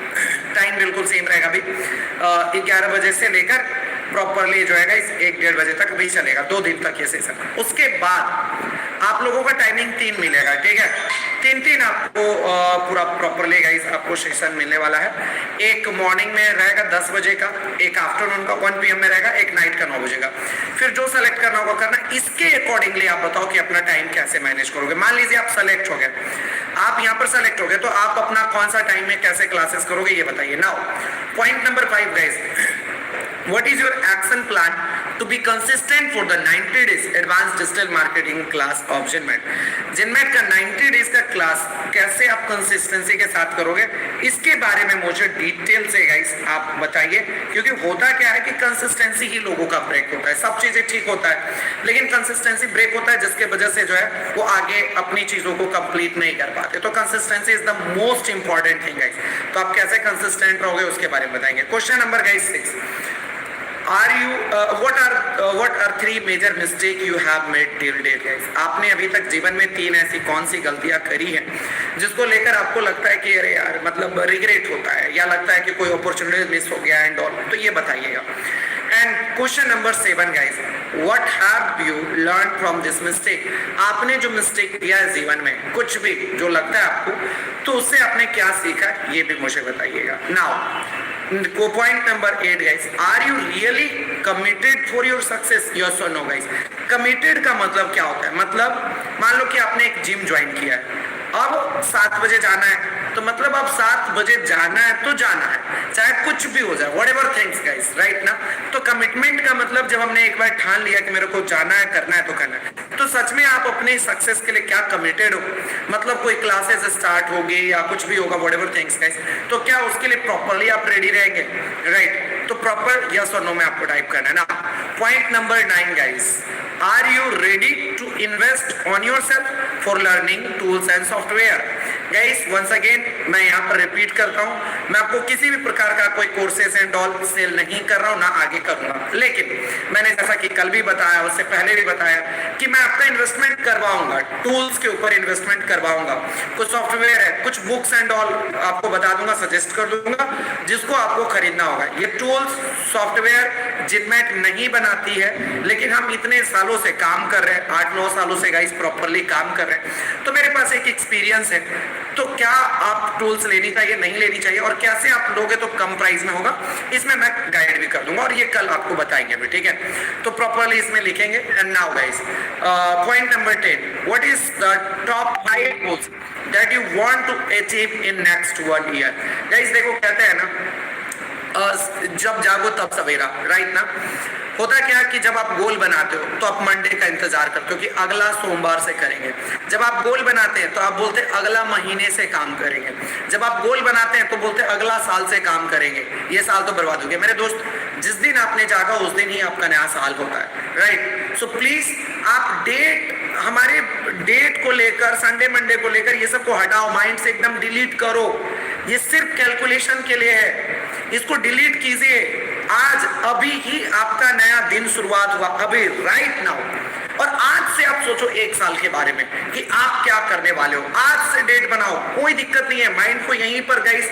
टाइम बिल्कुल सेम रहेगा। अभी 11 बजे से लेकर प्रॉपरली जो है गाइस 1-1:30 बजे तक भी चलेगा, 2 दिन तक ये सेशन। उसके बाद आप लोगों का टाइमिंग 3 मिलेगा, ठीक है। 3 आपको पूरा प्रॉपरली गाइस आपको सेशन मिलने वाला है। एक मॉर्निंग में रहेगा 10 बजे का, एक आफ्टरनून का 1 PM में रहेगा, एक नाइट का 9 बजे का। फिर जो सेलेक्ट करना होगा करना, इसके अकॉर्डिंगली आप बताओ कि अपना टाइम कैसे मैनेज करोगे। मान लीजिए आप सेलेक्ट हो गए, आप यहाँ पर सेलेक्ट हो गए, तो आप अपना कौन सा टाइम में कैसे क्लासेस करोगे ये बताइए। Now point number 5 guys, what is your action plan to be consistent for the 90 days advanced digital marketing class of Ginmet? Ginmet का 90 days का क्लास कैसे आप कंसिस्टेंसी के साथ करोगे, इसके बारे में मुझे डिटेल से गाइस आप बताइए, क्योंकि होता क्या है कि कंसिस्टेंसी ही लोगों का ब्रेक होता है। सब चीजें ठीक होता है लेकिन कंसिस्टेंसी ब्रेक होता है, जिसके वजह से जो है वो आगे अपनी चीजों को कंप्लीट नहीं कर पाते। तो consistency is the most important thing guys. तो आप कैसे कंसिस्टेंट रहोगे उसके बारे में बताएंगे। Question number guys 6, what are 3 major mistake you have made till date guys? आपने अभी तक जीवन में 3 ऐसी कौन सी गलतियां करी हैं जिसको लेकर आपको लगता है कि अरे यार मतलब रिग्रेट होता है या लगता है कि कोई अपॉर्चुनिटी मिस हो गया एंड ऑल, तो ये बताइएगा। And question number 7 guys, what have you learn from this mistake? आपने जो मिस्टेक किया है जीवन में, कुछ भी जो लगता है आपको, तो उससे आपने क्या सीखा ये भी मुझे बताइएगा। Now point number 8 guys, are you really committed for your success? Yes और नो गाइस। कमिटेड का मतलब क्या होता है? मतलब मान लो कि आपने एक जिम ज्वाइन किया है, अब 7 बजे जाना है, तो मतलब अब 7 बजे जाना है तो जाना है, चाहे कुछ भी हो जाए, व्हाटएवर थिंग्स गाइस, राइट ना। तो कमिटमेंट का मतलब जब हमने एक बार ठान लिया कि मेरे को जाना है, करना है तो करना है, तो सच में आप अपने सक्सेस के लिए क्या कमिटेड हो? मतलब कोई क्लासेस स्टार्ट होगी या कुछ भी होगा, व्हाटएवर थिंग्स गाइस, तो क्या उसके लिए प्रॉपर्ली आप रेडी रहेंगे, राइट? तो प्रॉपर यस और नो में आपको टाइप करना है ना। Point number 9 guys, are you ready to invest on yourself for learning tools and software? Guys once again मैं यहाँ पर रिपीट करता हूँ, मैं आपको किसी भी प्रकार का कोई कोर्सेस एंड ऑल सेल नहीं कर रहा हूँ, ना आगे करूंगा, लेकिन मैंने जैसा कि कल भी बताया, उससे पहले भी बताया कि मैं आपका इन्वेस्टमेंट करवाऊंगा, टूल्स के ऊपर इन्वेस्टमेंट करवाऊंगा, कुछ सॉफ्टवेयर है, कुछ बुक्स एंड ऑल आपको बता दूंगा, सजेस्ट कर दूंगा, जिसको आपको खरीदना होगा। ये टूल्स सॉफ्टवेयर जिनमेट नहीं बनाती है, लेकिन हम इतने सालों से काम कर रहे हैं, 8-9 सालों से गाइस प्रॉपर्ली काम कर रहे हैं, तो मेरे पास एक एक्सपीरियंस है। तो क्या आप टूल्स लेनी चाहिए, नहीं लेनी चाहिए, और कैसे आप लोगे तो कम प्राइस में होगा, इसमें मैं गाइड भी कर दूंगा, और ये कल आपको बताएंगे भी, ठीक है? तो प्रॉपर्ली इसमें लिखेंगे। And now guys, point number 10, what is the top 5 goals that you want to achieve in next 1 year? Guys देखो, कहते हैं ना जब जागो तब सवेरा, राइट ना। होता क्या कि जब आप गोल बनाते हो तो आप मंडे का इंतजार करते हो कि अगला सोमवार से करेंगे। जब आप गोल बनाते हैं तो आप बोलते हैं अगला महीने से काम करेंगे। जब आप गोल बनाते हैं तो बोलते हैं अगला साल से काम करेंगे। ये साल तो बर्बाद हो गया। मेरे दोस्त, जिस दिन आपने जागा उस दिन ही आपका नया साल होता है, राइट? सो प्लीज आप हमारे डेट को लेकर, संडे मंडे को लेकर ये सब को हटाओ, माइंड से एकदम डिलीट करो। ये सिर्फ कैलकुलेशन के लिए है, इसको डिलीट कीजिए। आज अभी ही आपका नया दिन शुरुआत हुआ, अभी राइट नाउ, और आज से आप सोचो 1 साल के बारे में कि आप क्या करने वाले हो। आज से डेट बनाओ, कोई दिक्कत नहीं है। माइंड को यहीं पर गाइस,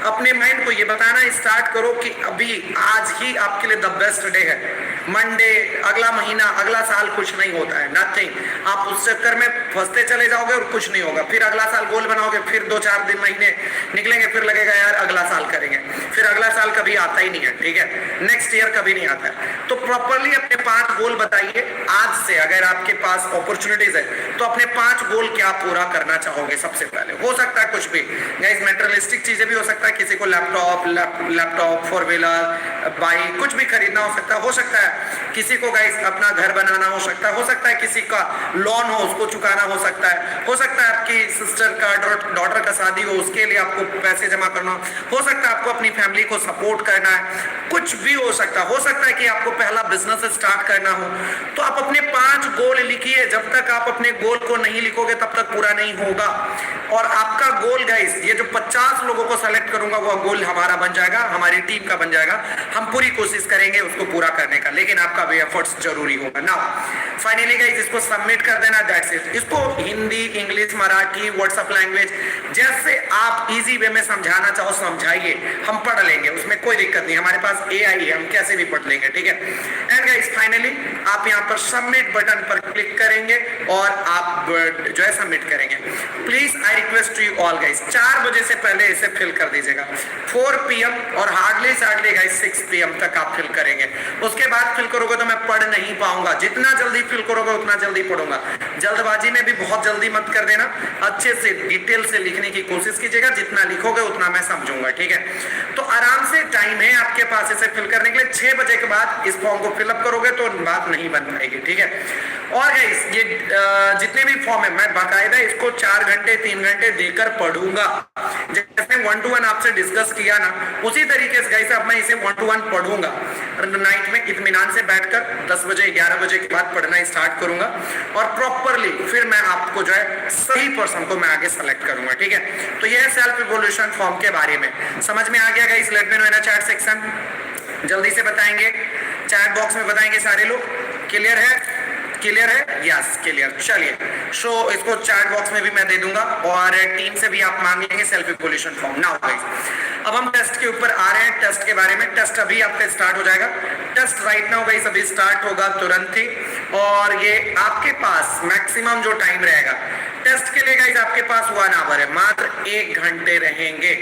अपने माइंड को ये बताना स्टार्ट करो कि अभी आज ही आपके लिए द बेस्ट डे है। मंडे, अगला महीना, अगला साल कुछ नहीं होता है, नथिंग। आप उस चक्कर में फंसते चले जाओगे और कुछ नहीं होगा। फिर अगला साल गोल बनाओगे, फिर 2-4 दिन महीने निकलेंगे, फिर लगेगा यार अगला साल करेंगे, फिर अगला साल कभी आता ही नहीं है, ठीक है? नेक्स्ट ईयर कभी नहीं आता है। तो प्रॉपर्ली अपने 5 गोल बताइए आज से। अगर आपके पास अपॉर्चुनिटीज है तो अपने 5 गोल क्या पूरा करना चाहोगे सबसे पहले। हो सकता है कुछ भी गाइस, मटेरियलिस्टिक चीजें भी हो सकता है, किसी को लैपटॉप 4 व्हीलर बाइक कुछ भी खरीदना हो सकता है किसी को गाइस अपना घर बनाना हो सकता है किसी का लोन हो उसको चुकाना हो सकता है आपकी सिस्टर का, डॉटर का शादी हो उसके लिए आपको पैसे जमा करना हो सकता है आपको अपनी फैमिली को सपोर्ट करना है, कुछ भी हो सकता है कि आपको पहला बिजनेस स्टार्ट करना हो। तो आप अपने 5 गोल लिखिए। जब तक आप अपने गोल को नहीं लिखोगे तब तक पूरा नहीं होगा। और आपका गोल गाइस, ये जो 50 लोगों को सेलेक्ट करूंगा वो गोल हमारा बन जाएगा, हमारी टीम का बन जाएगा। हम पूरी कोशिश करेंगे उसको पूरा करने का, लेकिन आपका भी एफर्ट्स जरूरी होगा। नाउ फाइनली गाइस, इसको सबमिट कर देना, दैट्स इट। इसको Hindi, English, Marathi, WhatsApp language जैसे आप इजी वे में समझाना चाहो समझाइए, हम पढ़ लेंगे, उसमें कोई दिक्कत नहीं। हमारे पास AI है, हम कैसे भी पढ़ लेंगे, ठीक है? एंड गाइस फाइनली आप यहाँ पर सबमिट बटन पर क्लिक करेंगे और आप जो है सबमिट करेंगे। Please I request to you all guys, 4 बजे से पहले इसे फिल कर दीजिएगा। 4 PM और हार्डली गाइस 6 PM तक आप फिल करेंगे। उसके बाद फिल करोगे तो मैं पढ़ नहीं पाऊंगा। जितना जल्दी फिल करोगे उतना जल्दी पढ़ूंगा। जल्दबाजी में भी बहुत जल्दी मत कर देना, अच्छे से डिटेल से लिखने की कोशिश कीजिएगा। जितना लिखोगे उतना मैं समझूंगा, ठीक है। तो आराम से टाइम है आपके पास इसे फिल करने के लिए। 6 बजे के बाद इस फॉर्म को फिलअप करोगे तो बात नहीं बन पाएगी, ठीक है। और गाइस ये जितने भी फॉर्म है मैं बाकायदा इसको 4 घंटे 3 घंटे देकर पढ़ूंगा। जैसे 1 to 1 आपसे डिस्कस किया ना, उसी तरीके से गाइस अब मैं इसे 1 to 1 पढ़ूंगा। नाइट में इत्मीनान से बैठकर 10 बजे 11 बजे के बाद पढ़ना स्टार्ट करूंगा और प्रॉपरली फिर मैं आपको जो है सही पर्सन को मैं आगे सेलेक्ट करूंगा, ठीक है। तो यह है सेल्फ इवोल्यूशन फॉर्म के बारे में। समझ में आ गया guys? Late me know in the chat section. जल्दी से बताएंगे, चैट बॉक्स में बताएंगे सारे लोग। क्लियर है? क्लियर है? Yes clear. चलिए सो इसको चैट बॉक्स में भी मैं दे दूंगा और टीम से भी आप मांग लेंगे self evolution form. Now guys अब हम टेस्ट के ऊपर आ रहे हैं। टेस्ट के बारे में, टेस्ट अभी आपका स्टार्ट हो जाएगा। टेस्ट राइट नाउ गाइस अभी स्टार्ट होगा तुरंत ही और ये आपके पास मैक्सिमम जो टाइम रहेगा टेस्ट के लिए गाइस आपके पास 1 आवर है, मात्र 1 घंटे रहेंगे।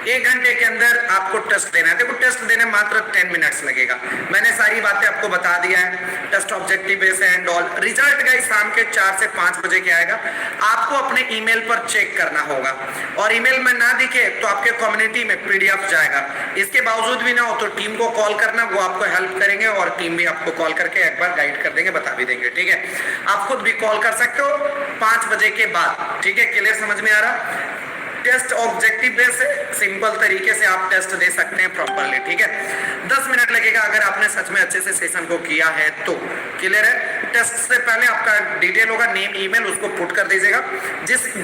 1 घंटे के अंदर आपको टेस्ट देना है। देखो टेस्ट देने मात्र 10 मिनट्स लगेगा। मैंने सारी बातें आपको बता दिया है, test objective base and all. Result guys शाम के 4 से 5 बजे के आएगा। आपको अपने ईमेल पर चेक करना होगा और ईमेल में ना दिखे तो आपके कम्युनिटी में PDF जाएगा। इसके बावजूद भी ना हो तो टीम को कॉल करना, वो आपको हेल्प करेंगे और टीम भी आपको कॉल करके एक बार गाइड कर देंगे, बता भी देंगे, ठीक है। आप खुद भी कॉल कर सकते हो 5 बजे के बाद, ठीक है। क्लियर? समझ में आ रहा? टेस्ट ऑब्जेक्टिव बेस है, सिंपल तरीके से आप टेस्ट दे सकते हैं प्रॉपरली, ठीक है। 10 मिनट लगेगा अगर आपने सच में अच्छे से सेशन को किया है तो। क्लियर है? टेस्ट से पहले आपका डिटेल होगा, नेम ईमेल, उसको पुट कर दीजिएगा।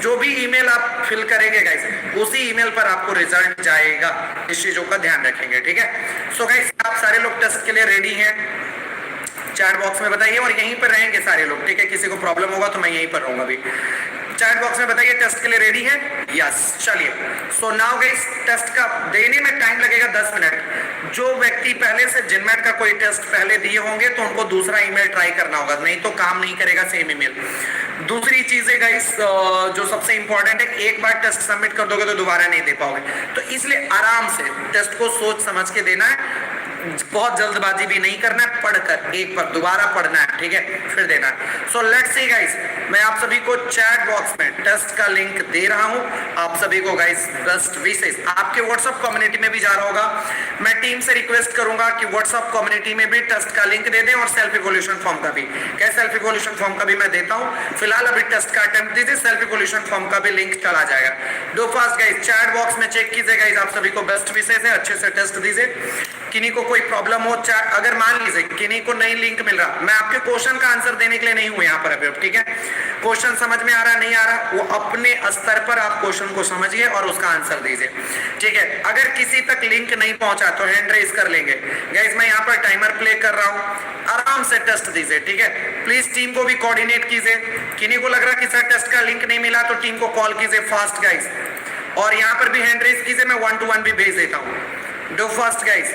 जो भी ईमेल आप फिल करेंगे गाइस उसी ईमेल पर आपको रिजल्ट जाएगा। इस चीजों का ध्यान रखेंगे, ठीक है। सो गाइस आप सारे लोग टेस्ट के लिए रेडी हैं? चैट बॉक्स में बताइए और यहीं पर रहेंगे सारे लोग, ठीक है। किसी को प्रॉब्लम होगा तो मैं यहीं पर रहूंगा अभी। चैट बॉक्स में बताइए टेस्ट के लिए रेडी है? यस। चलिए सो नाउ गाइस टेस्ट का देने में टाइम लगेगा 10 मिनट। जो व्यक्ति पहले से जिनमेट का कोई टेस्ट पहले दिए होंगे तो उनको दूसरा ईमेल ट्राई करना होगा, नहीं तो काम नहीं करेगा सेम ईमेल। दूसरी चीज है गाइस जो सबसे इंपॉर्टेंट है, एक बार टेस्ट सबमिट कर दोगे तो दोबारा नहीं दे पाओगे। तो इसलिए आराम से टेस्ट को सोच समझ के देना है, बहुत जल्दबाजी भी नहीं करना है, पढ़कर एक बार दोबारा पढ़ना है, ठीक है, फिर देना है। सो लेट्स सी गाइस, मैं आप सभी को चैट बॉक्स में टेस्ट का लिंक दे रहा हूं। आप सभी को गाइस बेस्ट विशेस। आपके व्हाट्सएप कम्युनिटी में भी जा रहा होगा। मैं टीम से रिक्वेस्ट करूंगा कि व्हाट्सएप कम्युनिटी में भी टेस्ट का लिंक दे दें और सेल्फ इवोल्यूशन फॉर्म का भी। क्या सेल्फ इवोल्यूशन फॉर्म का भी मैं देता हूं। फिलहाल अभी टेस्ट का अटेम्प्ट दीजिए, सेल्फ इवोल्यूशन फॉर्म का भी लिंक चला जाएगा। Do fast guys, chat box में चेक कीजिए गाइस। आप सभी को बेस्ट विशेस है, अच्छे से टेस्ट दीजिए। किन्हीं को कोई प्रॉब्लम हो, अगर मान लीजिए किन्हीं को नहीं लिंक मिल रहा, मैं आपके क्वेश्चन का आंसर देने के लिए नहीं हूं यहाँ पर अभी, ठीक है। क्वेश्चन समझ में आ रहा नहीं आ रहा, वो अपने स्तर पर आप क्वेश्चन को समझिए और उसका आंसर दीजिए, ठीक है। अगर किसी तक लिंक नहीं पहुंचा तो हैंड रेज कर लेंगे गाइस। मैं यहाँ पर टाइमर प्ले कर रहा हूँ, आराम से टेस्ट दीजिए, ठीक है। प्लीज टीम को भी कोऑर्डिनेट कीजिए। किन्हीं को लग रहा कि सर टेस्ट का लिंक नहीं मिला तो टीम को कॉल कीजिए फास्ट गाइस, और यहाँ पर भी हैंड रेज कीजिए, मैं 1 to 1 भी भेज देता हूँ। Do fast guys,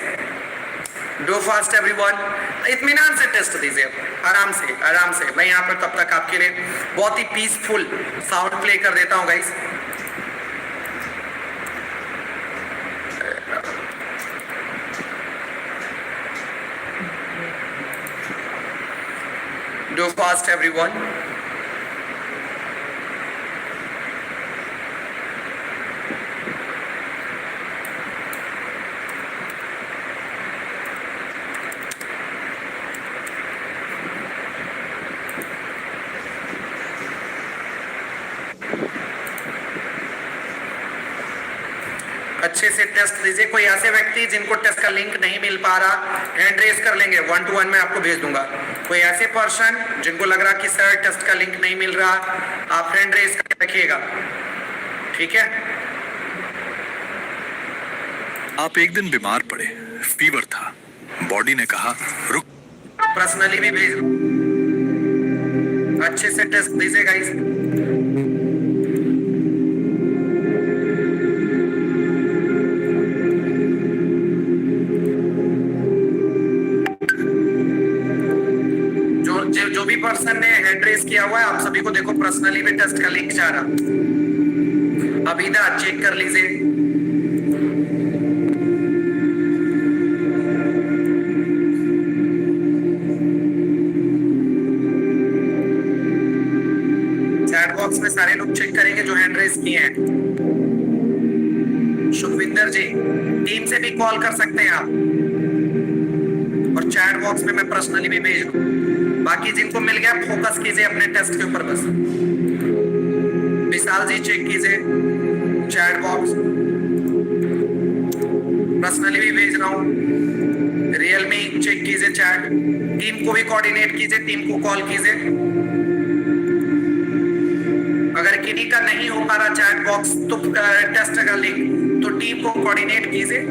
do fast everyone. इत्मीनान से टेस्ट दीजिए, आराम से आराम से। मैं यहाँ पर तब तक आपके लिए बहुत ही पीसफुल साउंड प्ले कर देता हूँ गाइस। Do fast everyone. अच्छे से टेस्ट दीजिए। कोई ऐसे व्यक्ति जिनको टेस्ट का लिंक नहीं मिल पा रहा, हैंड रेज कर लेंगे, 1 to 1 में आपको भेज दूंगा। कोई ऐसे पर्सन जिनको लग रहा कि सर टेस्ट का लिंक नहीं मिल रहा, आप हैंड रेज करके रखिएगा, ठीक है। आप एक दिन बीमार पड़े, फीवर था, बॉडी ने कहा रुक। पर्सनली भी भेज, अच्छे से टेस्ट दीजिए गाइस। हुआ है आप सभी को, देखो पर्सनली भी टेस्ट का लिंक जा रहा। अब इधर चेक कर लीजिए। चैट बॉक्स में सारे लोग चेक करेंगे जो हैंड रेज किए हैं। सुखविंदर जी, टीम से भी कॉल कर सकते हैं आप, और चैट बॉक्स में मैं पर्सनली भी भेज दूं। बाकी जिनको मिल गया फोकस कीजिए अपने टेस्ट के ऊपर बस। विशाल जी चेक कीजिए चैट बॉक्स, पर्सनली भी भेज रहा हूं। रियलमी चेक कीजिए चैट, टीम को भी कोऑर्डिनेट कीजिए, टीम को कॉल कीजिए। अगर किन्हीं का नहीं हो पा रहा चैट बॉक्स तो टेस्ट का लिंक, तो टीम को कोऑर्डिनेट कीजिए,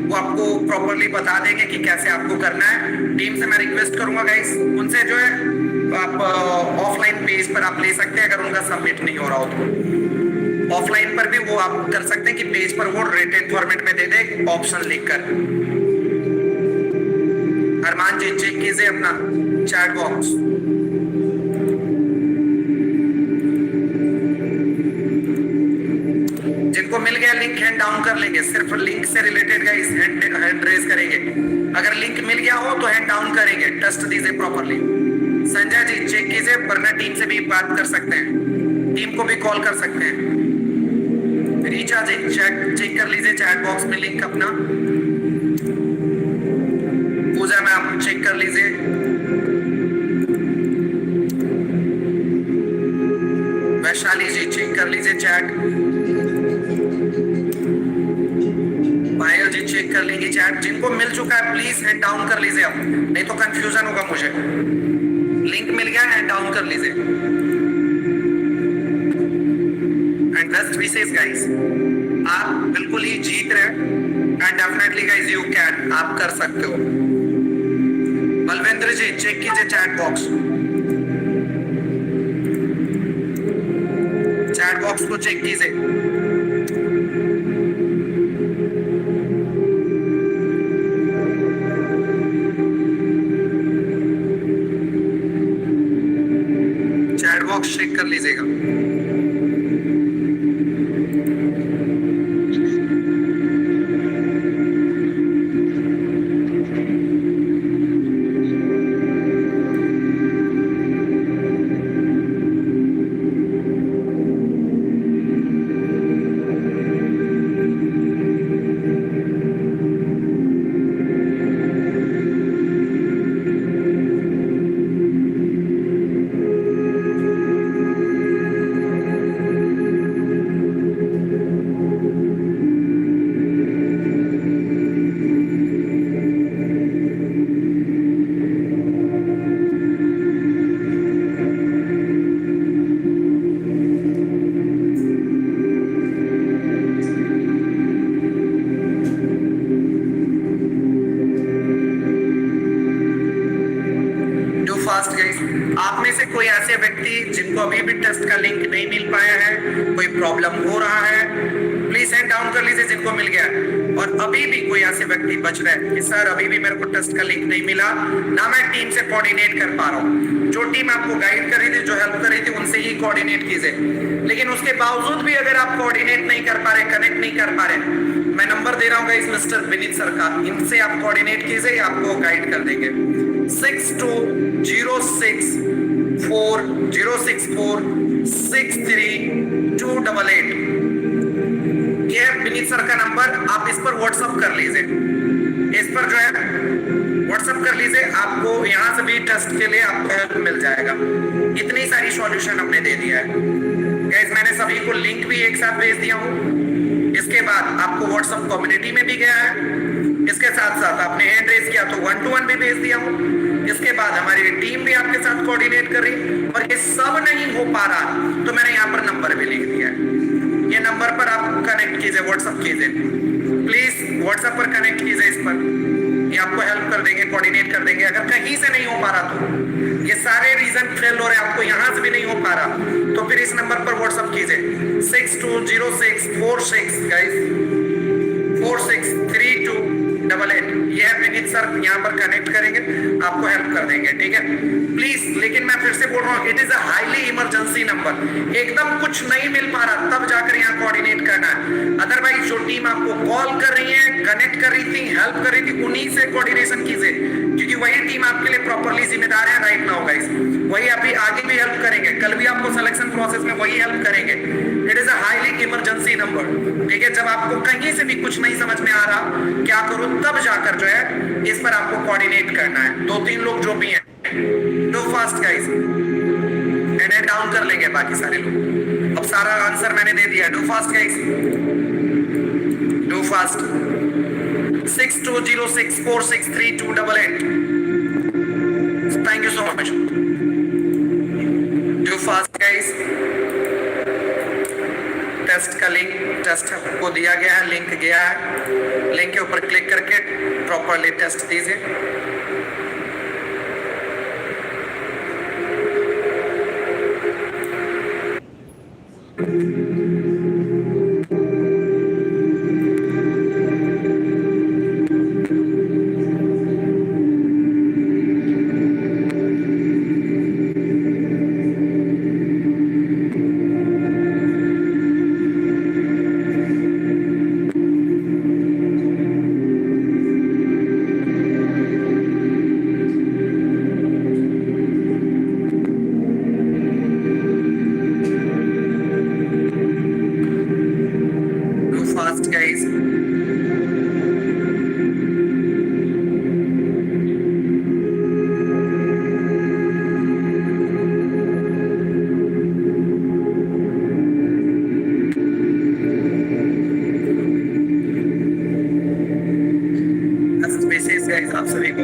वो आपको प्रॉपर्ली बता देंगे कि कैसे आपको करना है। टीम से मैं रिक्वेस्ट करूंगा गाइस, उनसे जो है आप ऑफलाइन पेज पर आप ले सकते हैं, अगर उनका सबमिट नहीं हो रहा हो तो ऑफलाइन पर भी वो आप कर सकते हैं कि पेज पर वो रेटेड फॉर्मेट में दे दे ऑप्शन लिखकर। अरमान जी चेक कीजिए अपना चैट बॉक्स। जिनको मिल गया लिंक हैंड डाउन कर लेंगे, सिर्फ लिंक से रिलेटेड गाइस हैंड रेज करेंगे। अगर लिंक मिल गया हो तो हैंड डाउन करेंगे, टेस्ट दीजिए प्रॉपर्ली। संजय जी चेक कीजिए, वरना टीम से भी बात कर सकते हैं, टीम को भी कॉल कर सकते हैं। रीचा जी चेक कर लीजिए चैट बॉक्स में लिंक अपना। पूजा मैम चेक कर लीजिए। वैशाली जी चेक कर लीजिए चैट। पायल जी चेक कर लीजिए चैट। जिनको मिल चुका है प्लीज हैंड डाउन कर लीजिए, अब नहीं तो कंफ्यूजन होगा मुझे। लिंक मिल गया, हैंड डाउन कर लीजिए। एंड बेस्ट विशेस गाइस, आप बिल्कुल ही जीत रहे हैं and definitely guys you can, आप कर सकते हो। बलविंद्र जी चेक कीजिए चैट बॉक्स, चैट बॉक्स को चेक कीजिए। चैट बॉक्स चेक कर लीजिएगा। आप में से कोई ऐसे व्यक्ति जिनको अभी भी टेस्ट का लिंक नहीं मिल पाया है, कोई प्रॉब्लम हो रहा है, प्लीज हैंड डाउन कर लीजिए जिनको मिल गया। और अभी भी कोई ऐसे व्यक्ति बच रहे हैं कि सर अभी भी मेरे को टेस्ट का लिंक नहीं मिला, ना मैं टीम से कोऑर्डिनेट कर पा रहा हूँ। जो टीम आपको गाइड कर रही थी, जो हेल्प कर रही थी, उनसे ही कोऑर्डिनेट कीजिए। लेकिन उसके बावजूद भी अगर आप कोऑर्डिनेट नहीं कर पा रहे, कनेक्ट नहीं कर पा रहे, मैं नंबर दे रहा हूँ गाइस मिस्टर विनीत सर का, इनसे आप कोऑर्डिनेट कीजिए, आपको गाइड कर देंगे। 620640646328 ये है विनीत सर का नंबर, आप इस पर व्हाट्सएप कर लीजिए। इस पर जो है व्हाट्सएप कर लीजिए, आपको यहाँ से भी टेस्ट के लिए आपको हेल्प मिल जाएगा। इतनी सारी सॉल्यूशन हमने दे दिया है गाइस, मैंने सभी को लिंक भी एक साथ भेज दिया हूँ। इसके बाद आपको व्हाट्सएप कम्युनिटी में भी गया है, इसके साथ साथ आपने हैंड रेज किया तो 1-to-1 भी भेज दिया हूँ। इसके बाद हमारी टीम भी आपके साथ कोऑर्डिनेट कर रही, और ये सब नहीं हो पा रहा तो मैंने यहाँ पर नंबर भी लिख दिया है। ये नंबर पर आप कनेक्ट कीजिए, व्हाट्सएप कीजिए, प्लीज व्हाट्सएप पर कनेक्ट कीजिए। इस पर ये आपको हेल्प कर देंगे, कोऑर्डिनेट कर देंगे। अगर कहीं से नहीं हो पा रहा तो ये सारे रीजन फेल हो रहे हैं, आपको यहाँ से भी नहीं हो पा रहा तो फिर इस नंबर पर व्हाट्सएप कीजिए 620646 गाइस 463288। ये है विनीत सर यहाँ पर कनेक्ट करेंगे, आपको हेल्प कर देंगे, ठीक है। प्लीज, लेकिन मैं फिर से बोल रहा हूँ, it is a highly emergency number. एकदम कुछ नहीं मिल पा रहा तब जाकर यहाँ कोऑर्डिनेट करना है। अदरवाइज जो टीम आपको कॉल कर रही है, कनेक्ट कर रही थी, हेल्प कर रही थी, उन्हीं से कोऑर्डिनेशन कीजिए, क्योंकि वही टीम आपके लिए प्रॉपरली जिम्मेदार है राइट नाउ गाइस। वही अभी आगे भी हेल्प करेंगे, कल भी आपको सिलेक्शन प्रोसेस में वही हेल्प करेंगे। It is a highly emergency number, ठीक है। जब आपको कहीं से भी कुछ नहीं समझ में आ रहा क्या करो, तब जाकर जो है इस पर आपको कोऑर्डिनेट करना है। 2-3 लोग जो भी हैं, do fast guys, and down कर लेंगे बाकी सारे लोग। अब सारा आंसर मैंने दे दिया, do fast guys, do fast. 6206463288। Thank you so much, do fast guys. Test का लिंक टेस्ट को दिया गया है, लिंक गया है, लिंक के ऊपर क्लिक करके प्रॉपरली टेस्ट दीजिए। Fast guys. Best wishes guys आप सभी को।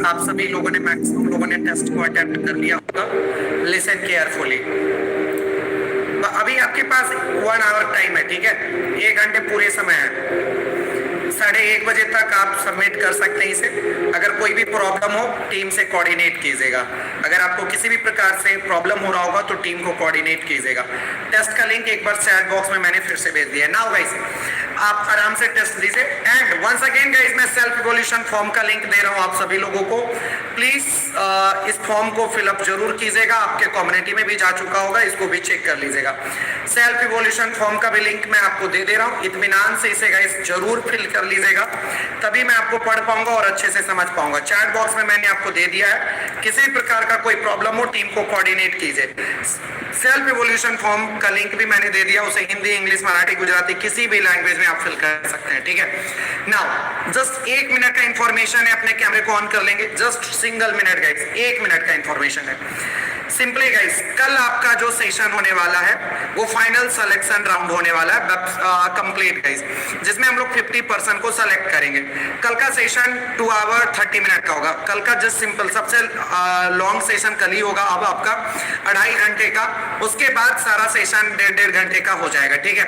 आप सभी लोगों ने मैक्सिमम लोगों ने टेस्ट को अटेम्प्ट कर लिया होगा। Listen carefully. अभी आपके पास 1 आवर टाइम है, ठीक है, 1 घंटे पूरे समय है। 1:30 बजे तक आप सबमिट कर सकते हैं इसे। अगर कोई भी प्रॉब्लम हो टीम से कोऑर्डिनेट कीजिएगा। अगर आपको किसी भी प्रकार से प्रॉब्लम हो रहा होगा तो टीम को कोऑर्डिनेट कीजिएगा। टेस्ट का लिंक एक बार चैट बॉक्स में मैंने फिर से भेज दिया है। नाउ गाइस आप आराम से टेस्ट दीजिए। एंड वंस अगेन गाइस मैं सेल्फ इवोल्यूशन फॉर्म का लिंक दे रहा हूं आप सभी लोगों को। प्लीज इस फॉर्म को फिलअप जरूर कीजिएगा। आपके कम्युनिटी में भी जा चुका होगा, इसको भी चेक कर लीजिएगा। सेल्फ इवोल्यूशन फॉर्म का भी लिंक मैं आपको दे रहा हूं। इत्मीनान से इसे गाइस जरूर फिल कर लीजिएगा, तभी मैं आपको पढ़ पाऊंगा और अच्छे से समझ पाऊंगा। चैट बॉक्स में मैंने आपको दे दिया है। किसी भी प्रकार का कोई प्रॉब्लम हो टीम को कोऑर्डिनेट कीजिए। सेल्फ इवोल्यूशन फॉर्म का लिंक भी मैंने दे दिया, उसे हिंदी, इंग्लिश, मराठी, गुजराती किसी भी लैंग्वेज में आप फिल कर सकते हैं, ठीक है। नाउ जस्ट 1 मिनट का इंफॉर्मेशन है, अपने कैमरे को ऑन कर लेंगे। Just single minute guys, 1 minute का इंफॉर्मेशन है। सिंपली गाइस कल आपका जो सेशन होने वाला है वो फाइनल सिलेक्शन राउंड होने वाला है कंप्लीट गाइस, जिसमें हम लोग 50% को सेलेक्ट करेंगे। कल का सेशन 2 आवर 30 मिनट का होगा। कल का जस्ट सिंपल सबसे लॉन्ग सेशन कल ही होगा। अब आपका 2.5 घंटे का, उसके बाद सारा सेशन 1.5 घंटे का हो जाएगा, ठीक है।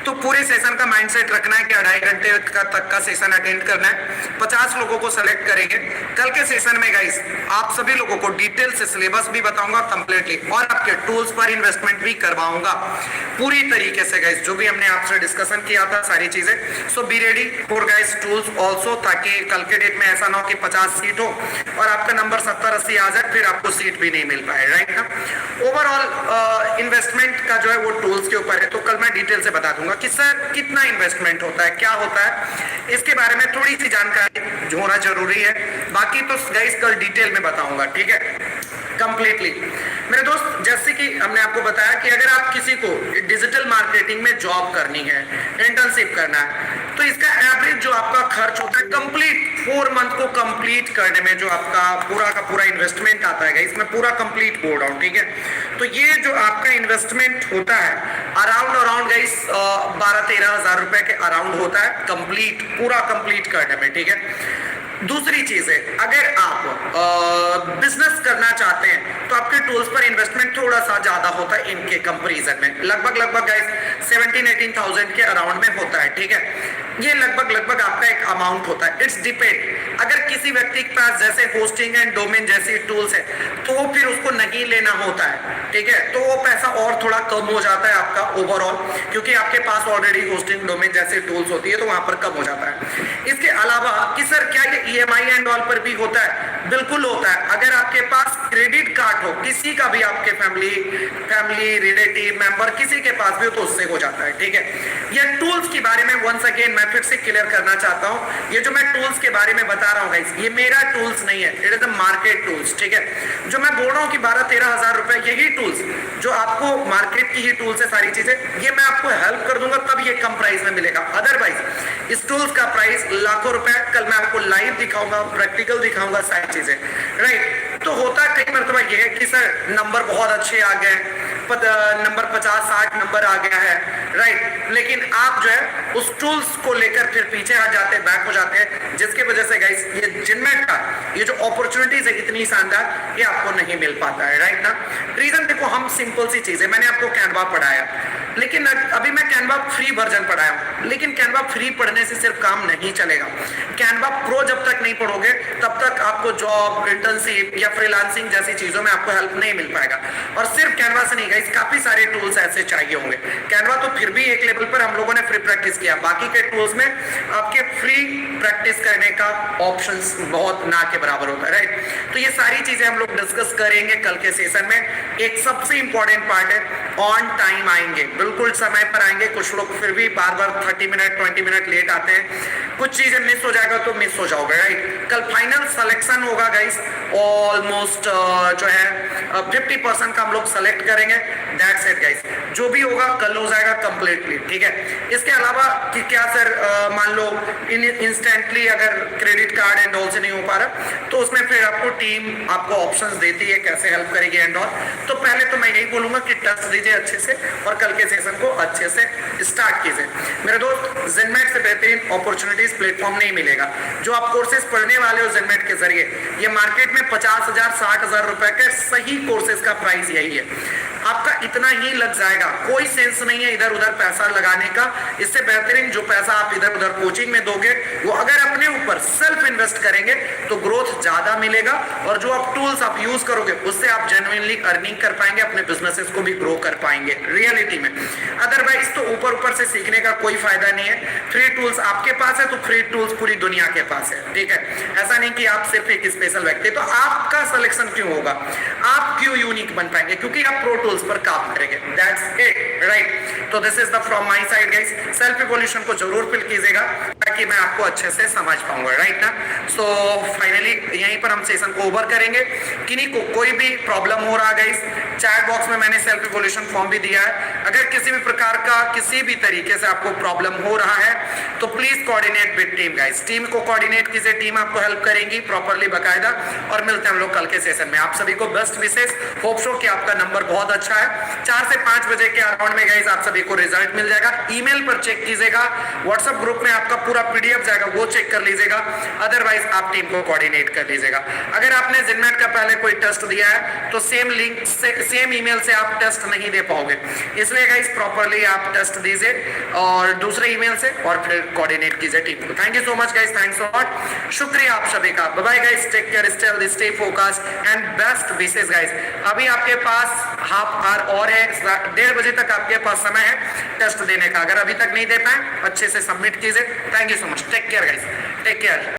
तो पूरे सेशन का माइंडसेट रखना है कि 2.5 घंटे तक का सेशन अटेंड करना है। 50 लोगों को सेलेक्ट करेंगे। कल के सेशन में गाइस आप सभी लोगों को डिटेल से सिलेबस भी बताऊंगा कंप्लीटली, और आपके टूल्स पर इन्वेस्टमेंट भी करवाऊंगा पूरी तरीके से गाइस, जो भी हमने आपसे डिस्कशन किया था सारी चीजें। So be ready for guys tools also, ताकि कल के डेट में ऐसा ना हो कि 50 सीट हो और आपका नंबर 70-80 आ जाए, फिर आपको सीट भी नहीं मिल पाए, राइट ना। ओवरऑल इन्वेस्टमेंट का जो है वो टूल्स के ऊपर है। तो कल मैं डिटेल से बता दूंगा कि सर कितना इन्वेस्टमेंट होता है, क्या होता है, इसके बारे में थोड़ी सी जानकारी होना जरूरी है। बाकी तो गाइस कल डिटेल में बताऊंगा, ठीक है। कंप्लीटली। मेरे दोस्त, जैसे कि हमने आपको बताया कि अगर आप किसी को डिजिटल मार्केटिंग में जॉब करनी है, इंटर्नशिप करना है, तो इसका एवरेज जो आपका खर्च होता है कंप्लीट 4 मंथ को कंप्लीट करने में, जो आपका पूरा का पूरा इन्वेस्टमेंट आता है, इसमें पूरा कंप्लीट बोल रहा हूँ, ठीक है। तो ये जो आपका इन्वेस्टमेंट होता है अराउंड गाइस 12-13 हज़ार रुपए के अराउंड होता है कंप्लीट, पूरा कंप्लीट करने में, ठीक है। दूसरी चीज है, अगर आप बिजनेस करना चाहते हैं तो आपके टूल्स पर इन्वेस्टमेंट थोड़ा सा ज्यादा होता है इनके कंपैरिजन में, लगभग गाइस 17-18,000 के अराउंड में होता है, ठीक है। ये लगभग आपका एक अमाउंट होता है, इट्स डिपेंड। अगर किसी व्यक्ति के पास जैसे होस्टिंग एंड डोमेन जैसी टूल्स है तो वो फिर उसको नहीं लेना होता है, ठीक है, तो वो पैसा और थोड़ा कम हो जाता है आपका ओवरऑल, क्योंकि आपके पास ऑलरेडी होस्टिंग डोमेन जैसी टूल्स होती है तो वहां पर कम हो जाता है। इसके अलावा कि सर क्या ये EMI एंड ऑल पर भी होता है? बिल्कुल होता है। अगर आपके पास क्रेडिट कार्ड हो, किसी का भी, आपके फैमिली रिलेटिव मेंबर किसी के पास भी हो तो उससे हो जाता है, ठीक है। ये टूल्स के बारे में वंस अगेन मैं फिर से क्लियर करना चाहता हूं, ये जो मैं टूल्स के बारे में बता रहा हूं गाइस, ये मेरा टूल्स नहीं है, it is the market tools, ठीक है। जो मैं बोल रहा हूं कि 12-13 हज़ार रुपए, यही टूल्स जो आपको मार्केट की ही टूल्स है सारी चीजें, ये मैं आपको हेल्प कर दूंगा तब ये कम प्राइस में मिलेगा। अदरवाइज इस टूल्स का प्राइस लाखों रुपए, कल मैं आपको लाइव दिखाऊंगा, प्रैक्टिकल दिखाऊंगा सारी चीजें, राइट। तो होता कई मरतबा ये है कि सर नंबर बहुत अच्छे आ गए, नंबर 50-60 नंबर आ गया है, राइट, लेकिन आप जो है उस टूल्स को लेकर फिर पीछे हट जाते हैं, बैक हो जाते हैं, जिसकी वजह से गाइस ये जिनमें का ये जो अपॉर्चुनिटीज है इतनी शानदार, ये आपको नहीं मिल पाता है, राइट ना। रीजन देखो, हम सिंपल सी चीज है, मैंने आपको कैनवा पढ़ाया, लेकिन अभी मैं कैनवा फ्री वर्जन पढ़ाया हूं, लेकिन कैनवा फ्री पढ़ने से सिर्फ काम नहीं चलेगा। कैनवा प्रो जब तक नहीं पढ़ोगे तब तक आपको जॉब, इंटर्नशिप या फ्रीलांसिंग जैसी चीजों में आपको हेल्प नहीं मिल पाएगा। और सिर्फ कैनवा से नहीं गाइस, काफी सारे टूल्स ऐसे चाहिए होंगे। कैनवा तो फिर भी एक लेवल पर हम लोगों ने फ्री प्रैक्टिस किया, बाकी के टूल्स में आपके फ्री प्रैक्टिस करने का ऑप्शंस बहुत ना के बराबर होता है, राइट। तो ये सारी चीजें हम लोग डिस्कस करेंगे कल के सेशन में। एक सबसे इंपॉर्टेंट पार्ट है, ऑन टाइम आएंगे, बिल्कुल समय पर आएंगे। कुछ लोग फिर भी बार 30 मिनट 20 मिनट लेट आते हैं, कुछ चीजें मिस हो जाएगा तो मिस हो जाओगे, राइट। कल फाइनल सिलेक्शन होगा गाइस, ऑलमोस्ट जो है 50% का हम लोग सेलेक्ट करेंगे, दैट्स इट गाइस। जो भी होगा कल हो जाएगा कंप्लीटली, ठीक है। इसके अलावा कि क्या सर मान लो इंस्टेंटली अगर क्रेडिट कार्ड एंड ऑल से नहीं हो पा रहा तो उसमें फिर आपको टीम आपको ऑप्शंस देती है कैसे हेल्प करेगी एंड ऑल। तो पहले तो मैं यही बोलूंगा कि टेस्ट दीजिए अच्छे से और कल के सेशन को अच्छे से स्टार्ट कीजिए। मेरे दोस्त, ज़ेनमेट से बेहतरीन अपॉर्चुनिटीज प्लेटफॉर्म नहीं मिलेगा। जो आप कोर्सेज पढ़ने वाले हो ज़ेनमेट के जरिए, ये मार्केट में 50,000 60,000 रुपए के सही कोर्सेज का प्राइस यही है। आपका इतना ही लग जाएगा, कोई सेंस नहीं है इधर उधर पैसा लगाने का। इससे बेहतरीन जो पैसा आप इधर उधर कोचिंग में दोगे वो अगर अपने ऊपर सेल्फ इन्वेस्ट करेंगे तो ग्रोथ ज्यादा मिलेगा, और जो आप टूल्स आप यूज करोगे उससे आप जेन्युइनली अर्निंग कर पाएंगे, अपने बिजनेसेस को भी ग्रो कर पाएंगे रियलिटी में। अदरवाइज तो ऊपर से सीखने का कोई फायदा नहीं है। फ्री टूल्स आपके पास है तो फ्री टूल्स पूरी दुनिया के पास है, ठीक है। ऐसा नहीं कि आप सिर्फ एक स्पेशल व्यक्ति, तो आपका सिलेक्शन क्यों होगा, आप क्यों यूनिक बन पाएंगे, क्योंकि आप प्रो टूल्स पर काम करेंगे, दैट्स इट, राइट। तो this is the from my side guys. Self evolution को जरूर फिल कीजिएगा ताकि मैं आपको अच्छे से समझ पाऊंगा, राइट ना। सो फाइनली यहीं पर हम सेशन को ओवर करेंगे। किन्हीं को कोई भी प्रॉब्लम हो रहा है गाइस, चैट बॉक्स में मैंने सेल्फ इवोल्यूशन फॉर्म भी दिया है। अगर किसी भी प्रकार का किसी भी तरीके से आपको प्रॉब्लम हो रहा है तो please coordinate with team guys. Team को कोऑर्डिनेट कीजिए, टीम आपको हेल्प करेंगी प्रॉपरली बाकायदा। और मिलते हैं हम लोग कल के सेशन में। आप सभी को बेस्ट विशेष, होप सो कि आपका नंबर बहुत अच्छा है। 4 से 5 बजे के अराउंड में गाइस आप सभी को रिजल्ट मिल जाएगा। ईमेल पर चेक कीजिएगा, व्हाट्सएप ग्रुप में आपका पूरा PDF जाएगा, वो चेक कर लीजिएगा। अदरवाइज आप टीम को कोऑर्डिनेट कर लीजिएगा। अगर आपने ज़ेनमेट का पहले कोई टेस्ट दिया है तो सेम लिंक से सेम ईमेल से आप टेस्ट नहीं दे पाओगे, इसलिए गाइस प्रॉपरली आप टेस्ट दीजिए और दूसरे ईमेल से, और फिर कोऑर्डिनेट कीजिए टीम को। Thank you so much guys, thanks a lot, शुक्रिया आप सभी का। Bye bye guys, take care, stay healthy, stay focused and best wishes guys. अभी आपके पास हाफ आवर और है, 1:30 बजे तक आपके पास समय है टेस्ट देने का। अगर अभी तक नहीं दे पाए अच्छे से सबमिट कीजिए। Thank you so much, take care guys, take care.